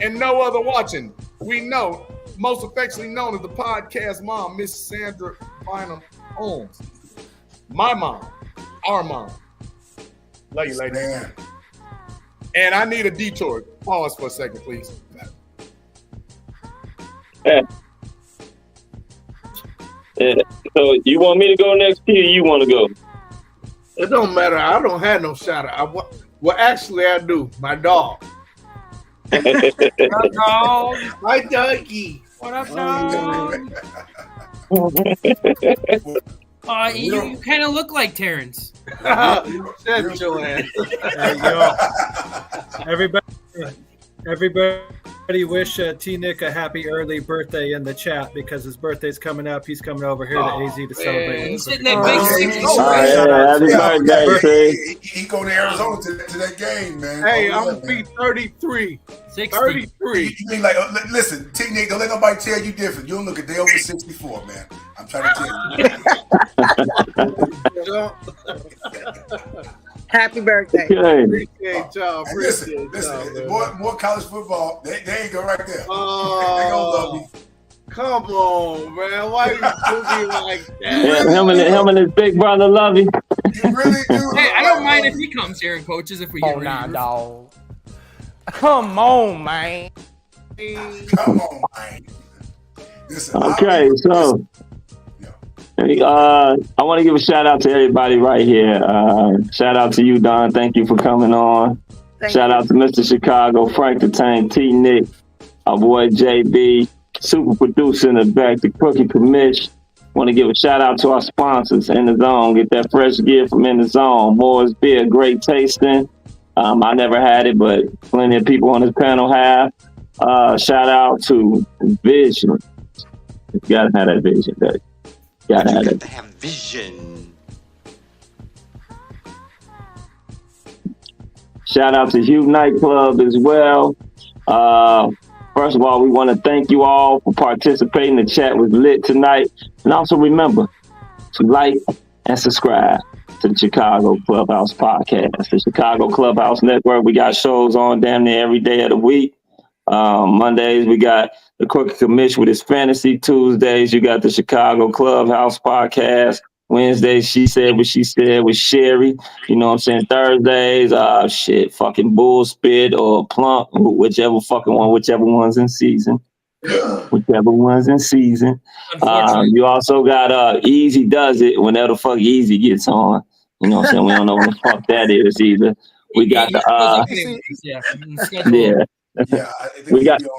and no other watching. We know, most affectionately known as the podcast mom, Miss Sandra Bynum Holmes. My mom, our mom. Love you, lady. Man. And I need a detour. Pause for a second, please. So you want me to go next, P, or you want to go? It don't matter. I don't have no shout out. Well, actually, I do. My dog. What up, dog? My doggy. What up, dog? You kind of look like Terrence. Shut your ass. Everybody wish Tnic a happy early birthday in the chat because his birthday's coming up. He's coming over here to AZ to celebrate. He's sitting that big happy birthday, he go to Arizona to that game, man. Hey, I'm gonna be 33. 33. You mean like, listen, Tnic, don't let nobody tell you different. You don't look a day over 64, man. I'm trying to tell you. Happy birthday. Appreciate y'all. Listen, more college football. There you go right there. Oh, they gonna love me. Come on, man. Why you do me like that? Yeah, him and his big brother love you. You really do. Hey, I don't mind if he comes here and coaches if we get nah, dog. Come on, man. Come on, man. Listen, okay, so I want to give a shout out to everybody right here. Shout out to you, Don. Thank you for coming on. Shout out to Mr. Chicago, Frank the Tank, Tnic, our boy JB, super producer in the back, the Cookie Commish. Want to give a shout out to our sponsors, In the Zone. Get that fresh gear from In the Zone. Moore's Beer, great tasting. I never had it, but plenty of people on this panel have. Shout out to Vision. You gotta have that vision, baby. Gotta have vision. Shout out to Hugh Nightclub as well. First of all, we want to thank you all for participating. The chat was lit tonight. And also remember to like and subscribe to the Chicago Clubhouse Podcast, the Chicago Clubhouse Network. We got shows on damn near every day of the week. Mondays, we got the Cookie Commish with his fantasy. Tuesdays, you got the Chicago Clubhouse Podcast. Wednesdays, She Said What She Said with Sherry. You know what I'm saying? Thursdays, fucking Bull Spit or Plump, whichever one's in season. Whichever one's in season. You also got Easy Does It whenever the fuck Easy gets on. You know what I'm saying? We don't know what the fuck that is either. We got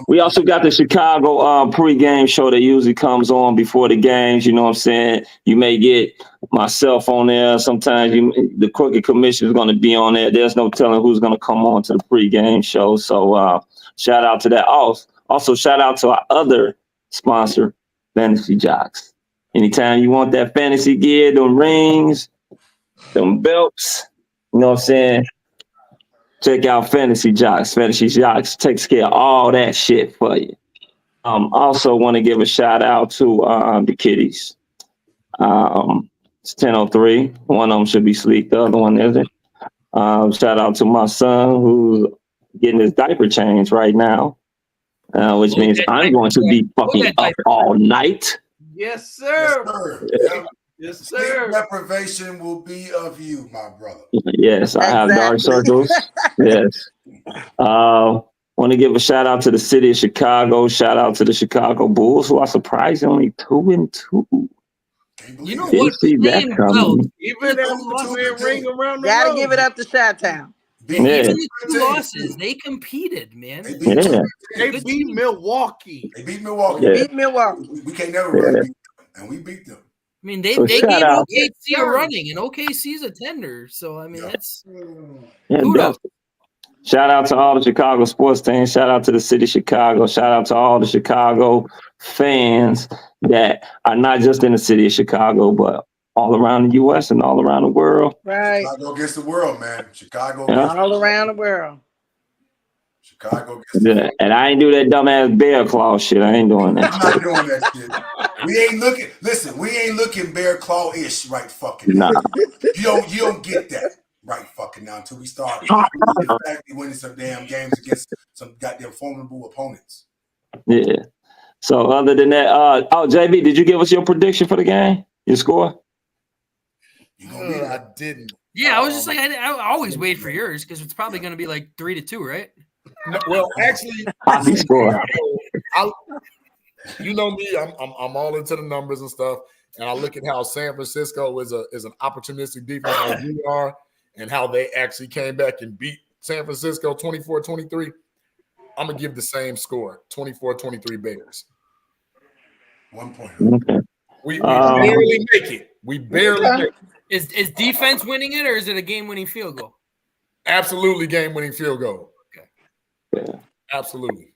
we also got the Chicago pregame show that usually comes on before the games. You know what I'm saying? You may get myself on there. Sometimes the Cookie Commission is going to be on there. There's no telling who's going to come on to the pregame show. So shout out to that. Also shout out to our other sponsor, Fantasy Jocks. Anytime you want that fantasy gear, them rings, them belts, you know what I'm saying? Check out Fantasy Jocks. Fantasy Jocks takes care of all that shit for you. Also want to give a shout out to the kiddies. It's 10:03. One of them should be asleep. The other one isn't. Shout out to my son who's getting his diaper changed right now, which means I'm going to be fucking up all night. Yes, sir. Yes, sir. Sleep deprivation will be of you, my brother. Yes, I have dark circles. Yes. Want to give a shout out to the city of Chicago. Shout out to the Chicago Bulls, who are surprisingly 2-2. You know what? See that coming. Even that ring around the Gotta road. give it up to Chi-Town. Even the 2 losses, they competed, man. They beat Milwaukee. They beat Milwaukee. Yeah. Beat Milwaukee. We can't never really beat them, and we beat them. I mean, they So gave shout out. OKC a running, and OKC's a tender. So, I mean, that's Yeah, kudos. shout out to all the Chicago sports teams. Shout out to the city of Chicago. Shout out to all the Chicago fans that are not just in the city of Chicago, but all around the U.S. and all around the world. Right. Chicago against the world, man. Chicago. Yeah. All around the world. Chicago. Yeah. And I ain't do that dumbass bear claw shit. I ain't doing that. I'm not doing that shit. We ain't looking. Listen, we ain't looking bear claw-ish right fucking now. Nah. You don't get that right fucking now until we start winning some damn games against some goddamn formidable opponents. Yeah. So other than that, JB, did you give us your prediction for the game? Your score? I didn't. Yeah, I was just like, I always wait for yours because it's probably going to be like 3-2, right? No, well, actually, you know me. I'm all into the numbers and stuff, and I look at how San Francisco is an opportunistic defense like we are, and how they actually came back and beat San Francisco 24-23, I'm going to give the same score, 24-23 Bears. 1 point. Okay. We barely make it. We barely make it. Is defense winning it, or is it a game-winning field goal? Absolutely game-winning field goal. Yeah. Absolutely.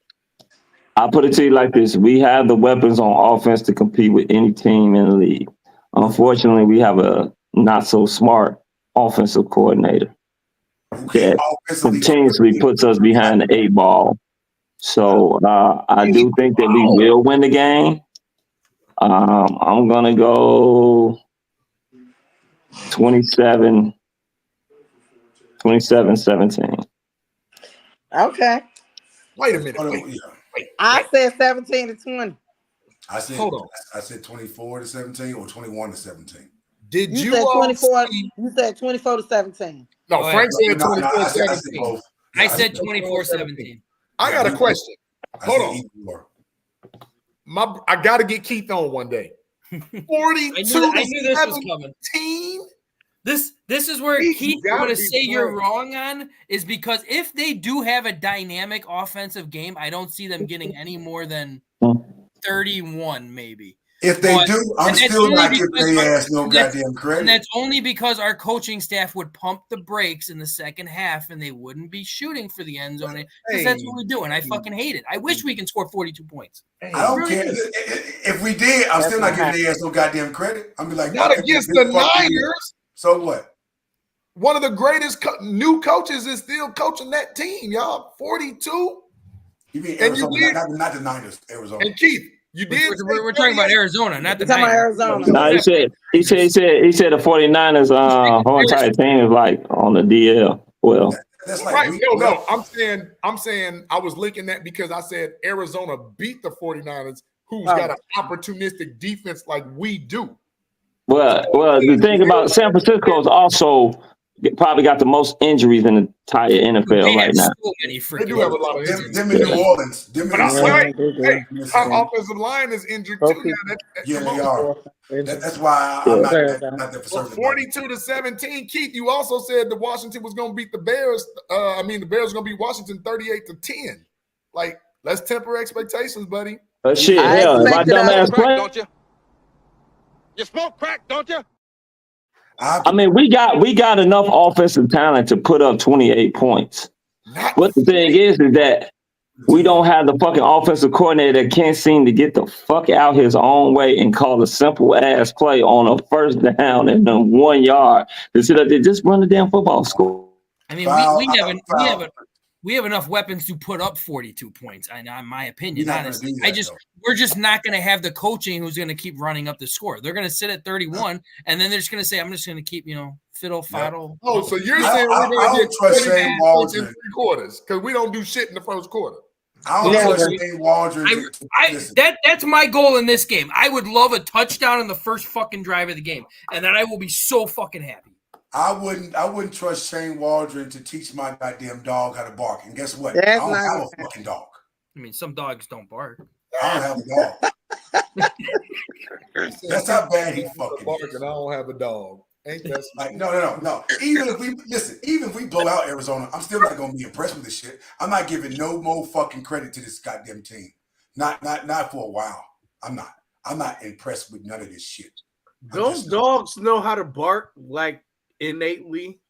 I'll put it to you like this. We have the weapons on offense to compete with any team in the league. Unfortunately, we have a not so smart offensive coordinator that continuously puts us behind the 8 ball. So I do think that we will win the game. I'm going to go 27-17. Okay. Wait a minute. I said 17-20. I said, hold on. I said 24-17 or 21-17. Did you said 24? You said 24-17. No, Frank said 24-17. I said 24-17. I got a question. Hold on. I got to get Keith on one day. 42-17. I knew this was coming. This is where Keith, I'm going to say you're wrong on, is because if they do have a dynamic offensive game, I don't see them getting any more than 31, maybe. If they do, I'm still not giving their ass no goddamn credit. And that's only because our coaching staff would pump the brakes in the second half and they wouldn't be shooting for the end zone. Because that's what we do, and I fucking hate it. I wish we can score 42 points. I don't care. If we did, I'm still not giving their ass no goddamn credit. I'm be like, not against the Niners. So what? One of the greatest new coaches is still coaching that team, y'all. 42. You mean Arizona, not the Niners, Arizona. And Keith, you did. We're talking about Arizona, not the Niners. Arizona. No, he said the 49ers whole entire team is like on the DL. Well, that's like right. No. I'm saying I was linking that because I said Arizona beat the 49ers, who's got an opportunistic defense like we do. Well, the thing about San Francisco is also probably got the most injuries in the entire NFL right now. They do have a lot of injuries. Them in New Orleans. Our offensive line is injured too now. Yeah, they are. That's why I'm not that for certain. 42-17. Keith, you also said that Washington was going to beat the Bears. The Bears are going to beat Washington 38-10. Like, let's temper expectations, buddy. Shit, hell, my dumb ass play. Don't you? You smoke crack, don't you? I mean, we got enough offensive talent to put up 28 points. But the thing is that we don't have the fucking offensive coordinator that can't seem to get the fuck out his own way and call a simple ass play on a first down and then 1 yard. Instead of just run the damn football score. I mean, we have enough weapons to put up 42 points. In my opinion, honestly, we're just not going to have the coaching who's going to keep running up the score. They're going to sit at 31, and then they're just going to say, "I'm just going to keep, fiddle faddle." Oh, so you're saying we're going to get 20 points in 3 quarters because we don't do shit in the first quarter? I don't trust Shane Waldron. That's my goal in this game. I would love a touchdown in the first fucking drive of the game, and then I will be so fucking happy. I wouldn't trust Shane Waldron to teach my goddamn dog how to bark. And guess what? I don't have a fucking dog. I mean, some dogs don't bark. I don't have a dog. That's how bad he fucking is. I don't have a dog. Ain't that like no. Even if we blow out Arizona, I'm still not gonna be impressed with this shit. I'm not giving no more fucking credit to this goddamn team. Not for a while. I'm not impressed with none of this shit. Those dogs know how to bark like innately.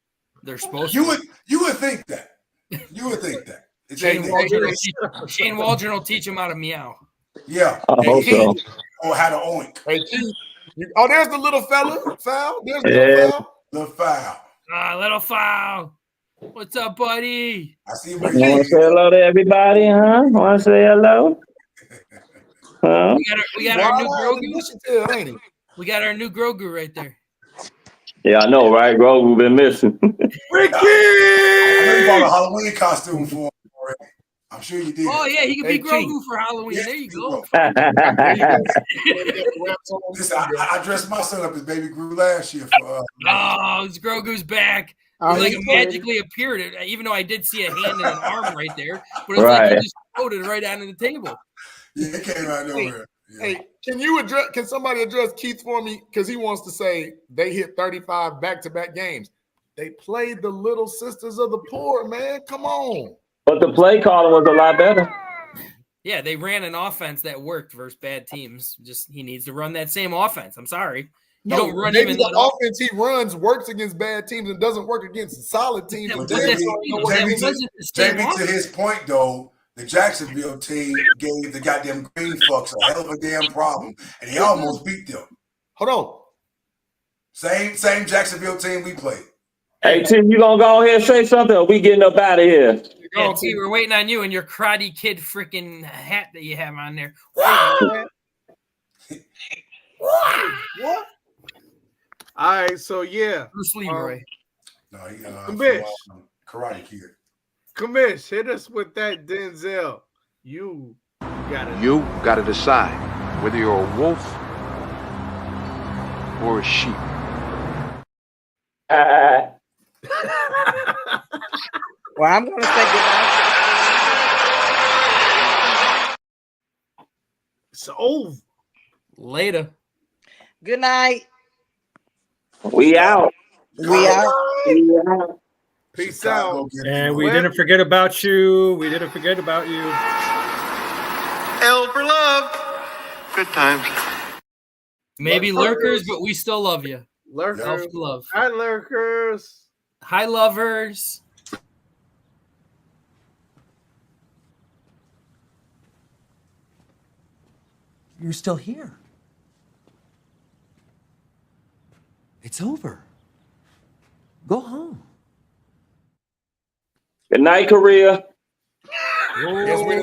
They're supposed to. You would think that. You would think that. Shane Waldron will teach him how to meow. Yeah. I hope so. Or how to oink. There's the little fella. Foul. There's the little foul. Little foul. What's up, buddy? I see him. Want to say hello to everybody, huh? Want to say hello? Huh? We got our new Grogu. We got our new Grogu right there. Yeah, I know, right? Grogu been missing. Ricky! I know you bought a Halloween costume for him already. I'm sure you did. Oh, yeah, he could be Grogu for Halloween. Yeah, there you go. Listen, I dressed my son up as Baby Groot last year. It's Grogu's back. It magically appeared, even though I did see a hand and an arm right there. But it's like he just floated right onto the table. Yeah, it came out of nowhere. Hey, can somebody address Keith for me? Because he wants to say they hit 35 back-to-back games. They played the little sisters of the poor, man. Come on. But the play calling was a lot better. Yeah, they ran an offense that worked versus bad teams. Just he needs to run that same offense. I'm sorry. You don't run him in the that offense he runs works against bad teams and doesn't work against solid teams. But JB, to his point, though, the Jacksonville team gave the goddamn Green Fucks a hell of a damn problem, and they almost beat them. Hold on. Same Jacksonville team we played. Hey, Tim, you gonna go ahead and say something, or we getting up out of here? Yeah, T, we're waiting on you and your Karate Kid freaking hat that you have on there. What? All right, so yeah. Bruce Leroy. Karate Kid. Commish, hit us with that Denzel. You gotta decide whether you're a wolf or a sheep. Well, I'm gonna say goodnight. It's over. Later. Good night. We out. We out. Peace out. And we didn't forget about you. We didn't forget about you. L for love. Good times. Maybe lurkers, but we still love you. Lurkers. Self-love. Hi, lurkers. Hi, lovers. You're still here. It's over. Go home. Good night, Korea. Yes, we